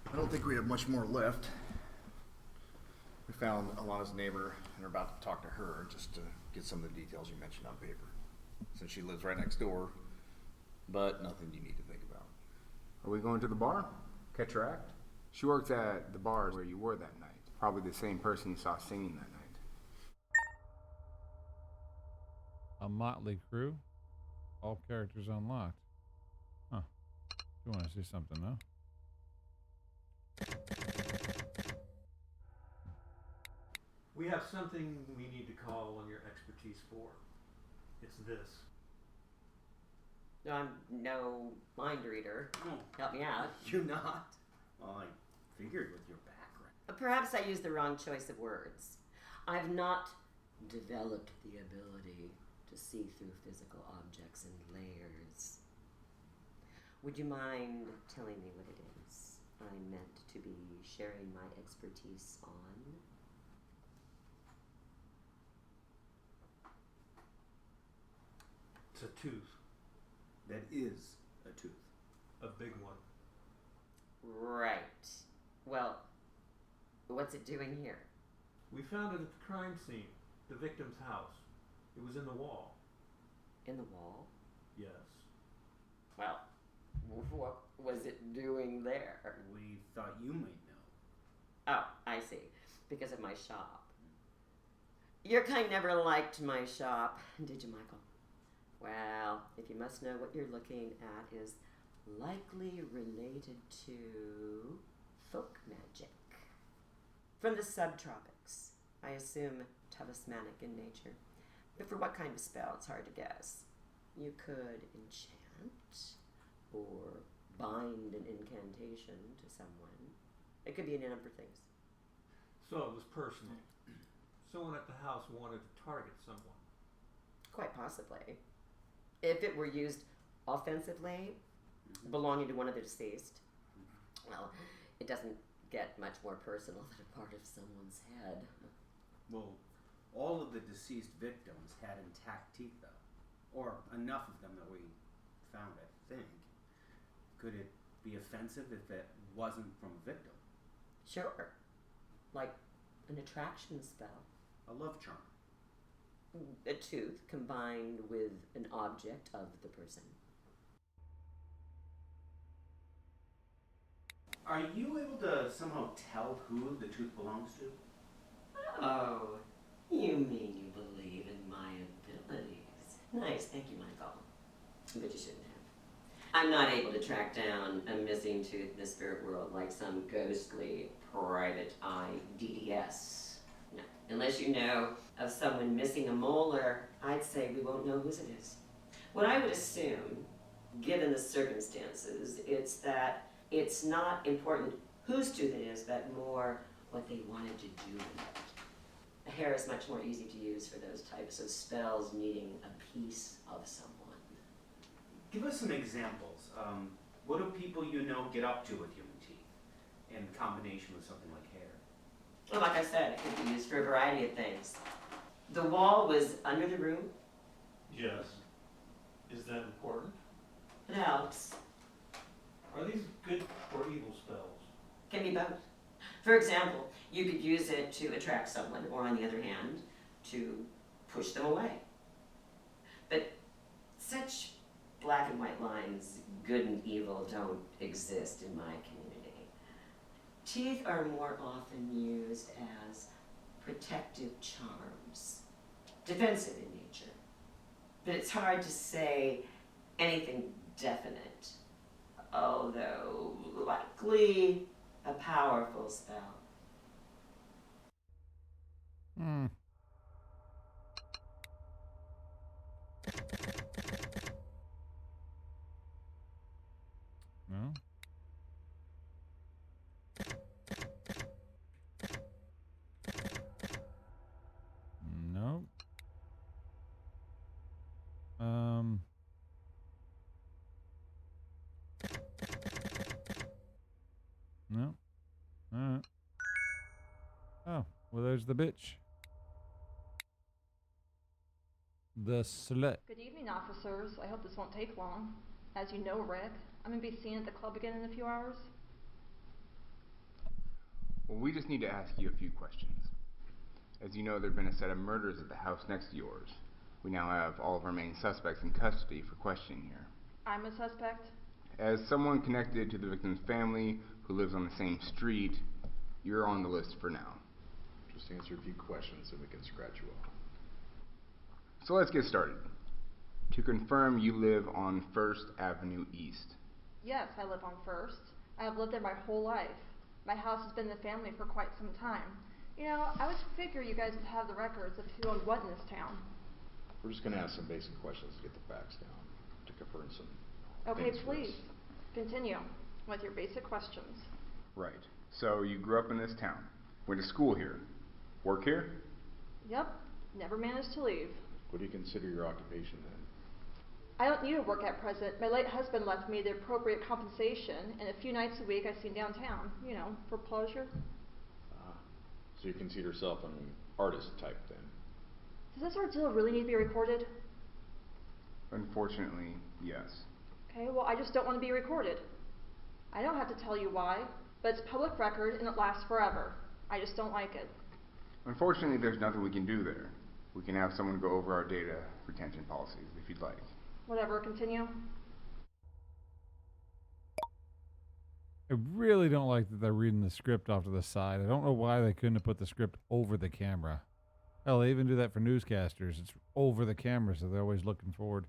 S7: I don't think we have much more left. We found Alana's neighbor and are about to talk to her just to get some of the details you mentioned on paper. Since she lives right next door, but nothing you need to think about.
S2: Are we going to the bar? Catch her act? She works at the bar where you were that night. Probably the same person you saw singing that night.
S1: A motley crew. All characters unlocked. Huh. You want to see something, though?
S12: We have something we need to call on your expertise for. It's this.
S11: I'm no mind reader. Help me out.
S13: You're not? Well, I figured with your background.
S11: Perhaps I used the wrong choice of words. I've not developed the ability to see through physical objects in layers. Would you mind telling me what it is I'm meant to be sharing my expertise on?
S12: It's a tooth.
S13: That is a tooth.
S12: A big one.
S11: Right. Well, what's it doing here?
S12: We found it at the crime scene, the victim's house. It was in the wall.
S11: In the wall?
S12: Yes.
S11: Well, what was it doing there?
S13: We thought you might know.
S11: Oh, I see. Because of my shop. Your kind never liked my shop, did you, Michael? Well, if you must know what you're looking at is likely related to folk magic. From the subtropics. I assume talismanic in nature. But for what kind of spell, it's hard to guess. You could enchant or bind an incantation to someone. It could be any number of things.
S12: So it was personal. Someone at the house wanted to target someone.
S11: Quite possibly. If it were used offensively, belonging to one of the deceased, well, it doesn't get much more personal than a part of someone's head.
S13: Well, all of the deceased victims had intact teeth, though. Or enough of them that we found, I think. Could it be offensive if it wasn't from a victim?
S11: Sure. Like an attraction spell.
S13: A love charm.
S11: A tooth combined with an object of the person.
S13: Are you able to somehow tell who the tooth belongs to?
S11: Oh, you mean you believe in my abilities. Nice, thank you, Michael. But you shouldn't have. I'm not able to track down a missing tooth in the spirit world like some ghostly private eye DDS. No, unless you know of someone missing a molar, I'd say we won't know whose it is. What I would assume, given the circumstances, it's that it's not important whose tooth it is, but more what they wanted to do with it. Hair is much more easy to use for those types of spells needing a piece of someone.
S13: Give us some examples. What do people you know get up to with human teeth in combination with something like hair?
S11: Well, like I said, it could be used for a variety of things. The wall was under the room.
S12: Yes. Is that important?
S11: It helps.
S12: Are these good or evil spells?
S11: Can be both. For example, you could use it to attract someone, or on the other hand, to push them away. But such black and white lines, good and evil, don't exist in my community. Teeth are more often used as protective charms, defensive in nature. But it's hard to say anything definite, although likely a powerful spell.
S1: Hmm. No? No. No. Alright. Oh, well, there's the bitch. The slut.
S16: Good evening, officers. I hope this won't take long. As you know, Rick, I'm going to be seen at the club again in a few hours.
S2: Well, we just need to ask you a few questions. As you know, there have been a set of murders at the house next to yours. We now have all of our main suspects in custody for questioning here.
S16: I'm a suspect.
S2: As someone connected to the victim's family who lives on the same street, you're on the list for now.
S14: Just answer a few questions and we can scratch you off.
S2: So let's get started. To confirm, you live on 1st Avenue East.
S16: Yes, I live on First. I have lived there my whole life. My house has been in the family for quite some time. You know, I would figure you guys would have the records of who owned what in this town.
S14: We're just going to ask some basic questions to get the facts down, to confirm some
S16: Okay,
S14: things for us.
S16: please, continue with your basic questions.
S2: Right. So you grew up in this town, went to school here, work here?
S16: Yep, never managed to leave.
S14: What do you consider your occupation then?
S16: I don't need to work at present. My late husband left me the appropriate compensation, and a few nights a week I see downtown, you know, for pleasure.
S14: So you consider yourself an artist type then?
S16: Does this ordeal really need to be recorded?
S2: Unfortunately, yes.
S16: Okay, well, I just don't want to be recorded. I don't have to tell you why, but it's public record and it lasts forever. I just don't like it.
S2: Unfortunately, there's nothing we can do there. We can have someone go over our data retention policies if you'd like.
S16: Whatever, continue.
S1: I really don't like that they're reading the script off to the side. I don't know why they couldn't have put the script over the camera. Hell, they even do that for newscasters. It's over the camera, so they're always looking forward.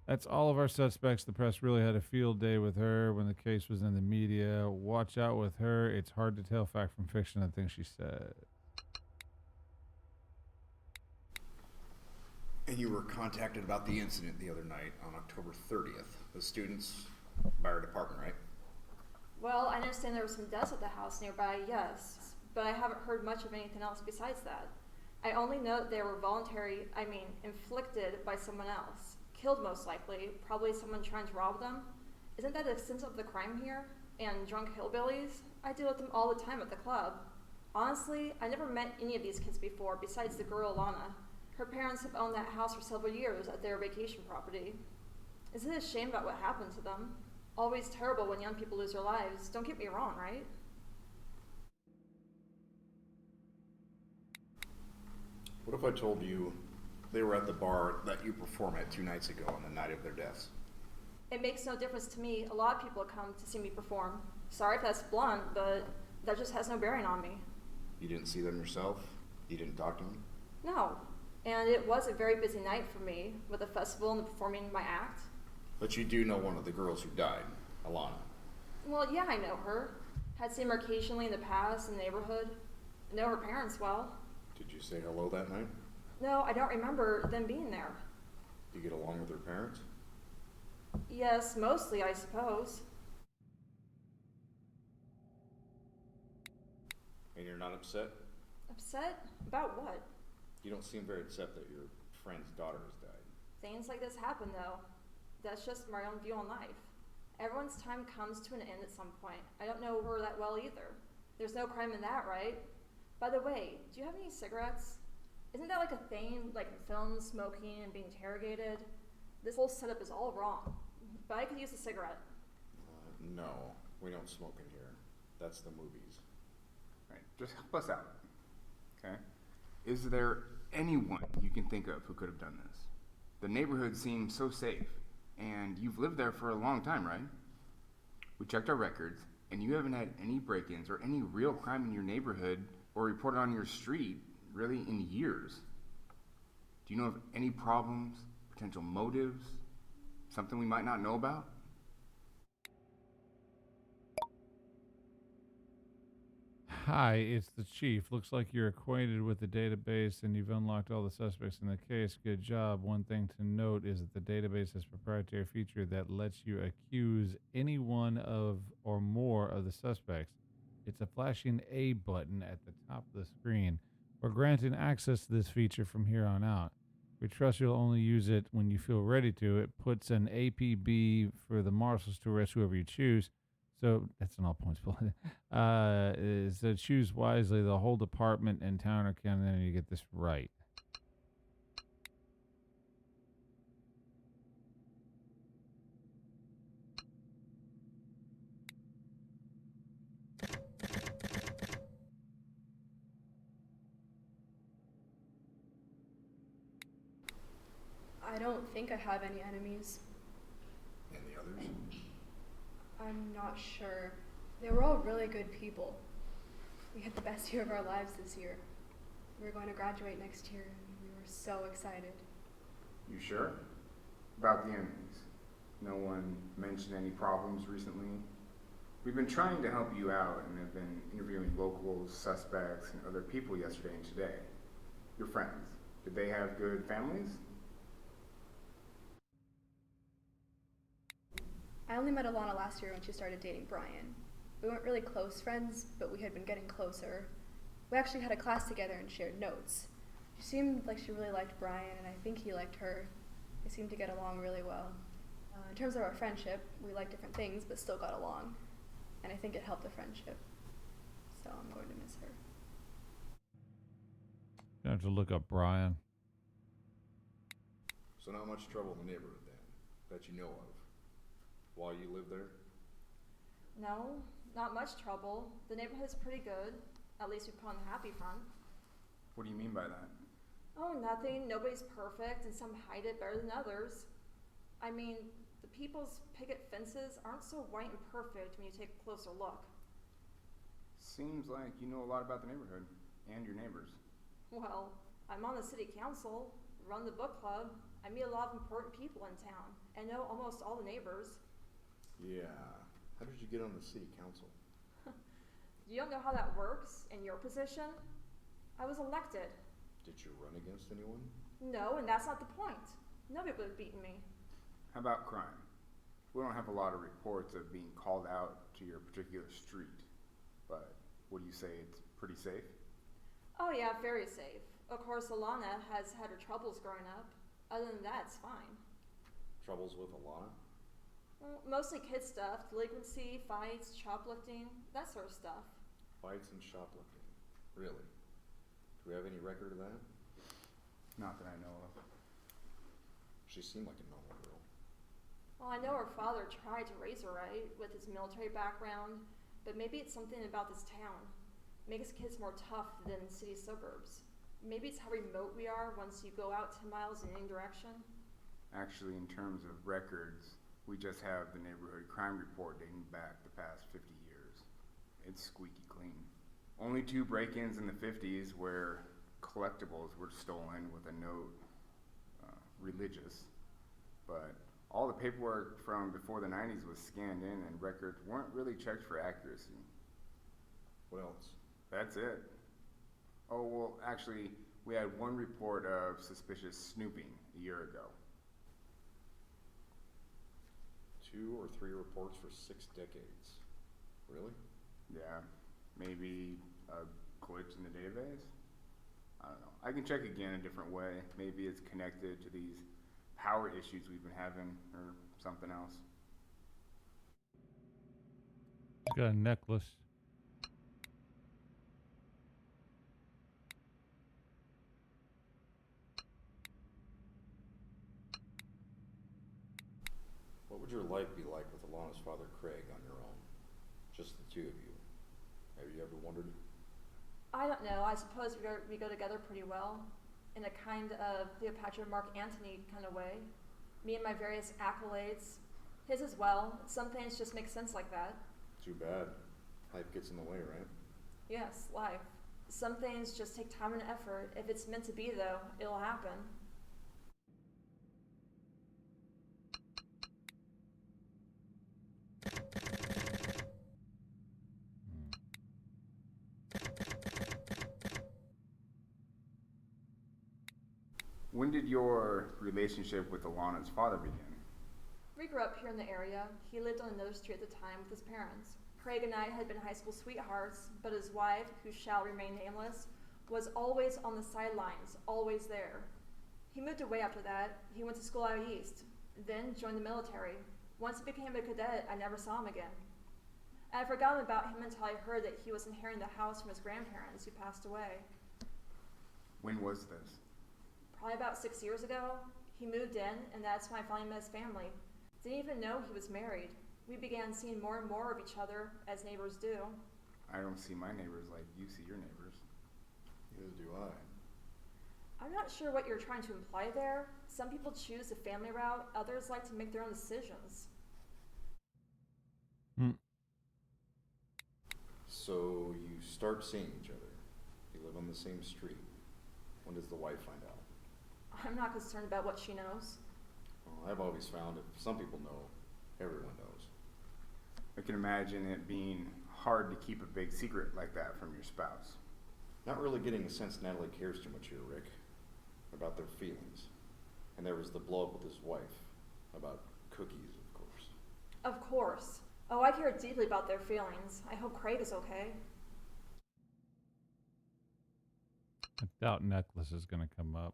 S1: That's all of our suspects. The press really had a field day with her when the case was in the media. Watch out with her. It's hard to tell fact from fiction, the things she said.
S7: And you were contacted about the incident the other night on October 30th. The students by our department, right?
S16: Well, I understand there were some deaths at the house nearby, yes, but I haven't heard much of anything else besides that. I only know that they were inflicted by someone else. Killed most likely, probably someone trying to rob them. Isn't that the extent of the crime here? And drunk hillbillies? I deal with them all the time at the club. Honestly, I never met any of these kids before besides the girl Alana. Her parents have owned that house for several years at their vacation property. Isn't it a shame about what happened to them? Always terrible when young people lose their lives. Don't get me wrong, right?
S7: What if I told you they were at the bar that you performed at 2 nights ago on the night of their deaths?
S16: It makes no difference to me. A lot of people come to see me perform. Sorry if that's blunt, but that just has no bearing on me.
S7: You didn't see them yourself? You didn't talk to them?
S16: No. And it was a very busy night for me, with the festival and performing my act.
S7: But you do know one of the girls who died, Alana.
S16: Well, yeah, I know her. Had seen her occasionally in the past in the neighborhood. I know her parents well.
S7: Did you say hello that night?
S16: No, I don't remember them being there.
S7: Do you get along with her parents?
S16: Yes, mostly, I suppose.
S7: And you're not upset?
S16: Upset? About what?
S7: You don't seem very upset that your friend's daughter has died.
S16: Things like this happen, though. That's just my own view on life. Everyone's time comes to an end at some point. I don't know her that well either. There's no crime in that, right? By the way, do you have any cigarettes? Isn't that like a thing, like in films, smoking and being interrogated? This whole setup is all wrong. But I could use a cigarette.
S7: No, we don't smoke in here. That's the movies.
S2: Right, just help us out. Okay? Is there anyone you can think of who could have done this? The neighborhood seems so safe, and you've lived there for a long time, right? We checked our records, and you haven't had any break-ins or any real crime in your neighborhood or reported on your street, really, in years. Do you know of any problems, potential motives, something we might not know about?
S1: Hi, it's the chief. Looks like you're acquainted with the database and you've unlocked all the suspects in the case. Good job. One thing to note is that the database has a proprietary feature that lets you accuse any one of or more of the suspects. It's a flashing A button at the top of the screen. We're granting access to this feature from here on out. We trust you'll only use it when you feel ready to. It puts an APB for the marshals to arrest whoever you choose. So that's an all points bullet. So choose wisely. The whole department in town or county, and you get this right.
S15: I don't think I have any enemies.
S7: And the others?
S15: I'm not sure. They were all really good people. We had the best year of our lives this year. We were going to graduate next year, and we were so excited.
S2: You sure? About the enemies. No one mentioned any problems recently? We've been trying to help you out and have been interviewing locals, suspects, and other people yesterday and today. Your friends, did they have good families?
S15: I only met Alana last year when she started dating Brian. We weren't really close friends, but we had been getting closer. We actually had a class together and shared notes. She seemed like she really liked Brian, and I think he liked her. They seemed to get along really well. In terms of our friendship, we liked different things, but still got along. And I think it helped the friendship. So I'm going to miss her.
S1: You have to look up Brian.
S7: So not much trouble in the neighborhood then, that you know of, while you live there?
S16: No, not much trouble. The neighborhood's pretty good. At least we put on the happy front.
S2: What do you mean by that?
S16: Oh, nothing. Nobody's perfect, and some hide it better than others. I mean, the people's picket fences aren't so white and perfect when you take a closer look.
S2: Seems like you know a lot about the neighborhood and your neighbors.
S16: Well, I'm on the city council, run the book club. I meet a lot of important people in town, and know almost all the neighbors.
S7: Yeah. How did you get on the city council?
S16: You don't know how that works in your position? I was elected.
S7: Did you run against anyone?
S16: No, and that's not the point. Nobody would have beaten me.
S2: How about crime? We don't have a lot of reports of being called out to your particular street, but would you say it's pretty safe?
S16: Oh yeah, very safe. Of course, Alana has had her troubles growing up. Other than that, it's fine.
S7: Troubles with Alana?
S16: Well, mostly kid stuff, delinquency, fights, shoplifting, that sort of stuff.
S7: Fights and shoplifting. Really? Do we have any record of that?
S2: Not that I know of.
S7: She seemed like a normal girl.
S16: Well, I know her father tried to raise her right with his military background, but maybe it's something about this town. Makes kids more tough than city suburbs. Maybe it's how remote we are once you go out 10 miles in any direction.
S2: Actually, in terms of records, we just have the neighborhood crime report dating back the past 50 years. It's squeaky clean. Only 2 break-ins in the 50s where collectibles were stolen with a note, religious. But all the paperwork from before the 90s was scanned in and records weren't really checked for accuracy.
S7: What else?
S2: That's it. Oh, well, actually, we had 1 report of suspicious snooping a year ago.
S7: 2 or 3 reports for 6 decades. Really?
S2: Yeah, maybe a glitch in the database? I don't know. I can check again a different way. Maybe it's connected to these power issues we've been having or something else.
S1: He's got a necklace.
S14: What would your life be like with Alana's father, Craig, on your own? Just the two of you. Have you ever wondered?
S16: I don't know. I suppose we go together pretty well, in a kind of Cleopatra Mark Antony kind of way. Me and my various accolades, his as well. Some things just make sense like that.
S14: Too bad. Life gets in the way, right?
S16: Yes, life. Some things just take time and effort. If it's meant to be, though, it'll happen.
S2: When did your relationship with Alana's father begin?
S16: We grew up here in the area. He lived on another street at the time with his parents. Craig and I had been high school sweethearts, but his wife, who shall remain nameless, was always on the sidelines, always there. He moved away after that. He went to school out east, then joined the military. Once he became a cadet, I never saw him again. I had forgotten about him until I heard that he was inheriting the house from his grandparents who passed away.
S2: When was this?
S16: Probably about 6 years ago. He moved in, and that's when I finally met his family. Didn't even know he was married. We began seeing more and more of each other, as neighbors do.
S2: I don't see my neighbors like you see your neighbors.
S14: Neither do I.
S16: I'm not sure what you're trying to imply there. Some people choose the family route, others like to make their own decisions.
S14: So you start seeing each other. You live on the same street. When does the wife find out?
S16: I'm not concerned about what she knows.
S14: Well, I've always found if some people know, everyone knows.
S2: I can imagine it being hard to keep a big secret like that from your spouse.
S14: Not really getting the sense Natalie cares too much here, Rick. About their feelings. And there was the blow up with his wife. About cookies, of course.
S16: Of course. Oh, I care deeply about their feelings. I hope Craig is okay.
S1: I doubt necklace is going to come up.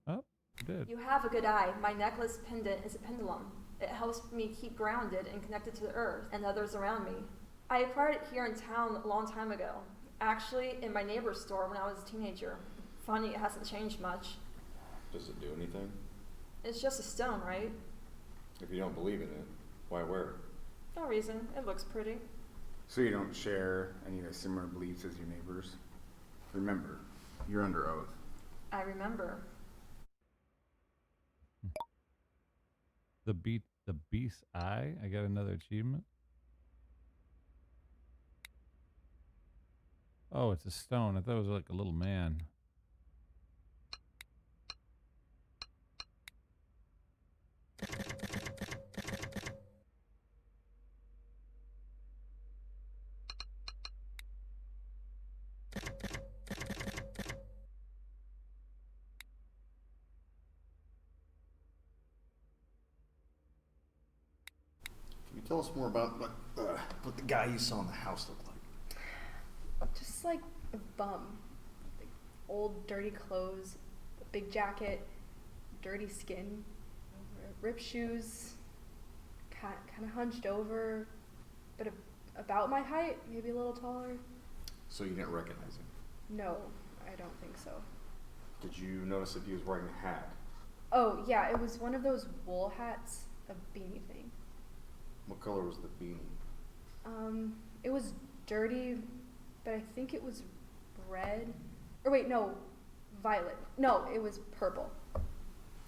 S1: Oh, it did.
S16: You have a good eye. My necklace pendant is a pendulum. It helps me keep grounded and connected to the earth and others around me. I acquired it here in town a long time ago. Actually, in my neighbor's store when I was a teenager. Funny, it hasn't changed much.
S14: Does it do anything?
S16: It's just a stone, right?
S14: If you don't believe in it, why wear it?
S16: No reason. It looks pretty.
S2: So you don't share any of the similar beliefs as your neighbors? Remember, you're under oath.
S16: I remember.
S1: The beast's eye. I got another achievement. Oh, it's a stone. I thought it was like a little man.
S7: Can you tell us more about what the guy you saw in the house looked like?
S15: Just like a bum. Like old, dirty clothes, a big jacket, dirty skin, ripped shoes, kind of hunched over, but about my height, maybe a little taller.
S7: So you didn't recognize him?
S15: No, I don't think so.
S7: Did you notice if he was wearing a hat?
S15: Oh, yeah, it was one of those wool hats, a beanie thing.
S7: What color was the beanie?
S15: It was dirty, but I think it was red. Or wait, no, violet. No, it was purple.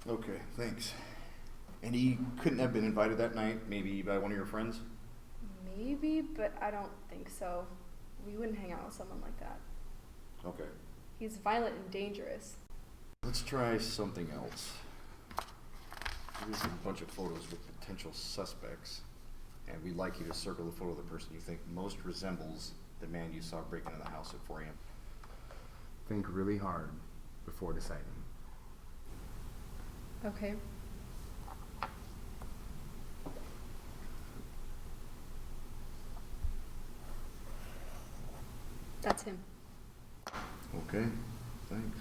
S7: Okay, thanks. And he couldn't have been invited that night, maybe by one of your friends?
S15: Maybe, but I don't think so. We wouldn't hang out with someone like that.
S7: Okay.
S15: He's violent and dangerous.
S7: Let's try something else. Here's a bunch of photos with potential suspects. And we'd like you to circle the photo of the person you think most resembles the man you saw break into the house at 4 a.m.
S2: Think really hard before deciding.
S15: Okay. That's him.
S7: Okay, thanks.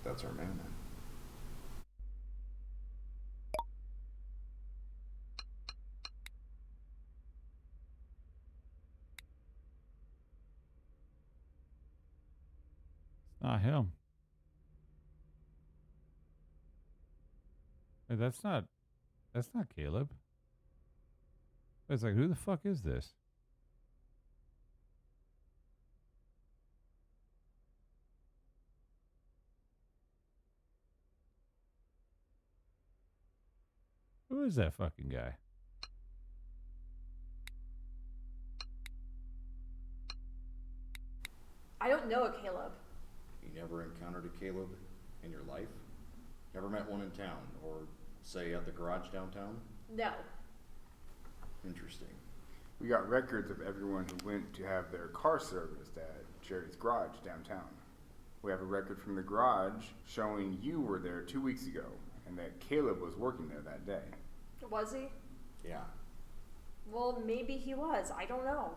S7: That's our man then.
S1: It's not him. Wait, that's not Caleb. It's like, who the fuck is this? Who is that fucking guy?
S16: I don't know a Caleb.
S7: You never encountered a Caleb in your life? Never met one in town, or say at the garage downtown?
S16: No.
S2: Interesting. We got records of everyone who went to have their car serviced at Jerry's garage downtown. We have a record from the garage showing you were there 2 weeks ago and that Caleb was working there that day.
S16: Was he?
S7: Yeah.
S16: Well, maybe he was. I don't know.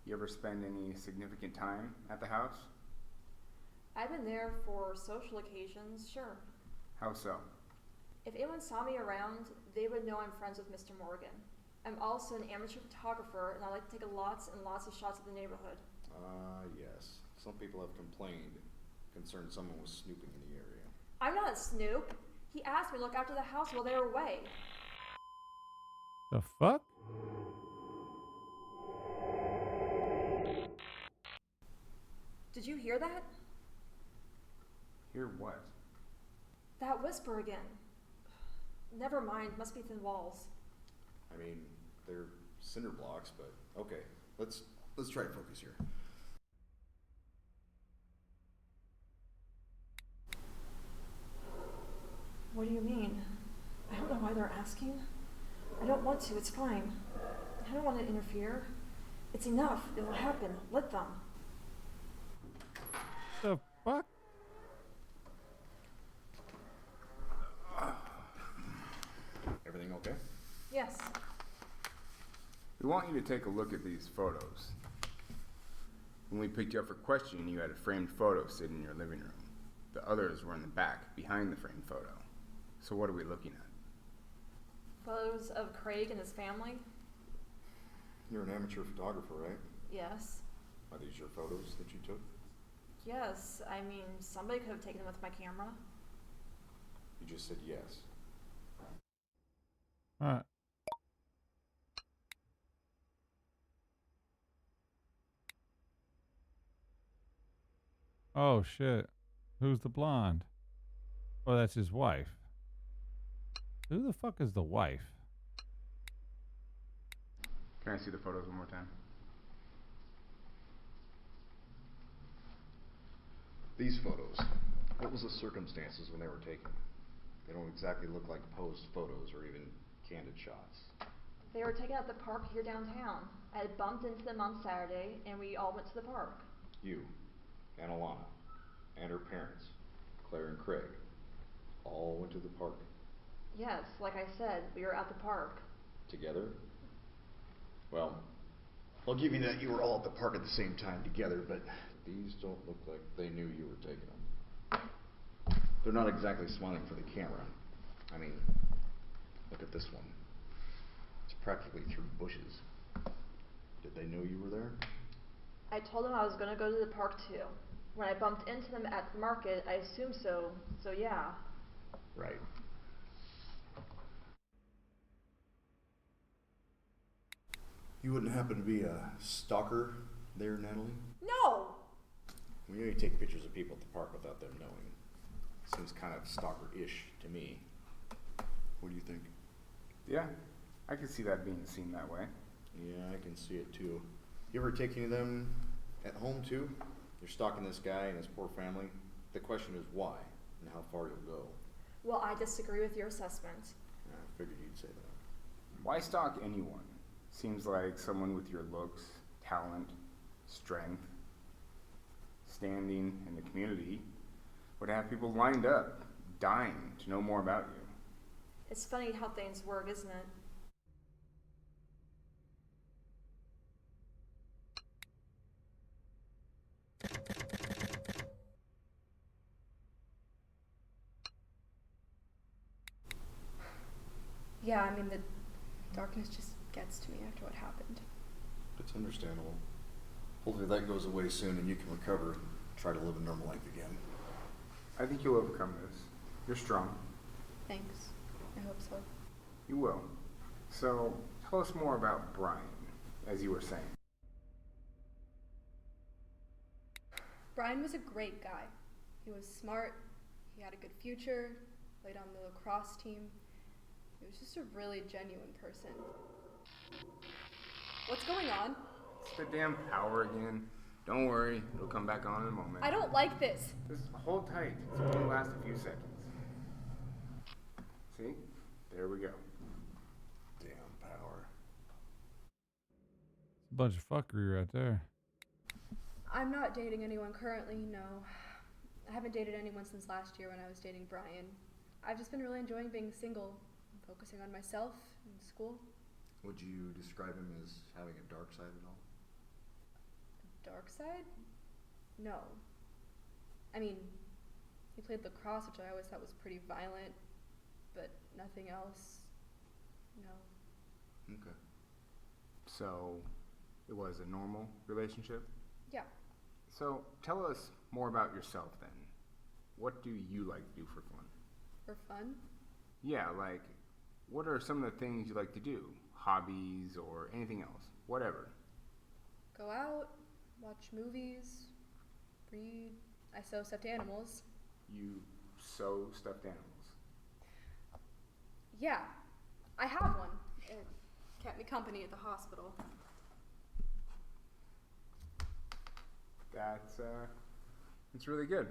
S2: You ever spend any significant time at the house?
S16: I've been there for social occasions, sure.
S2: How so?
S16: If anyone saw me around, they would know I'm friends with Mr. Morgan. I'm also an amateur photographer, and I like to take lots and lots of shots of the neighborhood.
S7: Yes. Some people have complained, concerned someone was snooping in the area.
S16: I'm not a snoop. He asked me to look after the house while they were away.
S1: The fuck?
S16: Did you hear that?
S2: Hear what?
S16: That whisper again. Never mind, must be thin walls.
S7: I mean, they're cinder blocks, but okay. Let's try to focus here.
S16: What do you mean? I don't know why they're asking. I don't want to, it's fine. I don't want to interfere. It's enough, it will happen. Let them.
S1: The fuck?
S7: Everything okay?
S16: Yes.
S2: We want you to take a look at these photos. When we picked you up for questioning, you had a framed photo sitting in your living room. The others were in the back, behind the framed photo. So what are we looking at?
S16: Photos of Craig and his family?
S7: You're an amateur photographer, right?
S16: Yes.
S7: Are these your photos that you took?
S16: Yes, I mean, somebody could have taken them with my camera.
S7: You just said yes.
S1: Alright. Oh shit. Who's the blonde? Oh, that's his wife. Who the fuck is the wife?
S2: Can I see the photos one more time?
S14: These photos, what was the circumstances when they were taken? They don't exactly look like posed photos or even candid shots.
S16: They were taken at the park here downtown. I had bumped into them on Saturday, and we all went to the park.
S14: You, and Alana, and her parents, Claire and Craig, all went to the park
S16: Yes, like I said, we were at the park.
S14: together? Well, I'll give you that you were all at the park at the same time together, but these don't look like they knew you were taking them. They're not exactly smiling for the camera. I mean, look at this one. It's practically through bushes. Did they know you were there?
S16: I told them I was going to go to the park too. When I bumped into them at the market, I assumed so, yeah.
S14: Right. You wouldn't happen to be a stalker there, Natalie?
S16: No!
S7: We know you take pictures of people at the park without them knowing. Seems kind of stalker-ish to me. What do you think?
S2: Yeah, I can see that being seen that way.
S7: Yeah, I can see it too. You ever take any of them at home too? You're stalking this guy and his poor family. The question is why and how far you'll go.
S16: Well, I disagree with your assessment.
S7: Yeah, I figured you'd say that.
S2: Why stalk anyone? Seems like someone with your looks, talent, strength, standing in the community would have people lined up, dying to know more about you.
S16: It's funny how things work, isn't it? Yeah, I mean,
S15: Darkness just gets to me after what happened.
S7: It's understandable. Hopefully that goes away soon and you can recover and try to live a normal life again.
S2: I think you'll overcome this. You're strong.
S15: Thanks. I hope so.
S2: You will. So, tell us more about Brian, as you were saying.
S15: Brian was a great guy. He was smart, he had a good future, played on the lacrosse team. He was just a really genuine person. What's going on?
S2: It's the damn power again. Don't worry, it'll come back on in a moment.
S15: I don't like this.
S2: Just hold tight. It's only last a few seconds. See? There we go.
S7: Damn power.
S1: A bunch of fuckery right there.
S15: I'm not dating anyone currently, no. I haven't dated anyone since last year when I was dating Brian. I've just been really enjoying being single, focusing on myself and school.
S7: Would you describe him as having a dark side at all?
S15: Dark side? No. I mean, he played lacrosse, which I always thought was pretty violent, but nothing else. No.
S2: Okay. So, it was a normal relationship?
S15: Yeah.
S2: So, tell us more about yourself then. What do you like to do for fun?
S15: For fun?
S2: Yeah, like, what are some of the things you like to do? Hobbies or anything else? Whatever.
S15: Go out, watch movies, read. I sew stuffed animals.
S2: You sew stuffed animals?
S15: Yeah, I have one. It kept me company at the hospital.
S2: That's really good.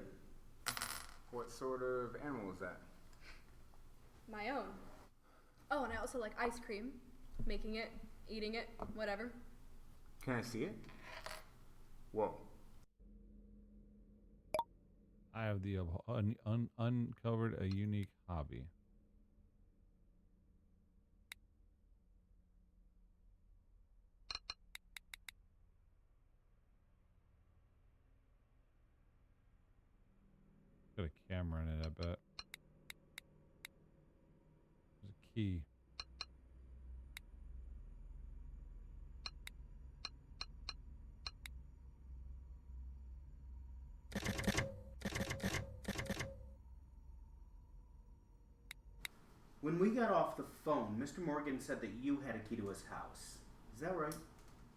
S2: What sort of animal is that?
S15: My own. Oh, and I also like ice cream. Making it, eating it, whatever.
S2: Can I see it? Whoa.
S1: I have the uncovered a unique hobby. Got a camera in it, I bet. There's a key.
S13: When we got off the phone, Mr. Morgan said that you had a key to his house. Is that right?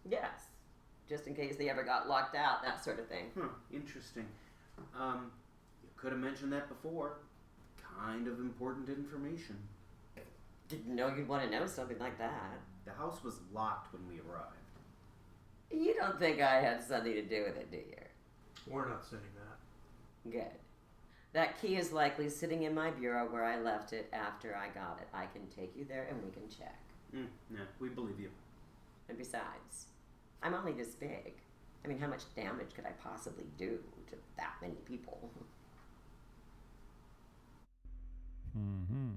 S11: Yes. Just in case they ever got locked out, that sort of thing.
S13: Interesting. You could have mentioned that before. Kind of important information.
S11: Didn't know you'd want to know something like that.
S13: The house was locked when we arrived.
S11: You don't think I had something to do with it, do you?
S12: We're not saying that.
S11: Good. That key is likely sitting in my bureau where I left it after I got it. I can take you there and we can check.
S13: Yeah, we believe you.
S11: And besides, I'm only this big. I mean, how much damage could I possibly do to that many people?
S1: Mm-hmm.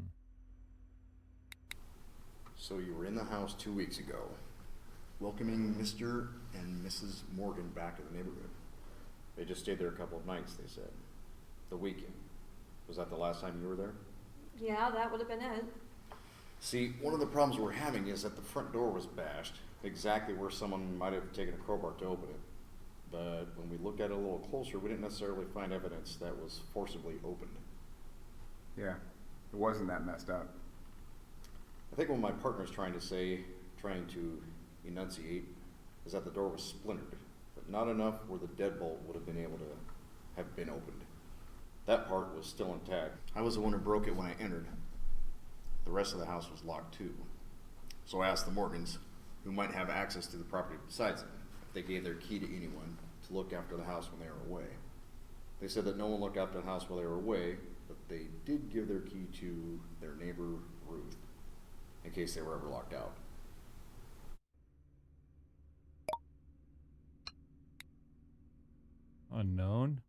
S7: So you were in the house 2 weeks ago, welcoming Mr. and Mrs. Morgan back to the neighborhood. They just stayed there a couple of nights, they said. The weekend. Was that the last time you were there?
S16: Yeah, that would have been it.
S7: See, one of the problems we're having is that the front door was bashed, exactly where someone might have taken a crowbar to open it. But when we looked at it a little closer, we didn't necessarily find evidence that was forcibly opened.
S2: Yeah, it wasn't that messed up.
S7: I think what my partner's trying to enunciate, is that the door was splintered, but not enough where the deadbolt would have been able to have been opened. That part was still intact. I was the one who broke it when I entered. The rest of the house was locked too. So I asked the Morgans, who might have access to the property besides them, if they gave their key to anyone to look after the house when they were away. They said that no one looked after the house while they were away, but they did give their key to their neighbor, Ruth, in case they were ever locked out.
S1: Unknown?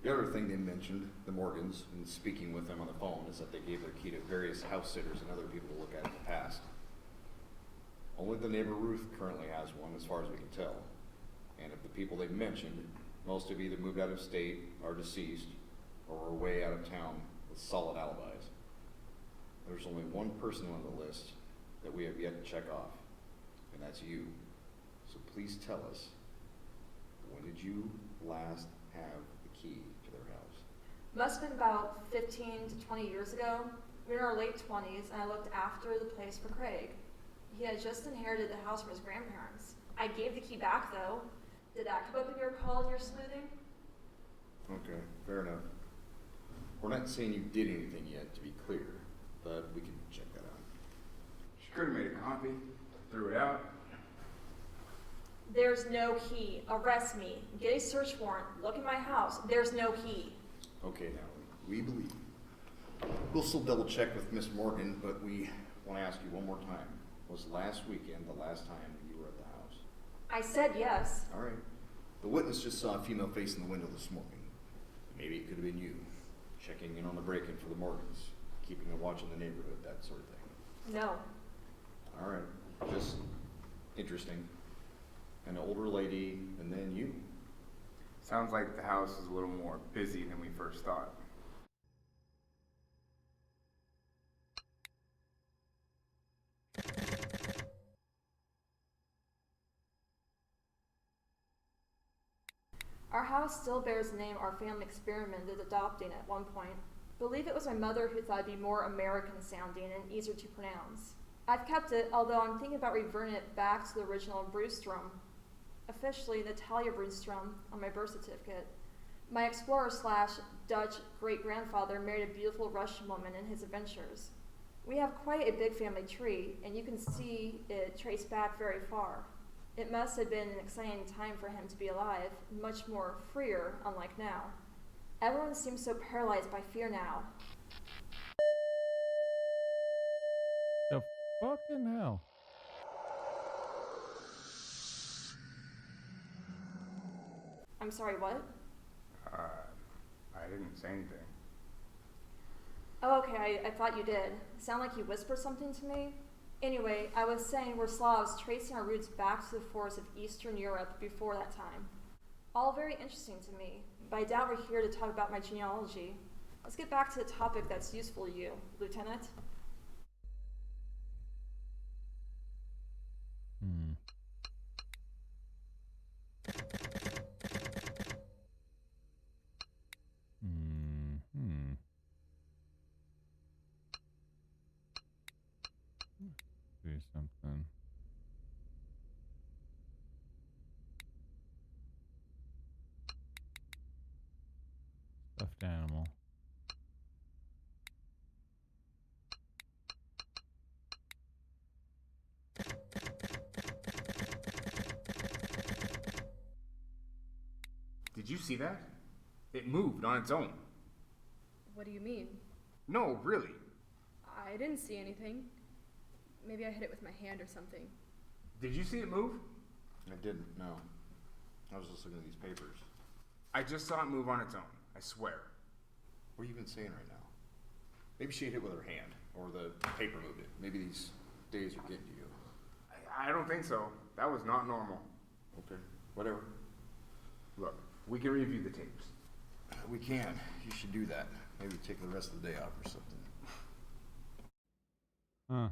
S7: The other thing they mentioned, the Morgans, in speaking with them on the phone, is that they gave their key to various house sitters and other people to look at in the past. Only the neighbor Ruth currently has one, as far as we can tell. And of the people they mentioned, most have either moved out of state, are deceased, or were way out of town with solid alibis. There's only one person on the list that we have yet to check off, and that's you. So please tell us, when did you last have the key to their house?
S16: Must have been about 15 to 20 years ago. We were in our late 20s, and I looked after the place for Craig. He had just inherited the house from his grandparents. I gave the key back, though. Did that come up in your call and your sleuthing?
S7: Okay, fair enough. We're not saying you did anything yet, to be clear, but we can check that out.
S2: She could have made a copy, threw it out.
S16: There's no key. Arrest me. Get a search warrant. Look in my house. There's no key.
S7: Okay, Natalie, we believe. We'll still double check with Miss Morgan, but we want to ask you one more time. Was last weekend the last time you were at the house?
S16: I said yes.
S7: All right. The witness just saw a female face in the window this morning. Maybe it could have been you, checking in on the break-in for the Morgans, keeping a watch on the neighborhood, that sort of thing.
S16: No.
S7: All right. Just interesting. An older lady, and then you.
S2: Sounds like the house is a little more busy than we first thought.
S16: Our house still bears the name our family experimented adopting at one point. Believe it was my mother who thought it'd be more American sounding and easier to pronounce. I've kept it, although I'm thinking about reverting it back to the original Brewstrom. Officially Natalia Brewstrom on my birth certificate. My explorer/Dutch great-grandfather married a beautiful Russian woman in his adventures. We have quite a big family tree, and you can see it traced back very far. It must have been an exciting time for him to be alive, much more freer, unlike now. Everyone seems so paralyzed by fear now.
S1: The fucking hell.
S16: I'm sorry, what?
S2: I didn't say anything.
S16: Oh, okay, I thought you did. Sound like you whispered something to me? Anyway, I was saying we're Slavs tracing our roots back to the forests of Eastern Europe before that time. All very interesting to me, but I doubt we're here to talk about my genealogy. Let's get back to the topic that's useful to you, Lieutenant.
S1: Do something. Stuffed animal.
S2: Did you see that? It moved on its own.
S15: What do you mean?
S2: No, really.
S15: I didn't see anything. Maybe I hit it with my hand or something.
S2: Did you see it move?
S7: I didn't, no. I was just looking at these papers.
S2: I just saw it move on its own, I swear.
S7: What are you even saying right now? Maybe she hit it with her hand, or the paper moved it. Maybe these days are getting to you.
S2: I don't think so. That was not normal.
S7: Okay, whatever.
S2: Look, we can review the tapes.
S7: We can. You should do that. Maybe take the rest of the day off or something.
S1: Huh.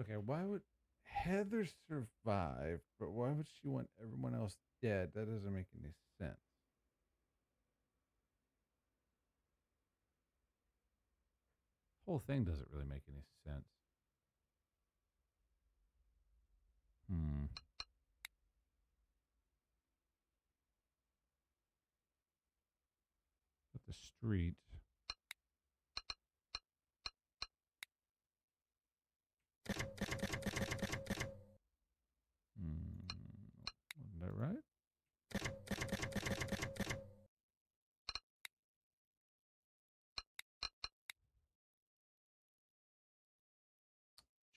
S1: Okay, why would Heather survive, but why would she want everyone else dead? That doesn't make any sense. Whole thing doesn't really make any sense. At the street. Wasn't that right?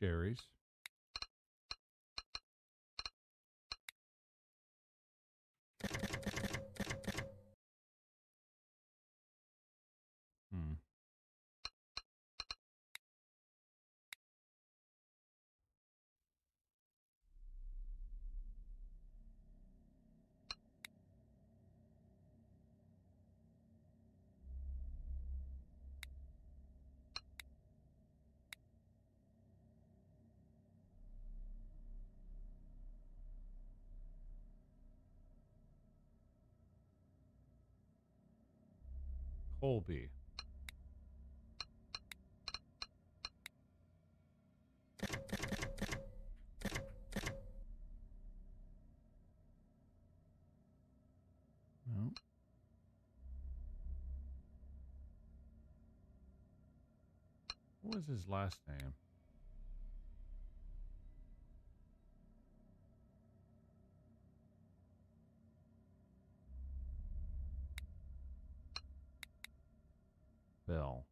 S1: Jerry's. Colby. No. What was his last name? Bell.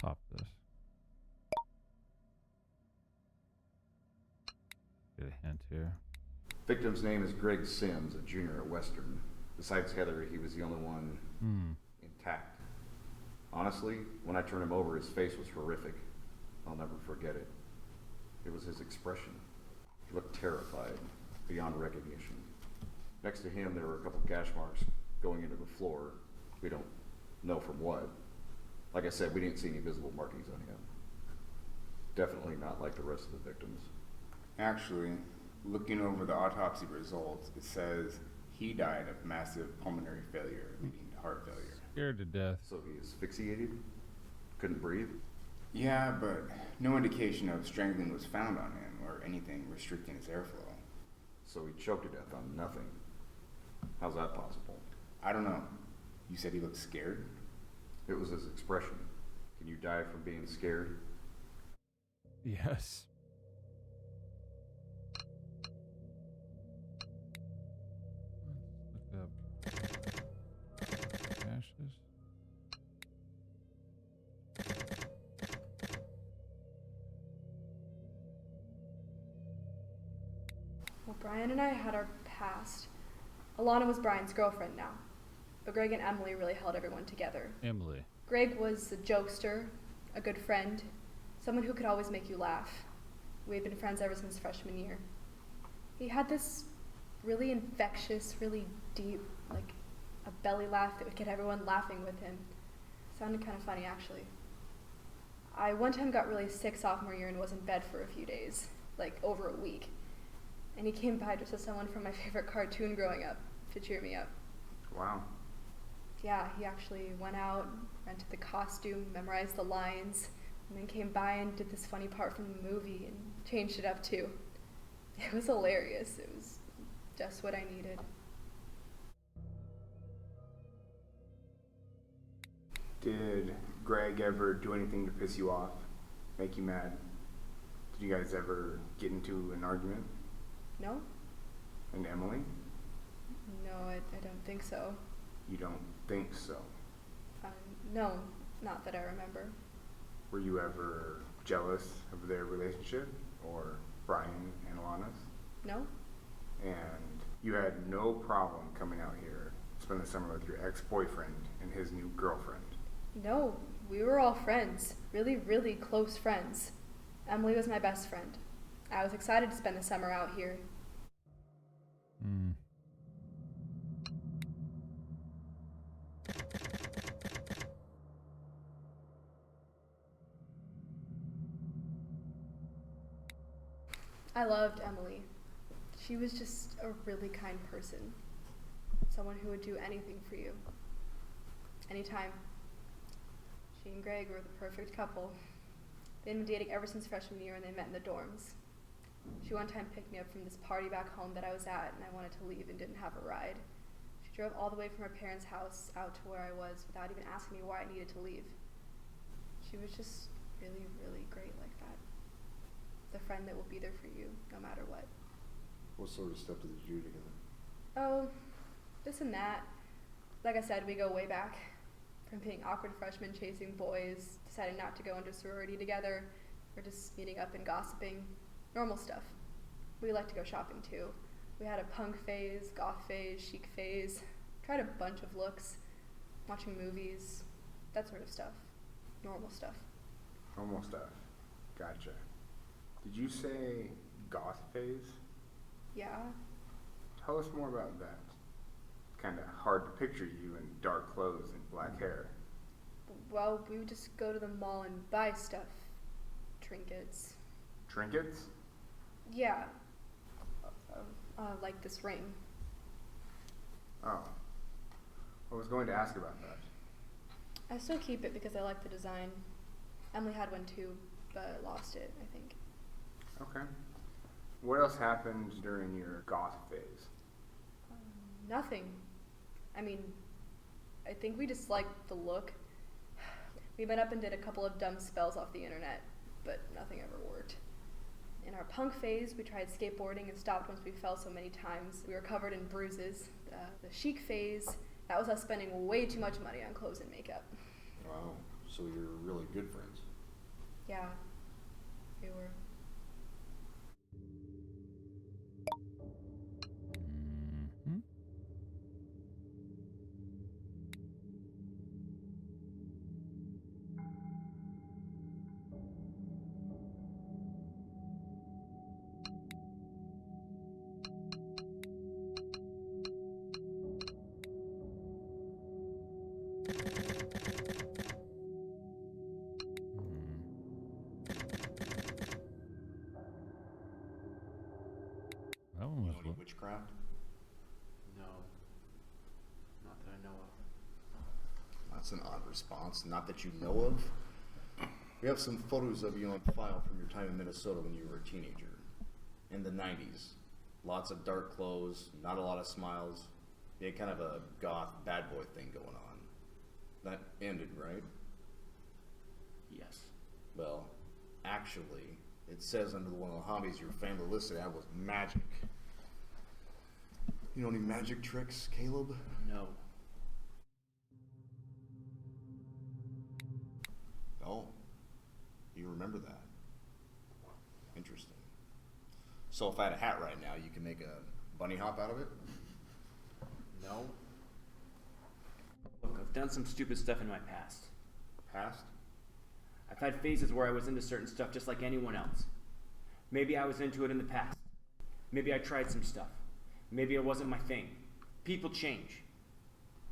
S1: Pop this. Get a hint here.
S14: Victim's name is Greg Sims, a junior at Western. Besides Heather, he was the only one intact. Honestly, when I turned him over, his face was horrific. I'll never forget it. It was his expression. He looked terrified, beyond recognition. Next to him, there were a couple gash marks going into the floor. We don't know from what. Like I said, we didn't see any visible markings on him. Definitely not like the rest of the victims.
S2: Actually, looking over the autopsy results, it says he died of massive pulmonary failure leading to heart failure.
S1: Scared to death.
S14: So he asphyxiated? Couldn't breathe?
S2: Yeah, but no indication of strangling was found on him or anything restricting his airflow.
S14: So he choked to death on nothing. How's that possible?
S2: I don't know. You said he looked scared?
S14: It was his expression. Can you die from being scared?
S1: Yes. Let's look up ashes.
S15: Well, Brian and I had our past. Alana was Brian's girlfriend now. But Greg and Emily really held everyone together.
S1: Emily.
S15: Greg was a jokester, a good friend, someone who could always make you laugh. We had been friends ever since freshman year. He had this really infectious, really deep, like a belly laugh that would get everyone laughing with him. Sounded kind of funny, actually. I one time got really sick sophomore year and was in bed for a few days, like over a week. And he came by just as someone from my favorite cartoon growing up to cheer me up.
S2: Wow.
S15: Yeah, he actually went out, rented the costume, memorized the lines, and then came by and did this funny part from the movie and changed it up too. It was hilarious. It was just what I needed.
S2: Did Greg ever do anything to piss you off, make you mad? Did you guys ever get into an argument?
S15: No?
S2: And Emily?
S15: No, I don't think so.
S2: You don't think so?
S15: No, not that I remember.
S2: Were you ever jealous of their relationship, or Brian and Alana's?
S15: No?
S2: And you had no problem coming out here to spend the summer with your ex-boyfriend and his new girlfriend?
S15: No, we were all friends. Really, really close friends. Emily was my best friend. I was excited to spend the summer out here. I loved Emily. She was just a really kind person. Someone who would do anything for you. Anytime. She and Greg were the perfect couple. They'd been dating ever since freshman year and they met in the dorms. She one time picked me up from this party back home that I was at and I wanted to leave and didn't have a ride. She drove all the way from her parents' house out to where I was without even asking me why I needed to leave. She was just really, really great like that. The friend that will be there for you no matter what.
S7: What sort of stuff did you do together?
S15: Oh, this and that. Like I said, we go way back. From being awkward freshmen chasing boys, deciding not to go into sorority together, or just meeting up and gossiping. Normal stuff. We like to go shopping too. We had a punk phase, goth phase, chic phase. Tried a bunch of looks. Watching movies. That sort of stuff. Normal stuff.
S2: Normal stuff. Gotcha. Did you say goth phase?
S15: Yeah.
S2: Tell us more about that. It's kind of hard to picture you in dark clothes and black hair.
S15: Well, we would just go to the mall and buy stuff. Trinkets.
S2: Trinkets?
S15: Yeah. Like this ring.
S2: Oh. I was going to ask about that.
S15: I still keep it because I like the design. Emily had one too, but lost it, I think.
S2: Okay. What else happened during your goth phase?
S15: Nothing. I mean, I think we just liked the look. We went up and did a couple of dumb spells off the internet, but nothing ever worked. In our punk phase, we tried skateboarding and stopped once we fell so many times. We were covered in bruises. The chic phase, that was us spending way too much money on clothes and makeup.
S7: Wow, so you're really good friends.
S15: Yeah, we were.
S1: Mhm. That one
S7: You
S1: was
S7: know any witchcraft?
S3: No. Not that I know of.
S7: That's an odd response. Not that you know of. We have some photos of you on file from your time in Minnesota when you were a teenager. In the 90s. Lots of dark clothes, not a lot of smiles. You had kind of a goth bad boy thing going on. That ended, right?
S3: Yes.
S7: Well, actually, it says under one of the hobbies your family listed at was magic. You know any magic tricks, Caleb?
S3: No.
S7: Oh, you remember that. Interesting. So if I had a hat right now, you can make a bunny hop out of it?
S3: No. Look, I've done some stupid stuff in my past.
S2: Past?
S3: I've had phases where I was into certain stuff just like anyone else. Maybe I was into it in the past. Maybe I tried some stuff. Maybe it wasn't my thing. People change.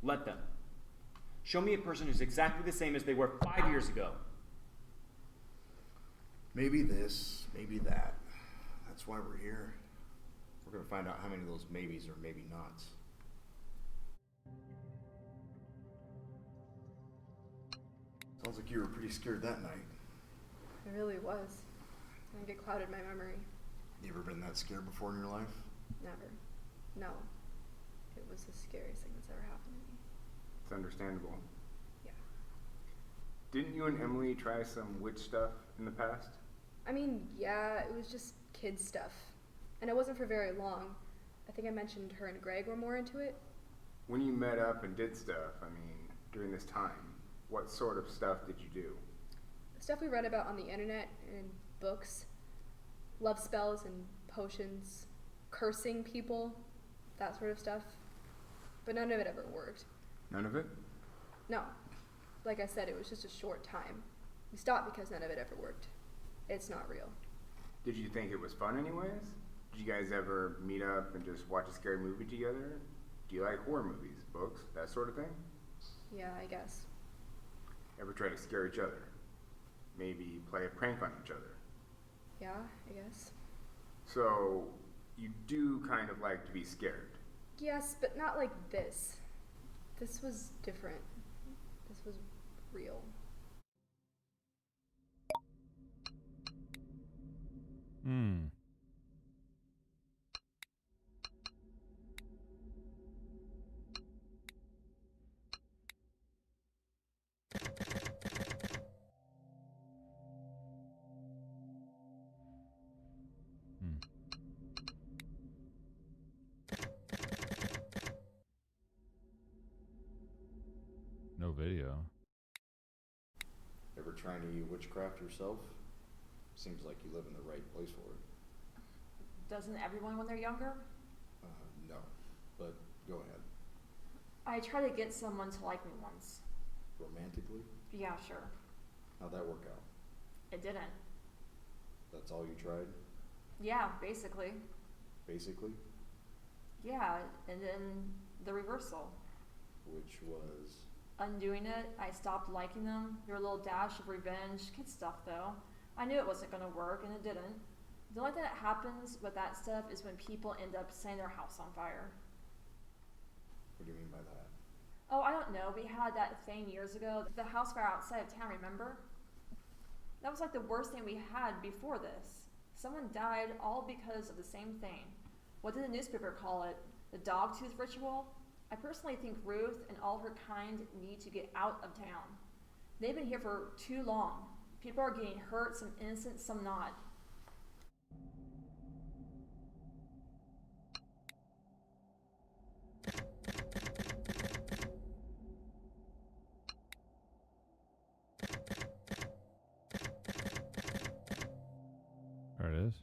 S3: Let them. Show me a person who's exactly the same as they were 5 years ago.
S7: Maybe this, maybe that. That's why we're here. We're gonna find out how many of those maybes are maybe nots. Sounds like you were pretty scared that night.
S15: It really was. I think it clouded my memory.
S7: You ever been that scared before in your life?
S15: Never. No. It was the scariest thing that's ever happened to me.
S2: It's understandable.
S15: Yeah.
S2: Didn't you and Emily try some witch stuff in the past?
S15: I mean, yeah, it was just kid stuff. And it wasn't for very long. I think I mentioned her and Greg were more into it.
S2: When you met up and did stuff, I mean, during this time, what sort of stuff did you do?
S15: The stuff we read about on the internet and books. Love spells and potions. Cursing people. That sort of stuff. But none of it ever worked.
S2: None of it?
S15: No. Like I said, it was just a short time. We stopped because none of it ever worked. It's not real.
S2: Did you think it was fun anyways? Did you guys ever meet up and just watch a scary movie together? Do you like horror movies, books, that sort of thing?
S15: Yeah, I guess.
S2: Ever try to scare each other? Maybe play a prank on each other?
S15: Yeah, I guess.
S2: So, you do kind of like to be scared?
S15: Yes, but not like this. This was different. This was real.
S1: Hmm. No video.
S7: Ever try any witchcraft yourself? Seems like you live in the right place for it.
S16: Doesn't everyone when they're younger?
S7: No, but go ahead.
S16: I tried to get someone to like me once.
S7: Romantically?
S16: Yeah, sure.
S7: How'd that work out?
S16: It didn't.
S7: That's all you tried?
S16: Yeah, basically.
S7: Basically?
S16: Yeah, and then the reversal.
S7: Which was.
S16: Undoing it, I stopped liking them. Your little dash of revenge, kid stuff though. I knew it wasn't gonna work, and it didn't. The only thing that happens with that stuff is when people end up setting their house on fire.
S7: What do you mean by that?
S16: Oh, I don't know. We had that thing years ago, the house fire outside of town, remember? That was like the worst thing we had before this. Someone died all because of the same thing. What did the newspaper call it? The dog tooth ritual? I personally think Ruth and all her kind need to get out of town. They've been here for too long. People are getting hurt, some innocent, some not.
S1: There it is.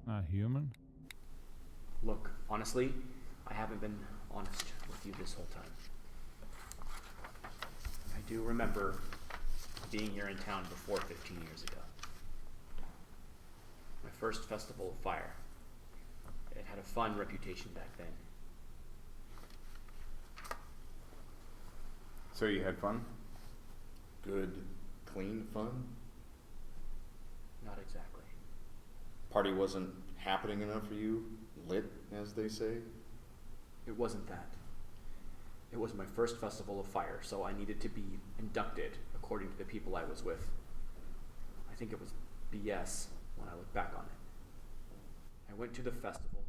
S1: Not human?
S3: Look, honestly, I haven't been honest with you this whole time. I do remember being here in town before 15 years ago. My first festival of fire. It had a fun reputation back then.
S2: So you had fun?
S7: Good, clean fun?
S3: Not exactly.
S7: Party wasn't happening enough for you? Lit, as they say?
S3: It wasn't that. It was my first festival of fire, so I needed to be inducted according to the people I was with. I think it was BS when I look back on it. I went to the festival,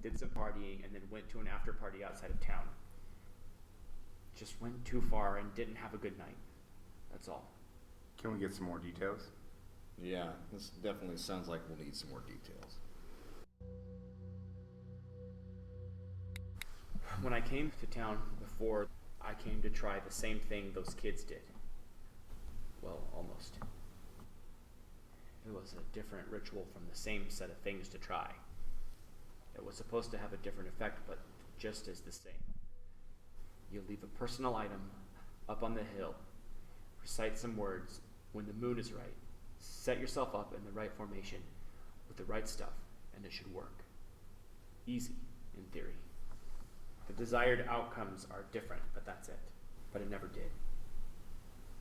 S3: did some partying, and then went to an after party outside of town. Just went too far and didn't have a good night. That's all.
S2: Can we get some more details?
S7: Yeah, this definitely sounds like we'll need some more details.
S3: When I came to town before, I came to try the same thing those kids did. Well, almost. It was a different ritual from the same set of things to try. It was supposed to have a different effect, but just as the same. You leave a personal item up on the hill, recite some words when the moon is right, set yourself up in the right formation with the right stuff, and it should work. Easy, in theory. The desired outcomes are different, but that's it. But it never did.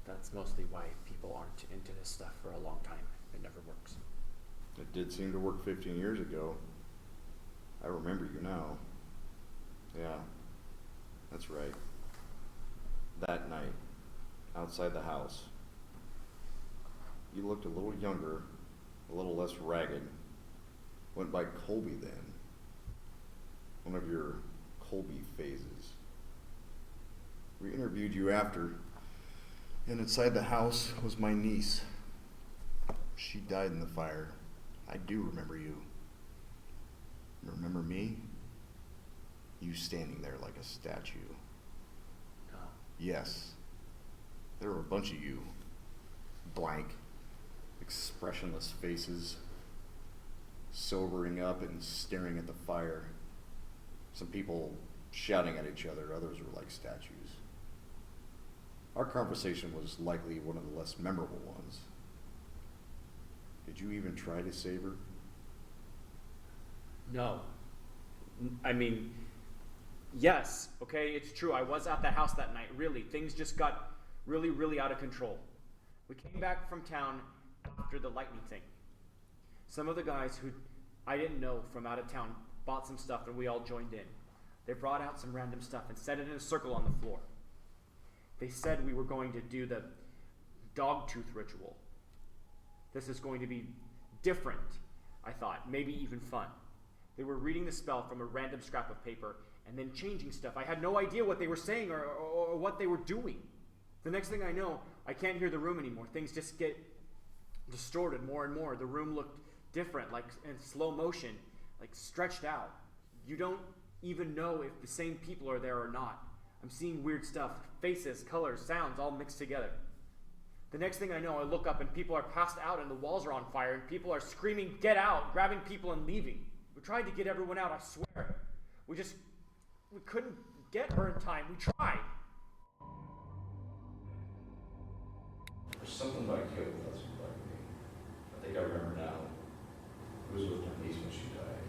S3: That's mostly why people aren't into this stuff for a long time. It never works.
S7: It did seem to work 15 years ago. I remember you now. Yeah, that's right. That night, outside the house, you looked a little younger, a little less ragged. Went by Colby then. One of your Colby phases. We interviewed you after, and inside the house was my niece. She died in the fire. I do remember you. Remember me? You standing there like a statue.
S3: No.
S7: Yes. There were a bunch of you. Blank, expressionless faces, sobering up and staring at the fire. Some people shouting at each other, others were like statues. Our conversation was likely one of the less memorable ones. Did you even try to save her?
S3: No. I mean, yes, okay, it's true. I was at the house that night, really. Things just got really, really out of control. We came back from town after the lightning thing. Some of the guys who I didn't know from out of town bought some stuff and we all joined in. They brought out some random stuff and set it in a circle on the floor. They said we were going to do the dog tooth ritual. This is going to be different, I thought, maybe even fun. They were reading the spell from a random scrap of paper and then changing stuff. I had no idea what they were saying or what they were doing. The next thing I know, I can't hear the room anymore. Things just get distorted more and more. The room looked different, like in slow motion, like stretched out. You don't even know if the same people are there or not. I'm seeing weird stuff, faces, colors, sounds, all mixed together. The next thing I know, I look up and people are passed out and the walls are on fire and people are screaming, "Get out!" grabbing people and leaving. We tried to get everyone out, I swear. We couldn't get her in time. We tried.
S5: There's something about Kayla that's like me. I think I remember now. It was with my niece when she died.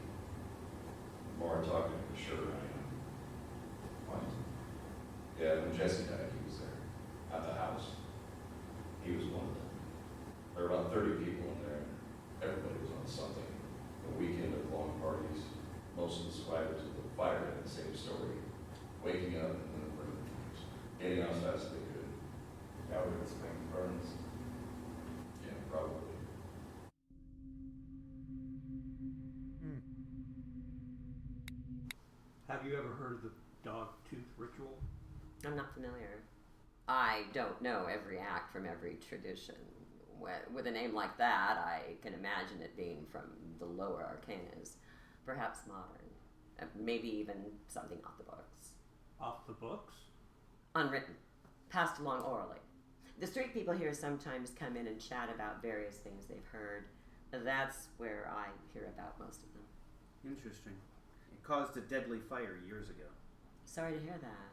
S14: about 30 people in there. Everybody was on something. A weekend of long parties. Most of the survivors of the fire had the same story. Waking up and then burning things. Getting out as fast as they could. Now we're going to spring burns. Yeah, probably.
S12: Have you ever heard of the dog tooth ritual?
S11: I'm not familiar. I don't know every act from every tradition. With a name like that, I can imagine it being from the lower arcanas, perhaps modern, maybe even something off the books.
S12: Off the books?
S11: Unwritten, passed along orally. The street people here sometimes come in and chat about various things they've heard. That's where I hear about most of them.
S13: Interesting. It caused a deadly fire years ago.
S11: Sorry to hear that.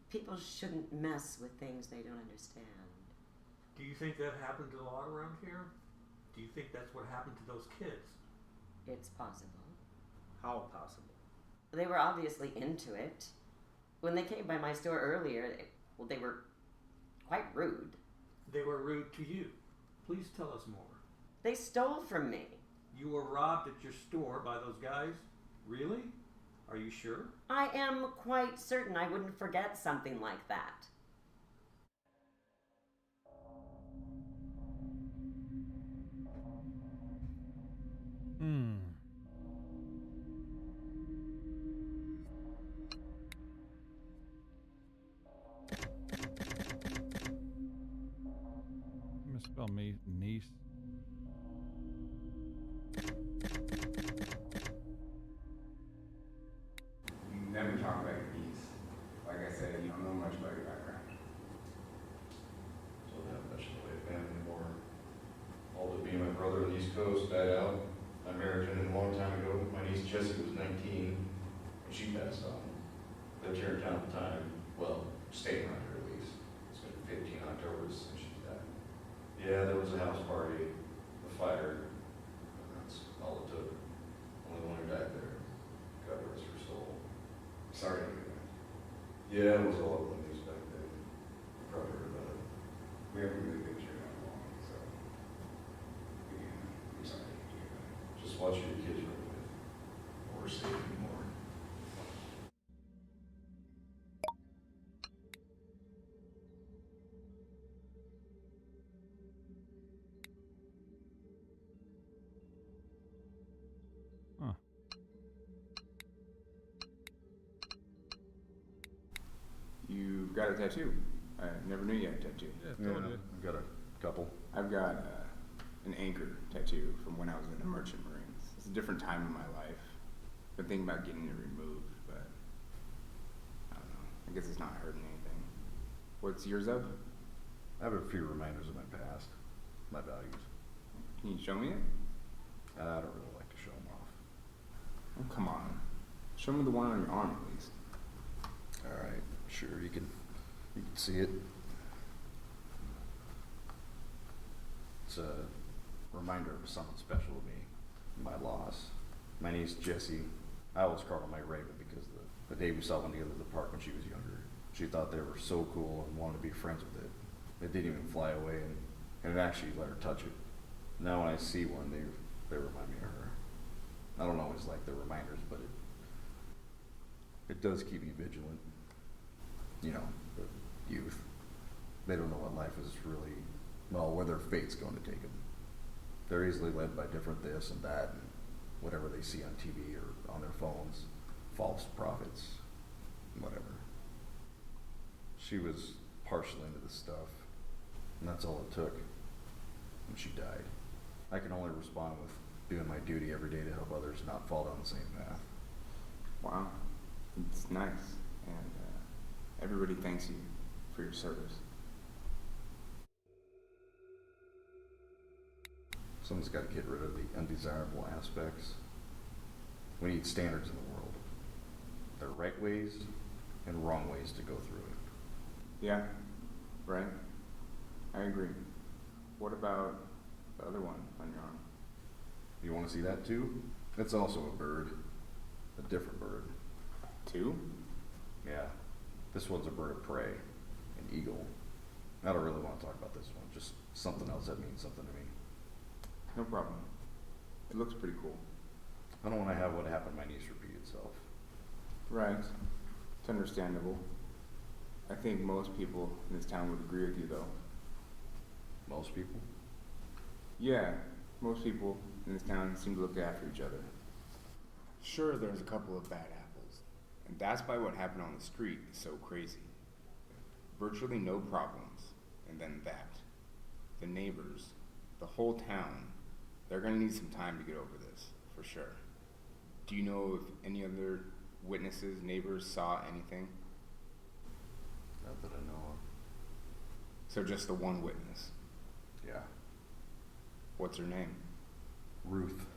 S11: People shouldn't mess with things they don't understand.
S12: Do you think that happened a lot around here? Do you think that's what happened to those kids?
S11: It's possible.
S13: How possible?
S11: They were obviously into it. When they came by my store earlier, they were quite rude.
S12: They were rude to you. Please tell us more.
S11: They stole from me.
S12: You were robbed at your store by those guys? Really? Are you sure?
S11: I am quite certain I wouldn't forget something like that.
S1: Misspell me niece.
S2: You never talk about your niece. Like I said, you don't know much about your background.
S14: So that much in the way of family anymore. All but being my brother on the East Coast died out. My marriage ended a long time ago. My niece Jessie was 19 when she passed on. Lived here in town at the time. Well, stayed around here at least. It's been 15 Octobers since she died. Yeah, there was a house party, a fire. That's all it took. Only one who died there. God rest her soul.
S2: Sorry to hear that.
S14: Yeah, it was all over the news back then. You probably heard about it.
S2: We haven't really been here that long, so again, I'm sorry to hear that.
S14: Just watch your kids run with. Or safe anymore.
S1: Huh.
S2: You've got a tattoo. I never knew you had a tattoo.
S1: Yeah, told you.
S14: I've got a couple.
S2: I've got an anchor tattoo from when I was in the Merchant Marines. It's a different time in my life. Been thinking about getting it removed, but I don't know. I guess it's not hurting anything. What's yours of?
S14: I have a few reminders of my past, my values.
S2: Can you show me it?
S14: I don't really like to show them off.
S2: Oh, come on. Show me the one on your arm at least.
S14: All right, sure, you can see it. It's a reminder of something special to me, my loss. My niece Jessie, I always called her my Raven because the day we saw one together at the park when she was younger, she thought they were so cool and wanted to be friends with it. It didn't even fly away, and it actually let her touch it. Now when I see one, they remind me of her. I don't always like the reminders, but it does keep me vigilant. You know, the youth, they don't know what life is really, well, where their fate's going to take them. They're easily led by different this and that and whatever they see on TV or on their phones, false prophets, whatever. She was partial into this stuff, and that's all it took. And she died. I can only respond with doing my duty every day to help others not fall down the same path.
S2: Wow. It's nice. And everybody thanks you for your service.
S14: Someone's got to get rid of the undesirable aspects. We need standards in the world. There are right ways and wrong ways to go through it.
S2: Yeah, right. I agree. What about the other one on your arm?
S14: You want to see that too? It's also a bird. A different bird.
S2: Two?
S14: Yeah. This one's a bird of prey. An eagle. I don't really want to talk about this one. Just something else that means something to me.
S2: No problem. It looks pretty cool.
S14: I don't want to have what happened to my niece repeat itself.
S2: Right. It's understandable. I think most people in this town would agree with you, though.
S14: Most people?
S2: Yeah, most people in this town seem to look after each other. Sure, there's a couple of bad apples, and that's why what happened on the street is so crazy. Virtually no problems, and then that. The neighbors, the whole town, they're gonna need some time to get over this, for sure. Do you know if any other witnesses, neighbors saw anything?
S14: Not that I know of.
S2: So just the one witness?
S14: Yeah.
S2: What's her name?
S14: Ruth.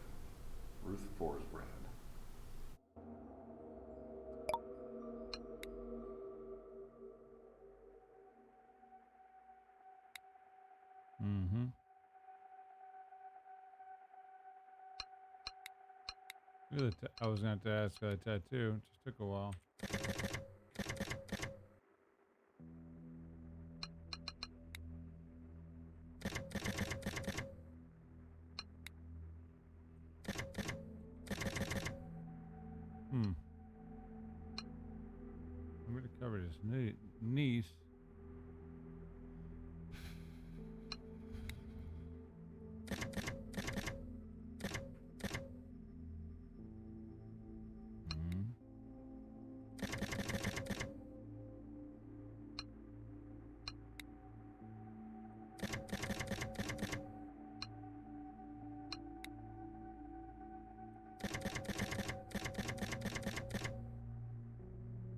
S14: Ruth Forsbrand.
S1: Mm-hmm. I was going to ask a tattoo. It just took a while. I'm going to cover his niece.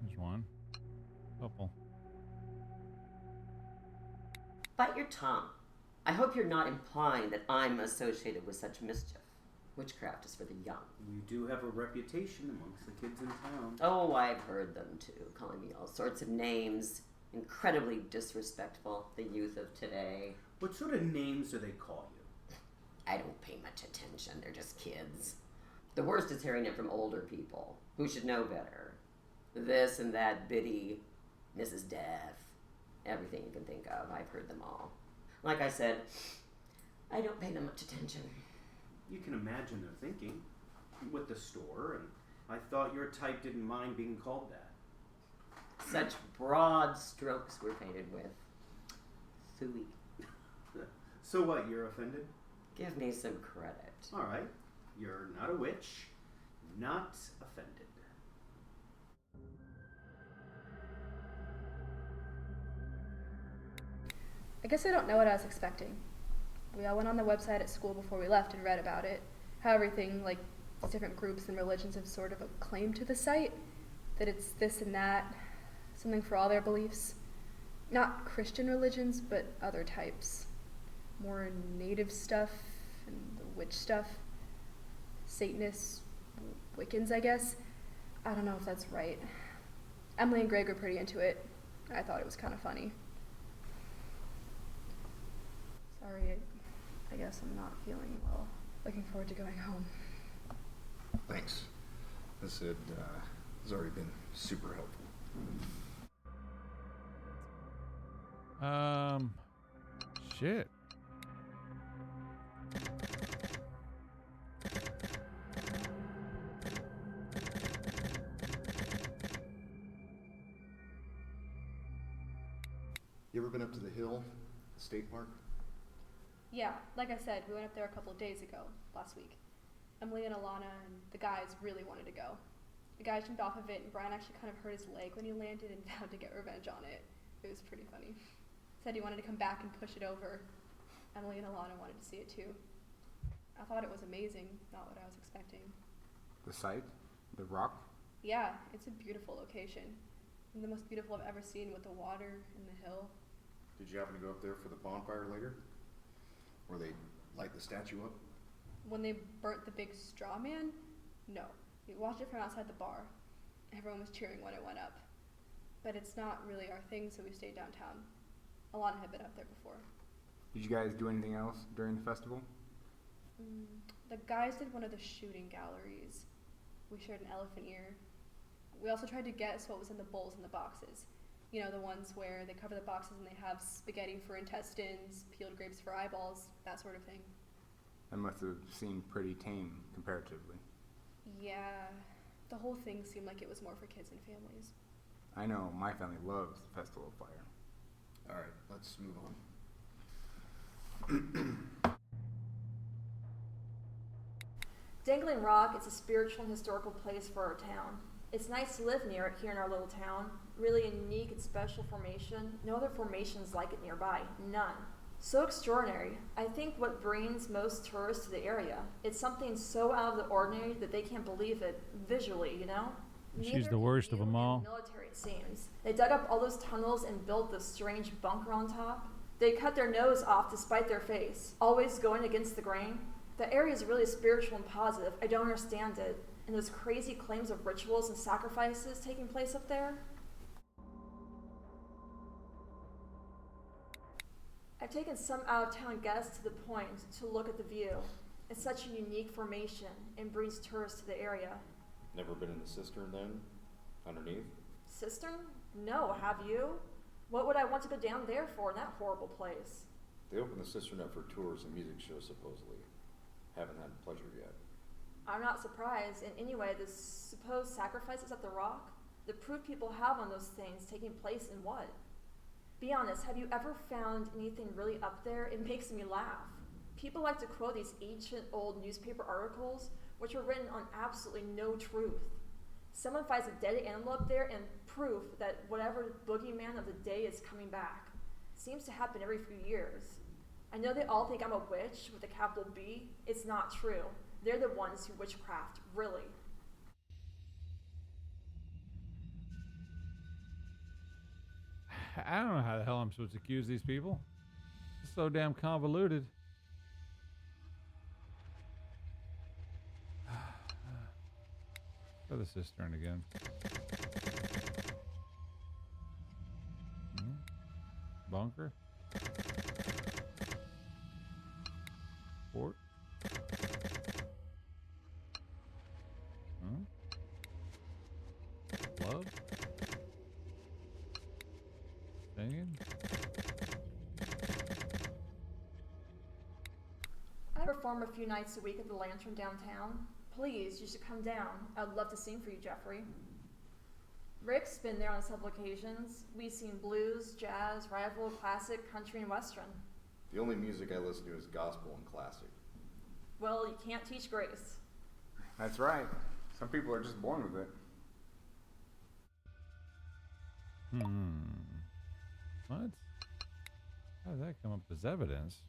S1: There's one. Couple.
S11: Bite your tongue. I hope you're not implying that I'm associated with such mischief. Witchcraft is for the young.
S13: You do have a reputation amongst the kids in town.
S11: Oh, I've heard them too, calling me all sorts of names. Incredibly disrespectful, the youth of today.
S13: What sort of names do they call you?
S11: I don't pay much attention, they're just kids. The worst is hearing it from older people, who should know better. This and that Biddy, Mrs. Death, everything you can think of, I've heard them all. Like I said, I don't pay them much attention.
S13: You can imagine their thinking. With the store, and I thought your type didn't mind being called that.
S11: Such broad strokes we're painted with. Phooey.
S13: So what, you're offended?
S11: Give me some credit.
S13: Alright. You're not a witch. Not offended.
S15: I guess I don't know what I was expecting. We all went on the website at school before we left and read about it. How everything, like these different groups and religions have sort of a claim to the site. That it's this and that. Something for all their beliefs. Not Christian religions, but other types. More native stuff and the witch stuff. Satanists, Wiccans, I guess. I don't know if that's right. Emily and Greg were pretty into it. I thought it was kind of funny. Sorry, I guess I'm not feeling well. Looking forward to going home.
S7: Thanks. This has already been super helpful.
S1: Shit.
S7: You ever been up to the Hill State Park?
S15: Yeah, like I said, we went up there a couple of days ago, last week. Emily and Alana and the guys really wanted to go. The guy jumped off of it, and Brian actually kind of hurt his leg when he landed and vowed to get revenge on it. It was pretty funny. Said he wanted to come back and push it over. Emily and Alana wanted to see it too. I thought it was amazing, not what I was expecting.
S2: The site? The rock?
S15: Yeah, it's a beautiful location. And the most beautiful I've ever seen with the water and the hill.
S7: Did you happen to go up there for the bonfire later? Where they light the statue up?
S15: When they burnt the big straw man? No. We watched it from outside the bar. Everyone was cheering when it went up. But it's not really our thing, so we stayed downtown. Alana had been up there before.
S2: Did you guys do anything else during the festival?
S15: The guys did one of the shooting galleries. We shared an elephant ear. We also tried to guess what was in the bowls and the boxes. You know, the ones where they cover the boxes and they have spaghetti for intestines, peeled grapes for eyeballs, that sort of thing.
S2: That must have seemed pretty tame comparatively.
S15: Yeah, the whole thing seemed like it was more for kids and families.
S2: I know, my family loves the Festival of Fire.
S7: Alright, let's move on.
S16: Dangling Rock is a spiritual and historical place for our town. It's nice to live near it here in our little town. Really a unique and special formation. No other formations like it nearby. None. So extraordinary. I think what brings most tourists to the area. It's something so out of the ordinary that they can't believe it visually, you know?
S1: She's the worst of them all.
S16: Military, it seems. They dug up all those tunnels and built this strange bunker on top. They cut their nose off to spite their face, always going against the grain. The area is really spiritual and positive. I don't understand it. And those crazy claims of rituals and sacrifices taking place up there. I've taken some out-of-town guests to the point to look at the view. It's such a unique formation and brings tourists to the area.
S14: Never been in the cistern then? Underneath?
S16: Cistern? No, have you? What would I want to go down there for in that horrible place?
S14: They opened the cistern up for tours and music shows, supposedly. Haven't had the pleasure yet.
S16: I'm not surprised. And anyway, the supposed sacrifices at the rock, the proof people have on those things taking place in what? Be honest, have you ever found anything really up there? It makes me laugh. People like to quote these ancient old newspaper articles, which were written on absolutely no truth. Someone finds a dead animal up there and proof that whatever boogeyman of the day is coming back. Seems to happen every few years. I know they all think I'm a witch with a capital B. It's not true. They're the ones who witchcraft, really.
S1: I don't know how the hell I'm supposed to accuse these people. It's so damn convoluted. Go to the cistern again. Bunker. Fort. Love. Singing.
S16: I perform a few nights a week at the Lantern downtown. Please, you should come down. I'd love to sing for you, Jeffrey. Rick's been there on several occasions. We've seen blues, jazz, rival, classic, country, and western.
S14: The only music I listen to is gospel and classic.
S16: Well, you can't teach grace.
S2: That's right. Some people are just born with it.
S1: What? How did that come up as evidence?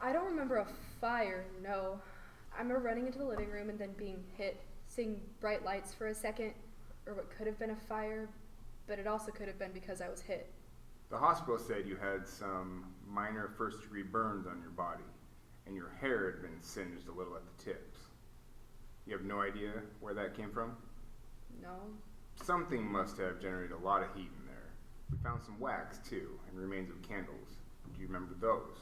S15: I don't remember a fire, no. I remember running into the living room and then being hit, seeing bright lights for a second, or what could have been a fire, but it also could have been because I was hit.
S2: The hospital said you had some minor first-degree burns on your body, and your hair had been singed a little at the tips. You have no idea where that came from?
S15: No.
S2: Something must have generated a lot of heat in there. We found some wax, too, and remains of candles. Do you remember those?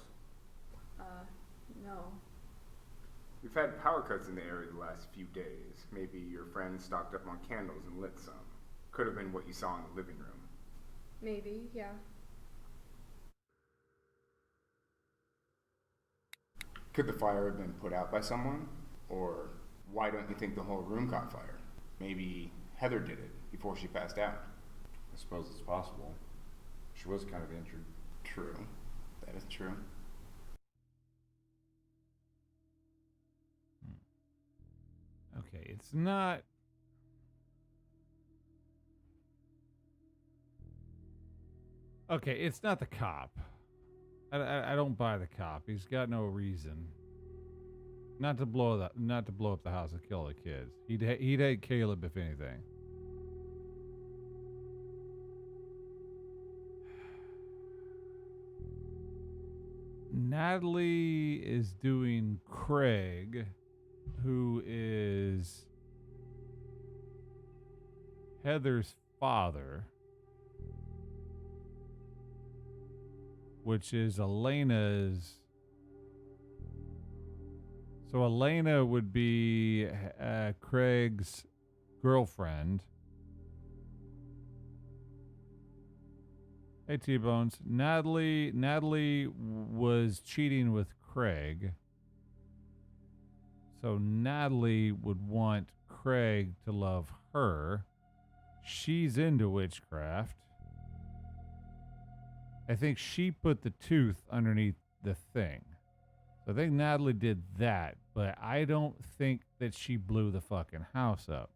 S15: No.
S2: We've had power cuts in the area the last few days. Maybe your friend stocked up on candles and lit some. Could have been what you saw in the living room.
S15: Maybe, yeah.
S2: Could the fire have been put out by someone? Or why don't you think the whole room caught fire? Maybe Heather did it before she passed out.
S14: I suppose it's possible. She was kind of injured.
S2: True. That is true.
S1: Okay, it's not... Okay, it's not the cop. I don't buy the cop. He's got no reason not to blow up the house and kill the kids. He'd hate Caleb if anything. Natalie is doing Craig, who is Heather's father, which is Elena's. So Elena would be Craig's girlfriend. Hey, T-Bones. Natalie was cheating with Craig. So Natalie would want Craig to love her. She's into witchcraft. I think she put the tooth underneath the thing. So I think Natalie did that, but I don't think that she blew the fucking house up.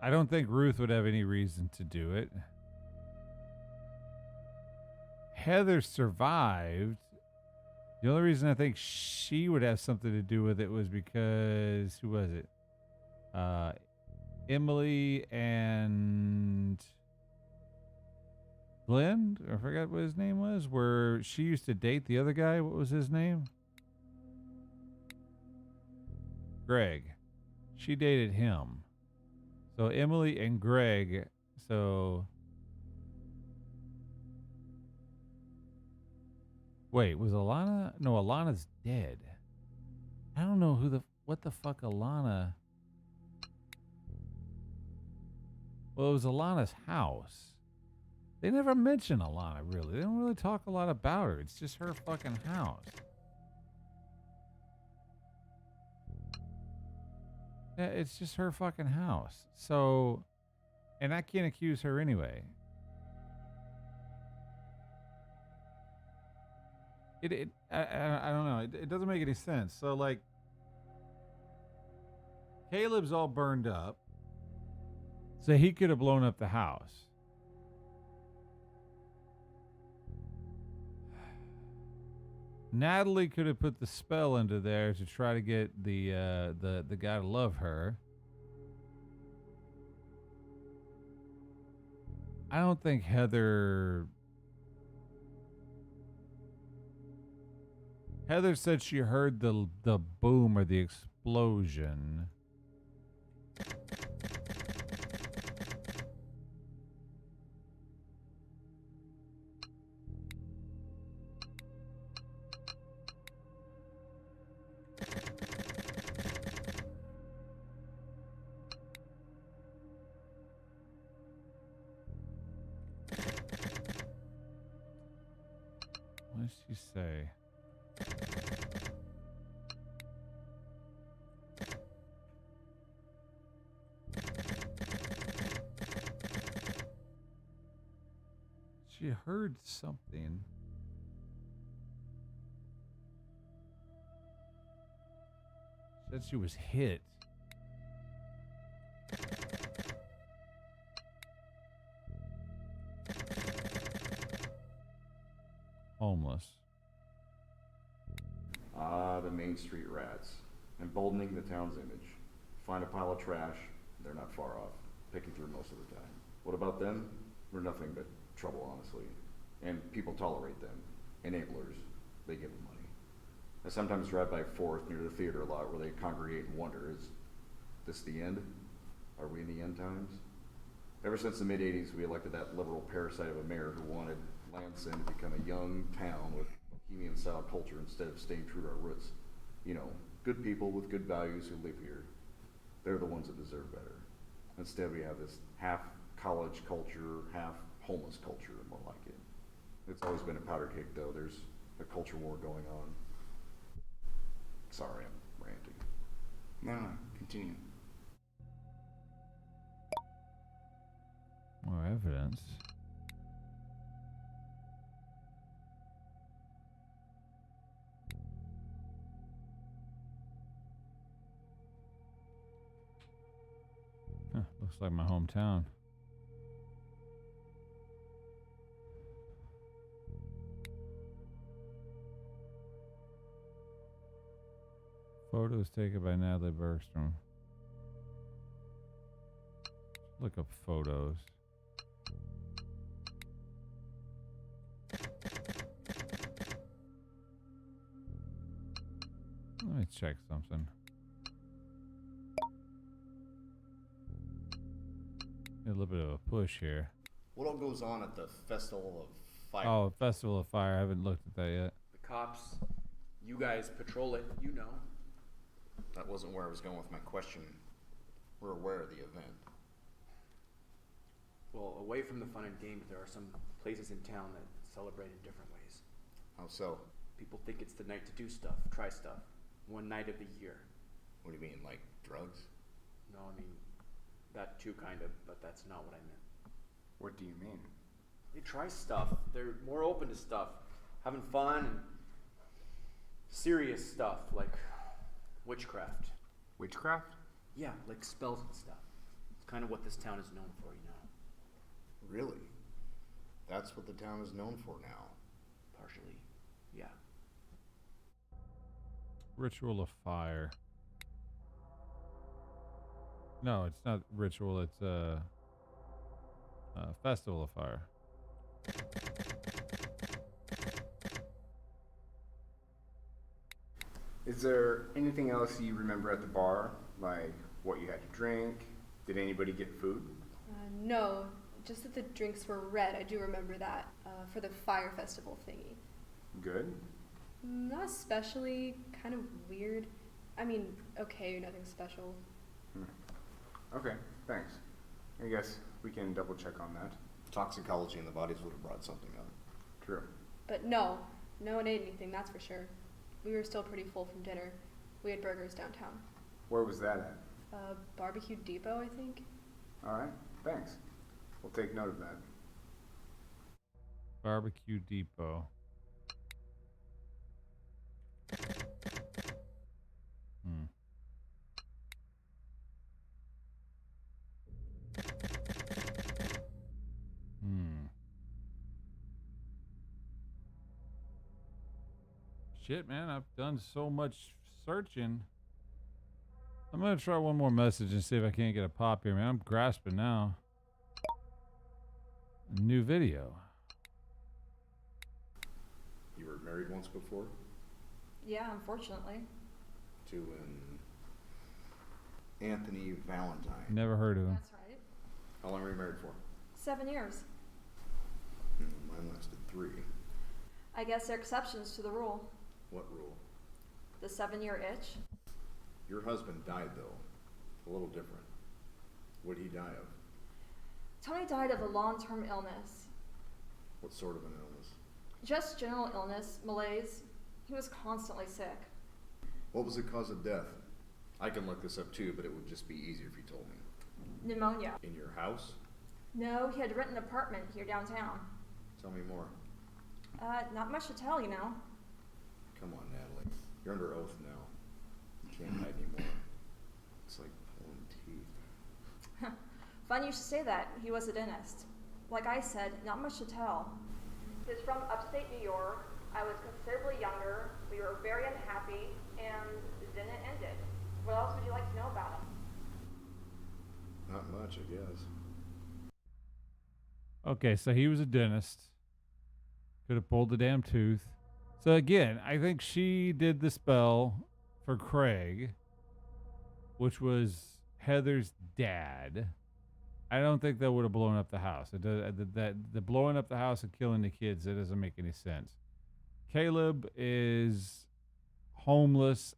S1: I don't think Ruth would have any reason to do it. Heather survived. The only reason I think she would have something to do with it was because, who was it? Emily and Glenn? I forgot what his name was. Where she used to date the other guy. What was his name? Greg. She dated him. So Emily and Greg. So wait, was Alana? No, Alana's dead. I don't know what the fuck Alana. Well, it was Alana's house. They never mention Alana, really. They don't really talk a lot about her. It's just her fucking house. Yeah, it's just her fucking house. So, and I can't accuse her anyway. I don't know. It doesn't make any sense. So, like, Caleb's all burned up. So he could have blown up the house. Natalie could have put the spell into there to try to get the guy to love her. I don't think Heather said she heard the boom or the explosion. What did she say? She heard something. Said she was hit. Homeless.
S14: The Main Street rats. Emboldening the town's image. Find a pile of trash, they're not far off, picking through most of the time. What about them? We're nothing but trouble, honestly. And people tolerate them. Enablers. They give them money. I sometimes drive by 4th near the theater a lot where they congregate and wonder, is this the end? Are we in the end times? Ever since the mid-'80s, we elected that liberal parasite of a mayor who wanted Lansing to become a young town with Bohemian-style culture instead of staying true to our roots. You know, good people with good values who live here. They're the ones that deserve better. Instead, we have this half college culture, half homeless culture, more like it. It's always been a powder keg, though. There's a culture war going on. Sorry, I'm ranting.
S2: No, continue.
S1: More evidence. Huh, looks like my hometown. Photos taken by Natalie Bergstrom. Look up photos. Let me check something. A little bit of a push here.
S7: What all goes on at the Festival of Fire?
S1: Oh, Festival of Fire. I haven't looked at that yet.
S9: The cops, you guys patrol it, you know.
S7: That wasn't where I was going with my question. We're aware of the event.
S9: Well, away from the fun and games, there are some places in town that celebrate in different ways.
S7: How so?
S9: People think it's the night to do stuff, try stuff. One night of the year.
S7: What do you mean, like drugs?
S9: No, I mean, that too, kind of, but that's not what I meant.
S2: What do you mean?
S9: They try stuff. They're more open to stuff. Having fun and serious stuff, like witchcraft.
S2: Witchcraft?
S9: Yeah, like spells and stuff. It's kind of what this town is known for, you know.
S7: Really? That's what the town is known for now.
S9: Partially, yeah.
S1: Ritual of Fire. No, it's not ritual. It's Festival of Fire.
S2: Is there anything else you remember at the bar? Like what you had to drink? Did anybody get food?
S15: No, just that the drinks were red. I do remember that for the fire festival thingy.
S2: Good.
S15: Not especially. Kind of weird. I mean, okay, nothing special.
S2: Okay, thanks. I guess we can double check on that.
S7: Toxicology in the bodies would have brought something up.
S2: True.
S15: But no one ate anything, that's for sure. We were still pretty full from dinner. We had burgers downtown.
S2: Where was that at?
S15: Barbecue Depot, I think.
S2: All right, thanks. We'll take note of that.
S1: Barbecue Depot. Shit, man, I've done so much searching. I'm gonna try one more message and see if I can't get a pop here, man. I'm grasping now. A new video.
S7: You were married once before?
S16: Yeah, unfortunately.
S7: To an Anthony Valentine.
S1: Never heard of him.
S16: That's right.
S7: How long were you married for?
S16: 7 years.
S7: Mine lasted 3.
S16: I guess there are exceptions to the rule.
S7: What rule?
S16: The 7-year itch.
S7: Your husband died, though. A little different. What did he die of?
S16: Tony died of a long-term illness.
S7: What sort of an illness?
S16: Just general illness, malaise. He was constantly sick.
S7: What was the cause of death? I can look this up too, but it would just be easier if you told me.
S16: Pneumonia.
S7: In your house?
S16: No, he had rented an apartment here downtown.
S7: Tell me more.
S16: Not much to tell, you know.
S7: Come on, Natalie. You're under oath now. You can't hide anymore. It's like pulling teeth.
S16: Funny you should say that. He was a dentist. Like I said, not much to tell. He's from upstate New York. I was considerably younger. We were very unhappy, and then it ended. What else would you like to know about him?
S7: Not much, I guess.
S1: Okay, so he was a dentist. Could have pulled the damn tooth. So again, I think she did the spell for Craig, which was Heather's dad. I don't think that would have blown up the house. It does, the blowing up the house and killing the kids, that doesn't make any sense. Caleb is homeless.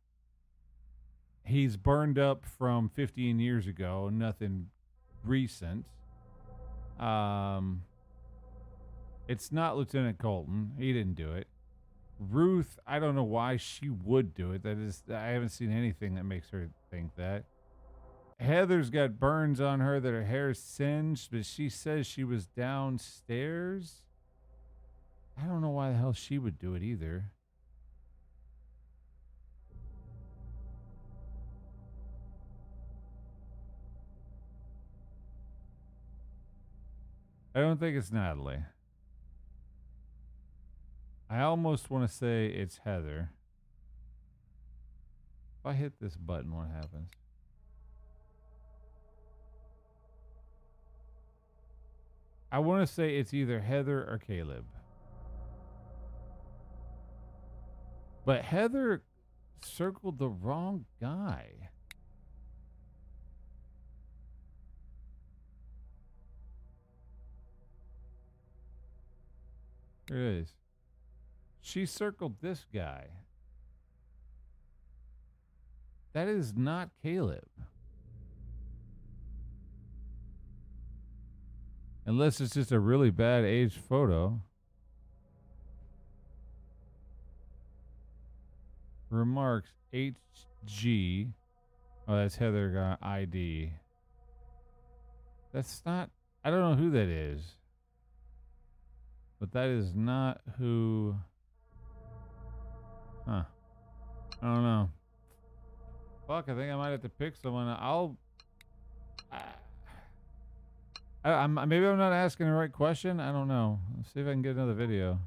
S1: He's burned up from 15 years ago, nothing recent. It's not Lieutenant Colton. He didn't do it. Ruth, I don't know why she would do it. I haven't seen anything that makes her think that. Heather's got burns on her that her hair's singed, but she says she was downstairs. I don't know why the hell she would do it either. I don't think it's Natalie. I almost want to say it's Heather. If I hit this button, what happens? I want to say it's either Heather or Caleb. But Heather circled the wrong guy. Here it is. She circled this guy. That is not Caleb. Unless it's just a really bad aged photo. Remarks HG. Oh, that's Heather ID. That's not, I don't know who that is. But that is not who. Huh. I don't know. Fuck, I think I might have to pick someone. Maybe I'm not asking the right question. I don't know. Let's see if I can get another video.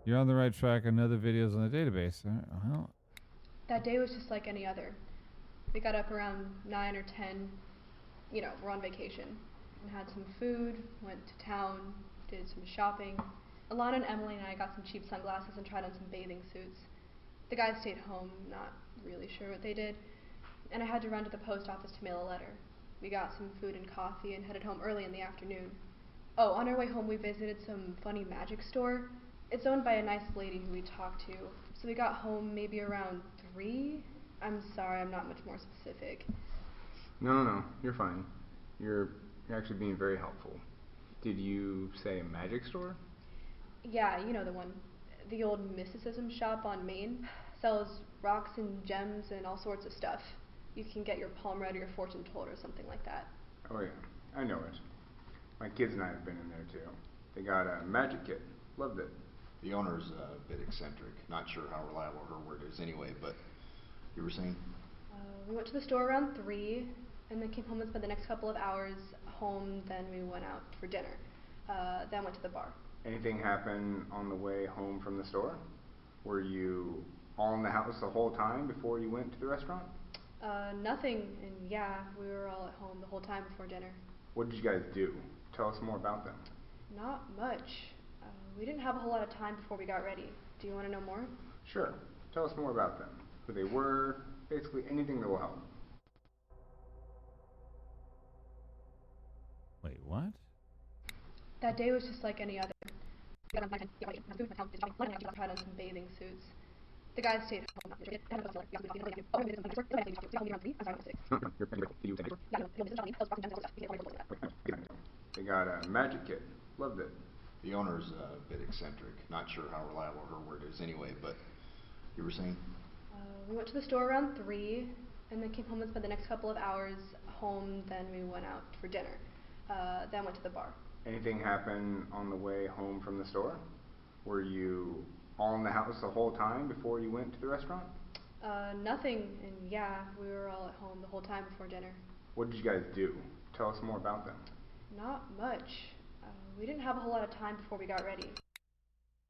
S1: You're on the right track. Another video's on the database. All right, well.
S15: That day was just like any other. We got up around 9 or 10. You know, we're on vacation. And had some food, went to town, did some shopping. Alana and Emily and I got some cheap sunglasses and tried on some bathing suits. The guys stayed home, not really sure what they did. And I had to run to the post office to mail a letter. We got some food and coffee and headed home early in the afternoon. Oh, on our way home we visited some funny magic store. It's owned by a nice lady who we talked to. So we got home maybe around 3. I'm sorry, I'm not much more specific.
S2: No, you're fine. You're actually being very helpful. Did you say a magic store?
S15: Yeah, you know the one. The old mysticism shop on Main. Sells rocks and gems and all sorts of stuff. You can get your palm read or your fortune told or something like that.
S2: Oh yeah, I know it. My kids and I have been in there too. They got a magic kit. Loved it.
S7: The owner's a bit eccentric. Not sure how reliable her word is anyway, but you were saying?
S15: We went to the store around 3 and then came home and spent the next couple of hours home. Then we went out for dinner. Then went to the bar.
S2: Anything happen on the way home from the store? Were you all in the house the whole time before you went to the restaurant?
S15: Nothing, and yeah, we were all at home the whole time before dinner.
S2: What did you guys do? Tell us more about them.
S15: Not much. We didn't have a whole lot of time before we got ready. Do you want to know more?
S2: Sure. Tell us more about them. Who they were, basically anything that will help.
S1: Wait, what?
S15: That day was just like any other. Tried on some bathing suits. The guys stayed home.
S2: They got a magic kit. Loved it.
S7: The owner's a bit eccentric. Not sure how reliable her word is anyway, but you were saying?
S15: We went to the store around 3 and then came home and spent the next couple of hours home. Then we went out for dinner. Then went to the bar.
S2: Anything happen on the way home from the store? Were you all in the house the whole time before you went to the restaurant?
S15: Nothing, and yeah, we were all at home the whole time before dinner.
S2: What did you guys do? Tell us more about them.
S15: Not much. We didn't have a whole lot of time before we got ready.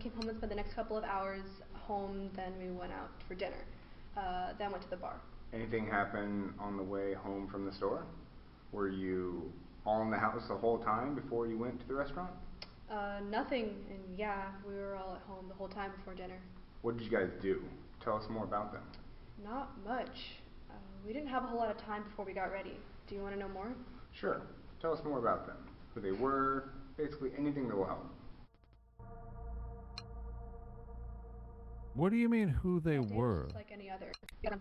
S15: Came home and spent the next couple of hours home. Then we went out for dinner. Then went to the bar.
S2: Anything happen on the way home from the store? Were you all in the house the whole time before you went to the restaurant?
S15: Nothing, and yeah, we were all at home the whole time before dinner.
S2: What did you guys do? Tell us more about them.
S15: Not much. We didn't have a whole lot of time before we got ready. Do you want to know more?
S2: Sure. Tell us more about them. Who they were, basically anything that will help.
S1: What do you mean who they were?
S15: Just like any other.
S2: Kids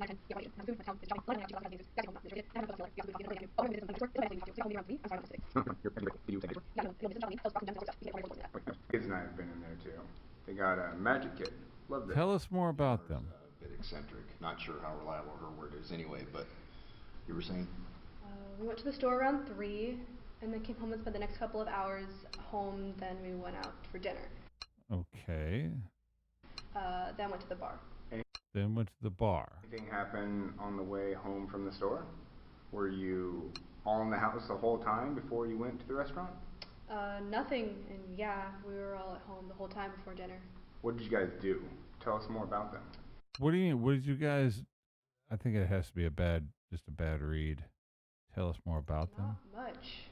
S2: and I have been in there too. They got a magic kit. Loved it.
S1: Tell us more about them.
S7: A bit eccentric. Not sure how reliable her word is anyway, but you were saying?
S15: We went to the store around 3 and then came home and spent the next couple of hours home. Then we went out for dinner.
S1: Okay.
S15: Then went to the bar.
S1: Then went to the bar.
S2: Anything happen on the way home from the store? Were you all in the house the whole time before you went to the restaurant?
S15: Nothing, and yeah, we were all at home the whole time before dinner.
S2: What did you guys do? Tell us more about them.
S1: What do you mean? What did you guys? I think it has to be just a bad read. Tell us more about them.
S15: Not much.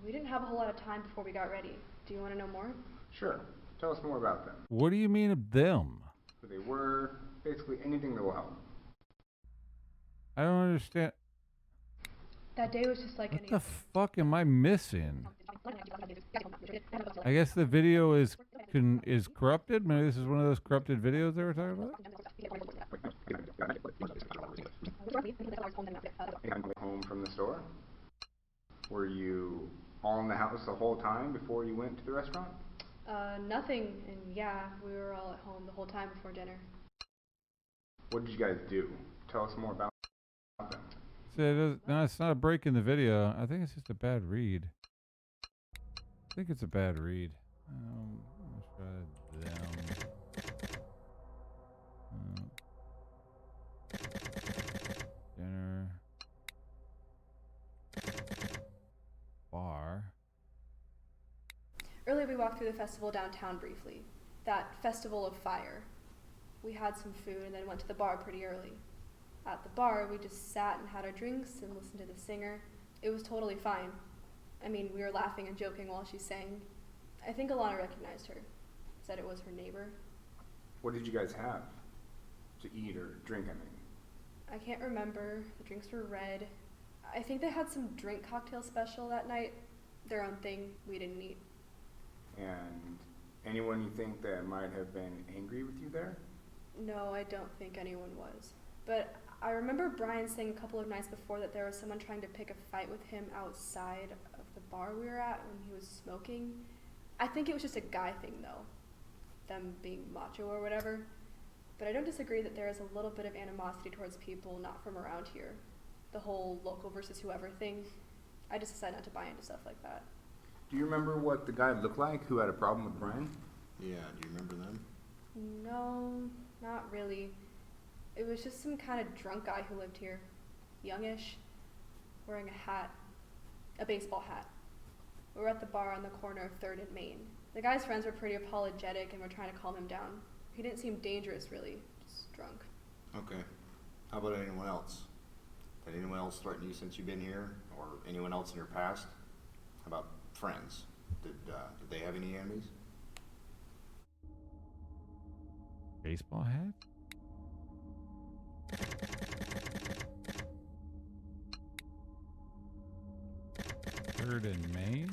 S15: We didn't have a whole lot of time before we got ready. Do you want to know more?
S2: Sure. Tell us more about them.
S1: What do you mean of them?
S2: Who they were, basically anything that will help.
S1: I don't understand.
S15: That day was just like
S1: What
S15: any
S1: the
S15: other.
S1: fuck am I missing? I guess the video is corrupted. Maybe this is one of those corrupted videos they were talking about.
S2: Home from the store? Were you all in the house the whole time before you went to the restaurant?
S15: Nothing, and yeah, we were all at home the whole time before dinner.
S2: What did you guys do? Tell us more about them.
S1: So no, it's not a break in the video. I think it's just a bad read. I think it's a bad read. Let's try them. Dinner. Bar.
S15: Earlier we walked through the festival downtown briefly. That festival of fire. We had some food and then went to the bar pretty early. At the bar, we just sat and had our drinks and listened to the singer. It was totally fine. I mean, we were laughing and joking while she sang. I think Alana recognized her. Said it was her neighbor.
S2: What did you guys have to eat or drink, I mean?
S15: I can't remember. The drinks were red. I think they had some drink cocktail special that night. Their own thing. We didn't eat.
S2: And anyone you think that might have been angry with you there?
S15: No, I don't think anyone was. But I remember Brian saying a couple of nights before that there was someone trying to pick a fight with him outside of the bar we were at when he was smoking. I think it was just a guy thing though, them being macho or whatever. But I don't disagree that there is a little bit of animosity towards people not from around here. The whole local versus whoever thing. I just decided not to buy into stuff like that.
S2: Do you remember what the guy looked like who had a problem with Brian?
S7: Yeah, do you remember them?
S15: No, not really. It was just some kind of drunk guy who lived here. Youngish, wearing a hat, a baseball hat. We were at the bar on the corner of 3rd and Main. The guy's friends were pretty apologetic and were trying to calm him down. He didn't seem dangerous, really, just drunk.
S7: Okay. How about anyone else? Did anyone else threaten you since you've been here? Or anyone else in your past? How about friends? Did they have any enemies?
S1: Baseball hat? Third and Main?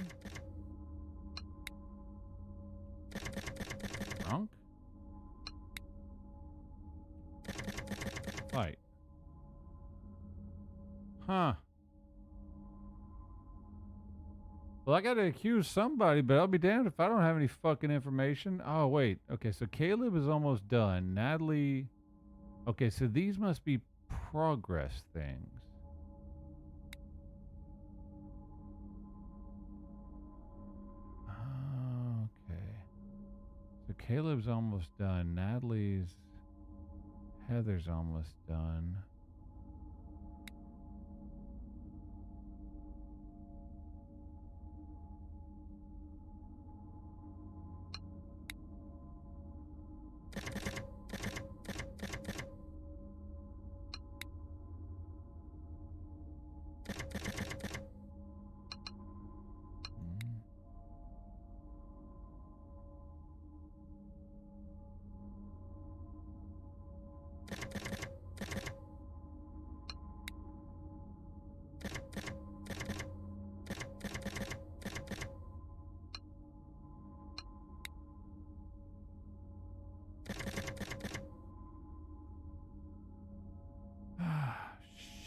S1: Drunk? Fight. Huh. Well, I gotta accuse somebody, but I'll be damned if I don't have any fucking information. Oh, wait. Okay, so Caleb is almost done. Natalie... Okay, so these must be progress things. Okay. So Caleb's almost done. Natalie's... Heather's almost done.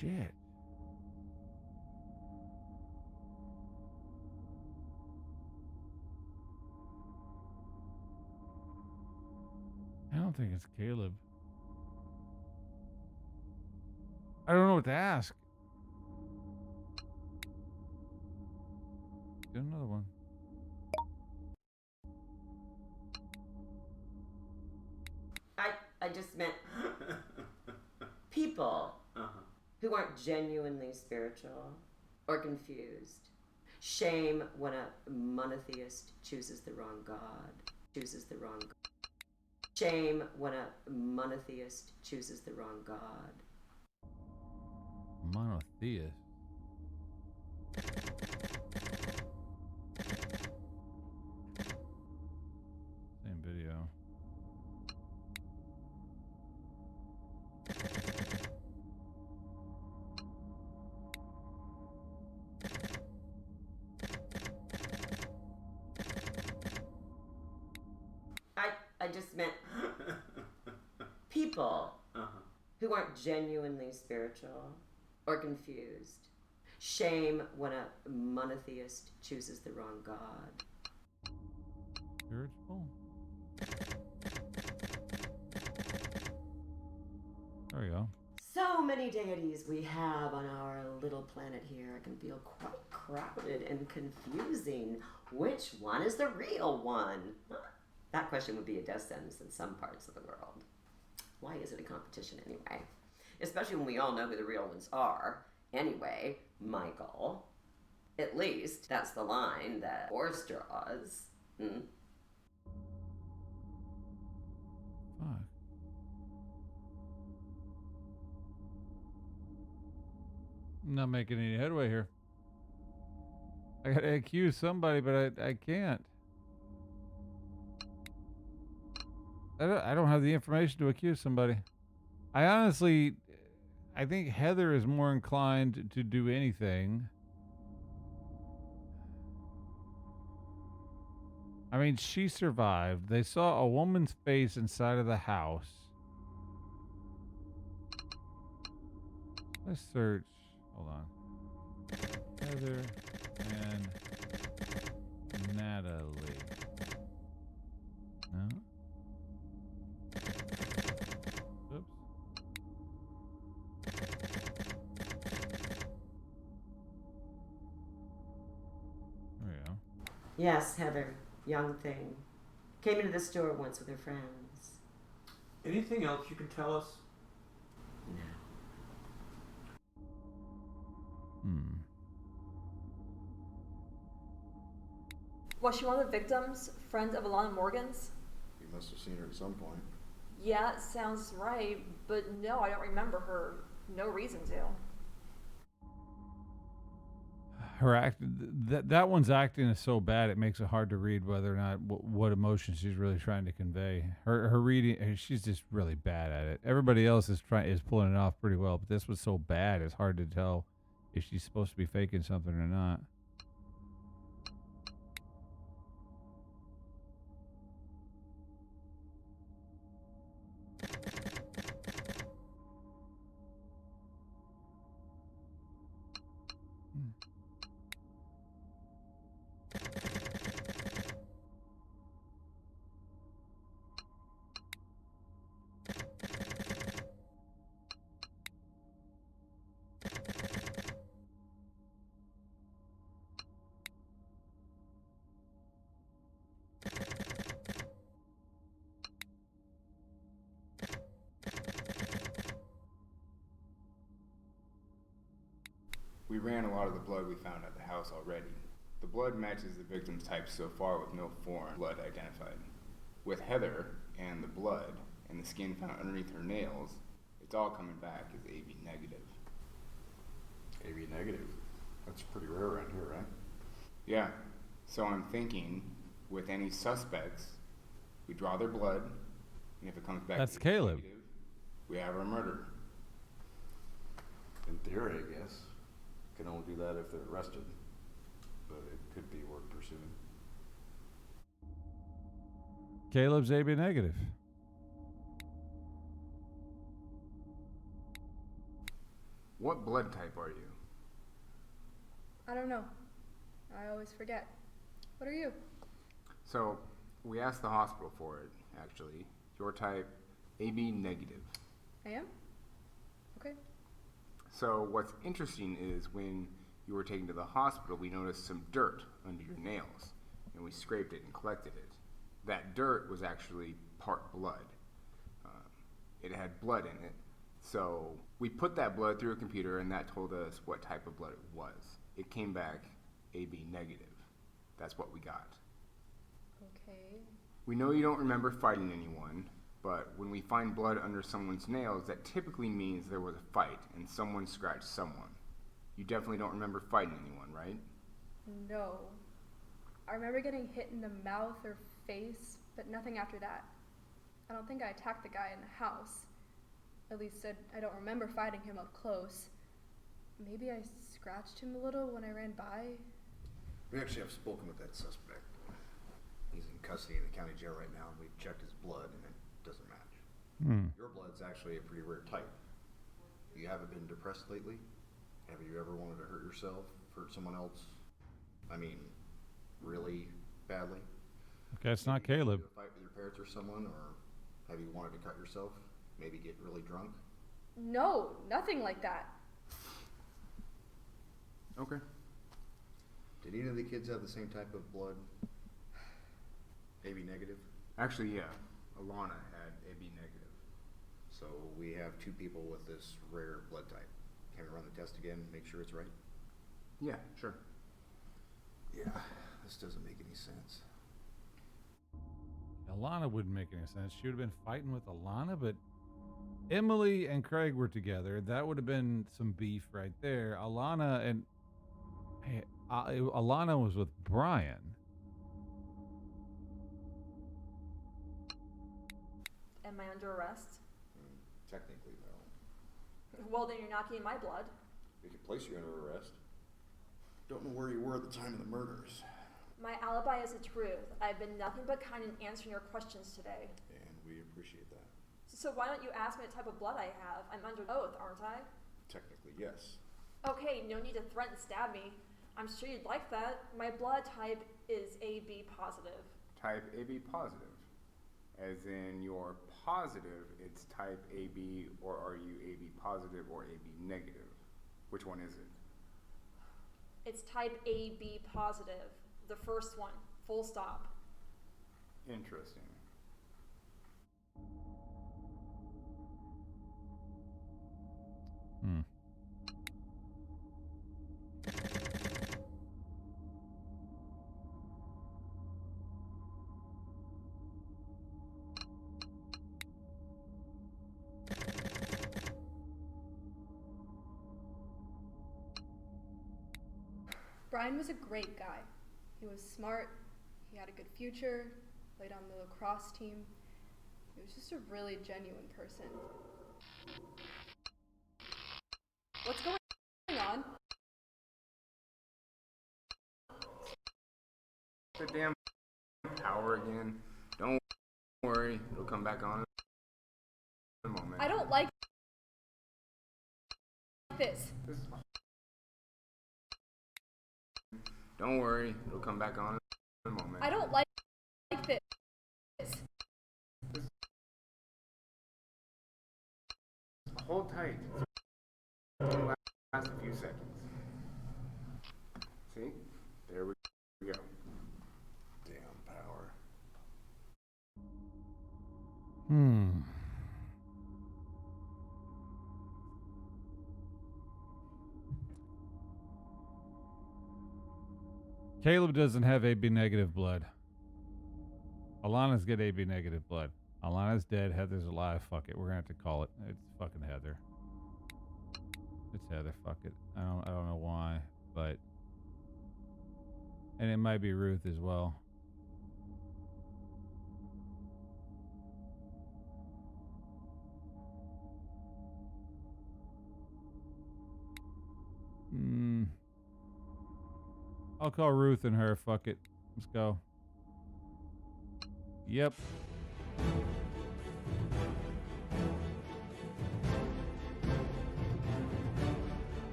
S1: Shit. I don't think it's Caleb. I don't know what to ask. Get another one.
S11: I just meant people who aren't genuinely spiritual or confused. Shame when a monotheist chooses the wrong God, chooses the wrong God. Shame when a monotheist chooses the wrong God.
S1: Monotheist? Same video.
S11: just meant people who aren't genuinely spiritual or confused. Shame when a monotheist chooses the wrong god.
S1: Spiritual? There we go.
S11: So many deities we have on our little planet here. It can feel quite crowded and confusing. Which one is the real one? That question would be a death sentence in some parts of the world. Why is it a competition anyway? Especially when we all know who the real ones are. Anyway, Michael. At least that's the line that Forrest draws.
S1: Fuck. I'm not making any headway here. I gotta accuse somebody, but I can't. I don't have the information to accuse somebody. I think Heather is more inclined to do anything. I mean, she survived. They saw a woman's face inside of the house. Let's search. Hold on. Heather and Natalie. No? Oops. There we go.
S11: Yes, Heather. Young thing. Came into the store once with her friends.
S12: Anything else you can tell us?
S11: No.
S16: Was she one of the victims? Friend of Alana Morgan's?
S14: You must have seen her at some point.
S16: Yeah, it sounds right, but no, I don't remember her. No reason to.
S1: Her that one's acting is so bad it makes it hard to read whether or not what emotion she's really trying to convey. Her reading, she's just really bad at it. Everybody else is pulling it off pretty well, but this was so bad it's hard to tell if she's supposed to be faking something or not.
S2: We ran a lot of the blood we found at the house already. The blood matches the victim's type so far with no foreign blood identified. With Heather and the blood and the skin found underneath her nails, it's all coming back as AB negative.
S14: AB negative? That's pretty rare around here, right?
S2: Yeah, so I'm thinking with any suspects, we draw their blood, and if it comes back
S1: That's
S2: AB
S1: Caleb.
S2: negative, we have our murderer.
S14: In theory, I guess. Can only do that if they're arrested, but it could be worth pursuing.
S1: Caleb's AB negative.
S2: What blood type are you?
S15: I don't know. I always forget. What are you?
S2: So, we asked the hospital for it, actually. Your type, AB negative.
S15: I am? Okay.
S2: So what's interesting is when you were taken to the hospital, we noticed some dirt under your nails, and we scraped it and collected it. That dirt was actually part blood. It had blood in it. So we put that blood through a computer, and that told us what type of blood it was. It came back AB negative. That's what we got.
S15: Okay.
S2: We know you don't remember fighting anyone, but when we find blood under someone's nails, that typically means there was a fight and someone scratched someone. You definitely don't remember fighting anyone, right?
S15: No. I remember getting hit in the mouth or face, but nothing after that. I don't think I attacked the guy in the house. At least I don't remember fighting him up close. Maybe I scratched him a little when I ran by.
S7: We actually have spoken with that suspect. He's in custody in the county jail right now, and we've checked his blood, and it doesn't match. Your blood's actually a pretty rare type. You haven't been depressed lately? Have you ever wanted to hurt yourself, hurt someone else? I mean, really badly?
S1: Okay, it's not Caleb.
S7: Did you fight with your parents or someone, or have you wanted to cut yourself? Maybe get really drunk?
S15: No, nothing like that.
S7: Okay. Did any of the kids have the same type of blood? AB negative?
S2: Actually, yeah. Alana had AB negative.
S7: So we have 2 people with this rare blood type. Can we run the test again, make sure it's right?
S2: Yeah, sure.
S7: Yeah, this doesn't make any sense.
S1: Alana wouldn't make any sense. She would have been fighting with Alana, but Emily and Craig were together. That would have been some beef right there. Alana was with Brian.
S16: Am I under arrest?
S7: Technically, no.
S16: Well, then you're not getting my blood.
S7: We could place you under arrest. Don't know where you were at the time of the murders.
S16: My alibi is the truth. I've been nothing but kind in answering your questions today.
S7: And we appreciate that.
S16: So why don't you ask me what type of blood I have? I'm under oath, aren't I?
S7: Technically, yes.
S16: Okay, no need to threaten to stab me. I'm sure you'd like that. My blood type is AB positive.
S2: Type AB positive. As in you're positive, it's type AB, or are you AB positive or AB negative? Which one is it?
S16: It's type AB positive. The first one. Full stop.
S2: Interesting.
S15: Brian was a great guy. He was smart, he had a good future, played on the lacrosse team. He was just a really genuine person. What's going on?
S2: The damn power again. Don't worry, it'll come back on in a moment.
S15: I don't like this.
S2: Don't worry, it'll come back on in a moment.
S15: I don't like this.
S2: Hold tight. It'll last a few seconds. See? There we go.
S7: Damn power.
S1: Caleb doesn't have AB negative blood. Alana's got AB negative blood. Alana's dead. Heather's alive. Fuck it. We're gonna have to call it. It's fucking Heather. It's Heather. Fuck it. I don't know why, but and it might be Ruth as well. I'll call Ruth and her. Fuck it. Let's go. Yep.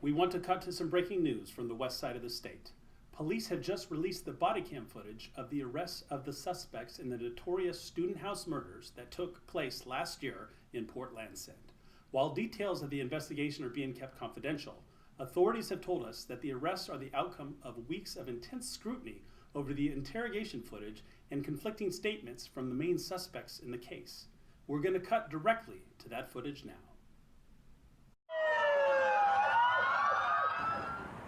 S6: We want to cut to some breaking news from the west side of the state. Police have just released the body cam footage of the arrests of the suspects in the notorious student house murders that took place last year in Port Lansing. While details of the investigation are being kept confidential, authorities have told us that the arrests are the outcome of weeks of intense scrutiny over the interrogation footage and conflicting statements from the main suspects in the case. We're going to cut directly to that footage now.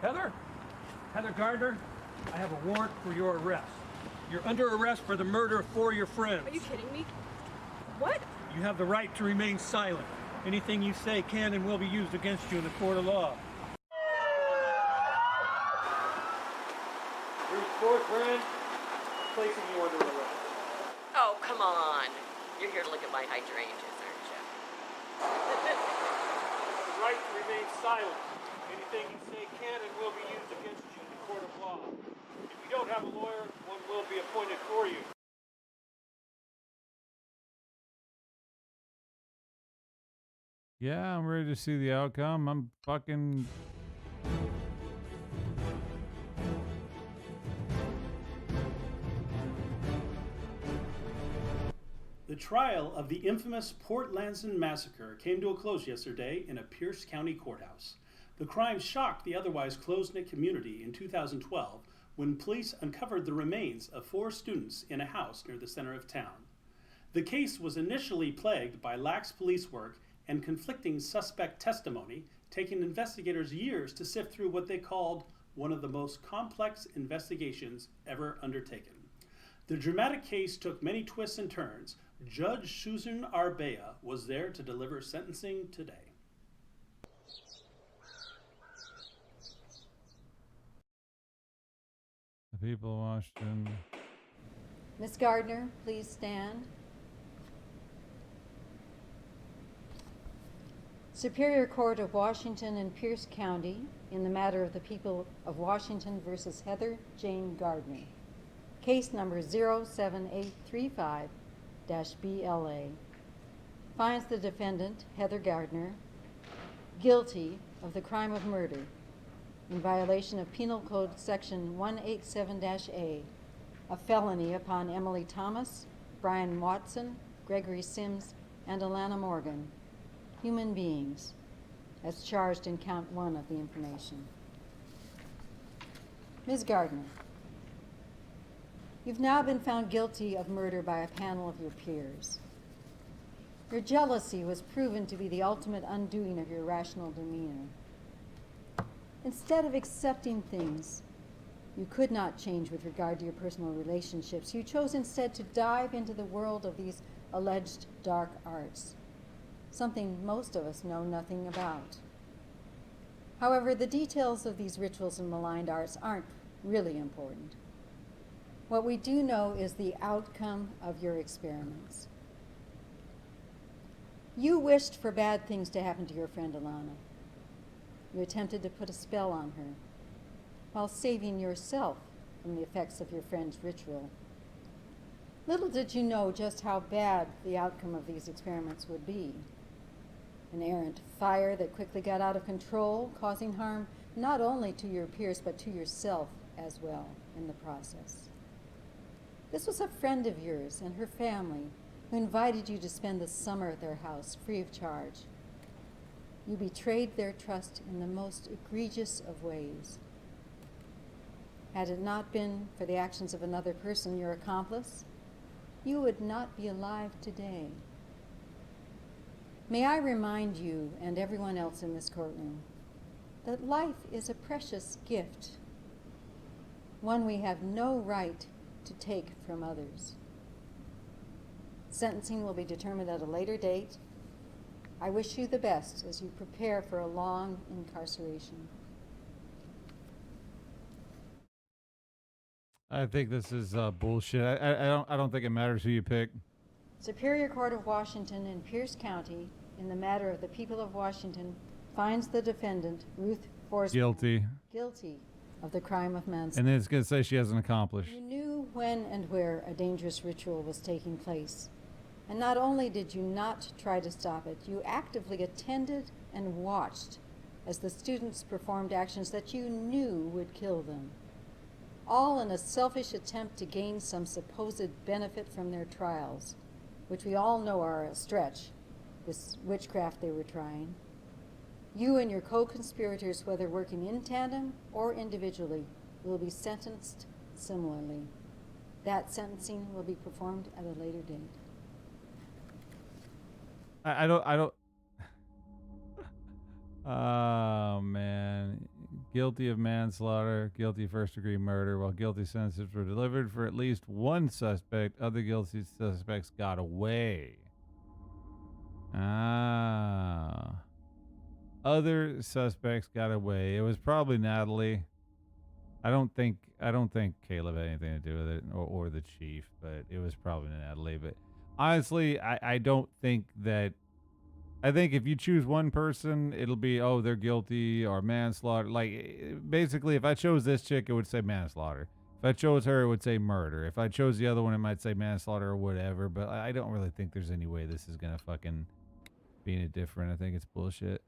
S12: Heather Gardner, I have a warrant for your arrest. You're under arrest for the murder of 4 of your friends.
S15: Are you kidding me? What?
S12: You have the right to remain silent. Anything you say can and will be used against you in the court of law. Ruth Fortran, placing you under arrest.
S11: Oh, come on. You're here to look at my hydrangeas, aren't you?
S12: The right to remain silent. Anything you say can and will be used against you in the
S6: court of law. If you don't have a lawyer, one will be appointed for you.
S1: Yeah, I'm ready to see the outcome. I'm fucking...
S6: The trial of the infamous Port Lanson massacre came to a close yesterday in a Pierce County courthouse. The crime shocked the otherwise close-knit community in 2012 when police uncovered the remains of 4 students in a house near the center of town. The case was initially plagued by lax police work and conflicting suspect testimony, taking investigators years to sift through what they called one of the most complex investigations ever undertaken. The dramatic case took many twists and turns. Judge Susan Arbea was there to deliver sentencing today.
S1: The people of Washington.
S17: Ms. Gardner, please stand. Superior Court of Washington and Pierce County in the matter of the people of Washington versus Heather Jane Gardner. Case number 07835-BLA. Finds the defendant, Heather Gardner, guilty of the crime of murder in violation of Penal Code Section 187-A, a felony upon Emily Thomas, Brian Watson, Gregory Sims, and Alana Morgan, human beings, as charged in count 1 of the information. Ms. Gardner, you've now been found guilty of murder by a panel of your peers. Your jealousy was proven to be the ultimate undoing of your rational demeanor. Instead of accepting things you could not change with regard to your personal relationships, you chose instead to dive into the world of these alleged dark arts, something most of us know nothing about. However, the details of these rituals and maligned arts aren't really important. What we do know is the outcome of your experiments. You wished for bad things to happen to your friend Alana. You attempted to put a spell on her while saving yourself from the effects of your friend's ritual. Little did you know just how bad the outcome of these experiments would be. An errant fire that quickly got out of control, causing harm not only to your peers but to yourself as well in the process. This was a friend of yours and her family who invited you to spend the summer at their house free of charge. You betrayed their trust in the most egregious of ways. Had it not been for the actions of another person, your accomplice, you would not be alive today. May I remind you and everyone else in this courtroom that life is a precious gift, one we have no right to take from others. Sentencing will be determined at a later date. I wish you the best as you prepare for a long incarceration.
S1: I think this is bullshit. I don't think it matters who you pick.
S17: Superior Court of Washington in Pierce County, in the matter of the people of Washington, finds the defendant, Ruth Forsman, guilty of the crime of manslaughter.
S1: And then it's going to say she hasn't accomplished.
S17: You knew when and where a dangerous ritual was taking place. And not only did you not try to stop it, you actively attended and watched as the students performed actions that you knew would kill them, all in a selfish attempt to gain some supposed benefit from their trials, which we all know are a stretch, this witchcraft they were trying. You and your co-conspirators, whether working in tandem or individually, will be sentenced similarly. That sentencing will be performed at a later date.
S1: I don't. Oh, man. Guilty of manslaughter, guilty of first-degree murder. While guilty sentences were delivered for at least one suspect, other guilty suspects got away. Other suspects got away. It was probably Natalie. I don't think Caleb had anything to do with it, or the chief, but it was probably Natalie. But honestly, I don't think that I think if you choose one person, it'll be, oh, they're guilty or manslaughter. Like, basically, if I chose this chick, it would say manslaughter. If I chose her, it would say murder. If I chose the other one, it might say manslaughter or whatever. But I don't really think there's any way this is going to fucking be any different. I think it's bullshit.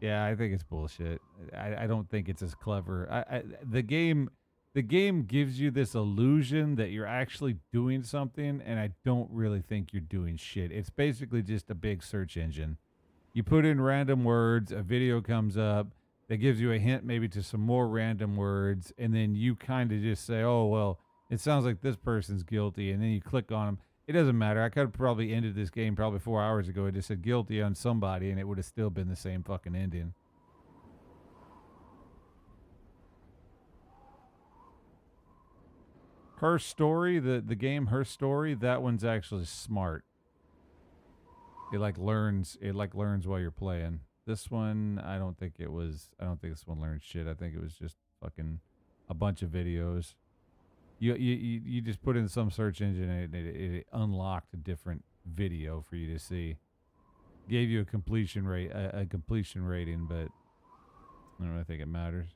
S1: Yeah, I think it's bullshit. I don't think it's as clever. The game gives you this illusion that you're actually doing something, and I don't really think you're doing shit. It's basically just a big search engine. You put in random words, a video comes up that gives you a hint maybe to some more random words, and then you kind of just say, oh, well, it sounds like this person's guilty, and then you click on them. It doesn't matter. I could have probably ended this game probably 4 hours ago. It just said guilty on somebody, and it would have still been the same fucking ending. Her Story, the game Her Story, that one's actually smart. It learns while you're playing. This one, I don't think this one learned shit. I think it was just fucking a bunch of videos. You just put in some search engine and it unlocked a different video for you to see. Gave you a completion rating, but I don't really think it matters.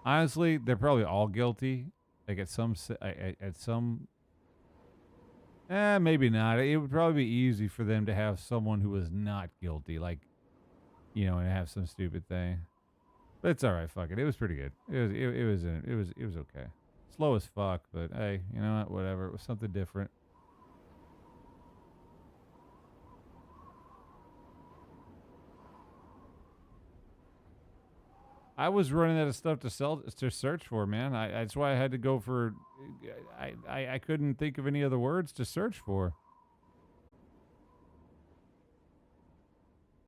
S1: Honestly, they're probably all guilty. Like at some, maybe not. It would probably be easy for them to have someone who was not guilty, like, and have some stupid thing. But it's all right. Fuck it. It was pretty good. It was okay. Slow as fuck, but hey, you know what? Whatever. It was something different. I was running out of stuff to search for, man. That's why I had to go for. I couldn't think of any other words to search for.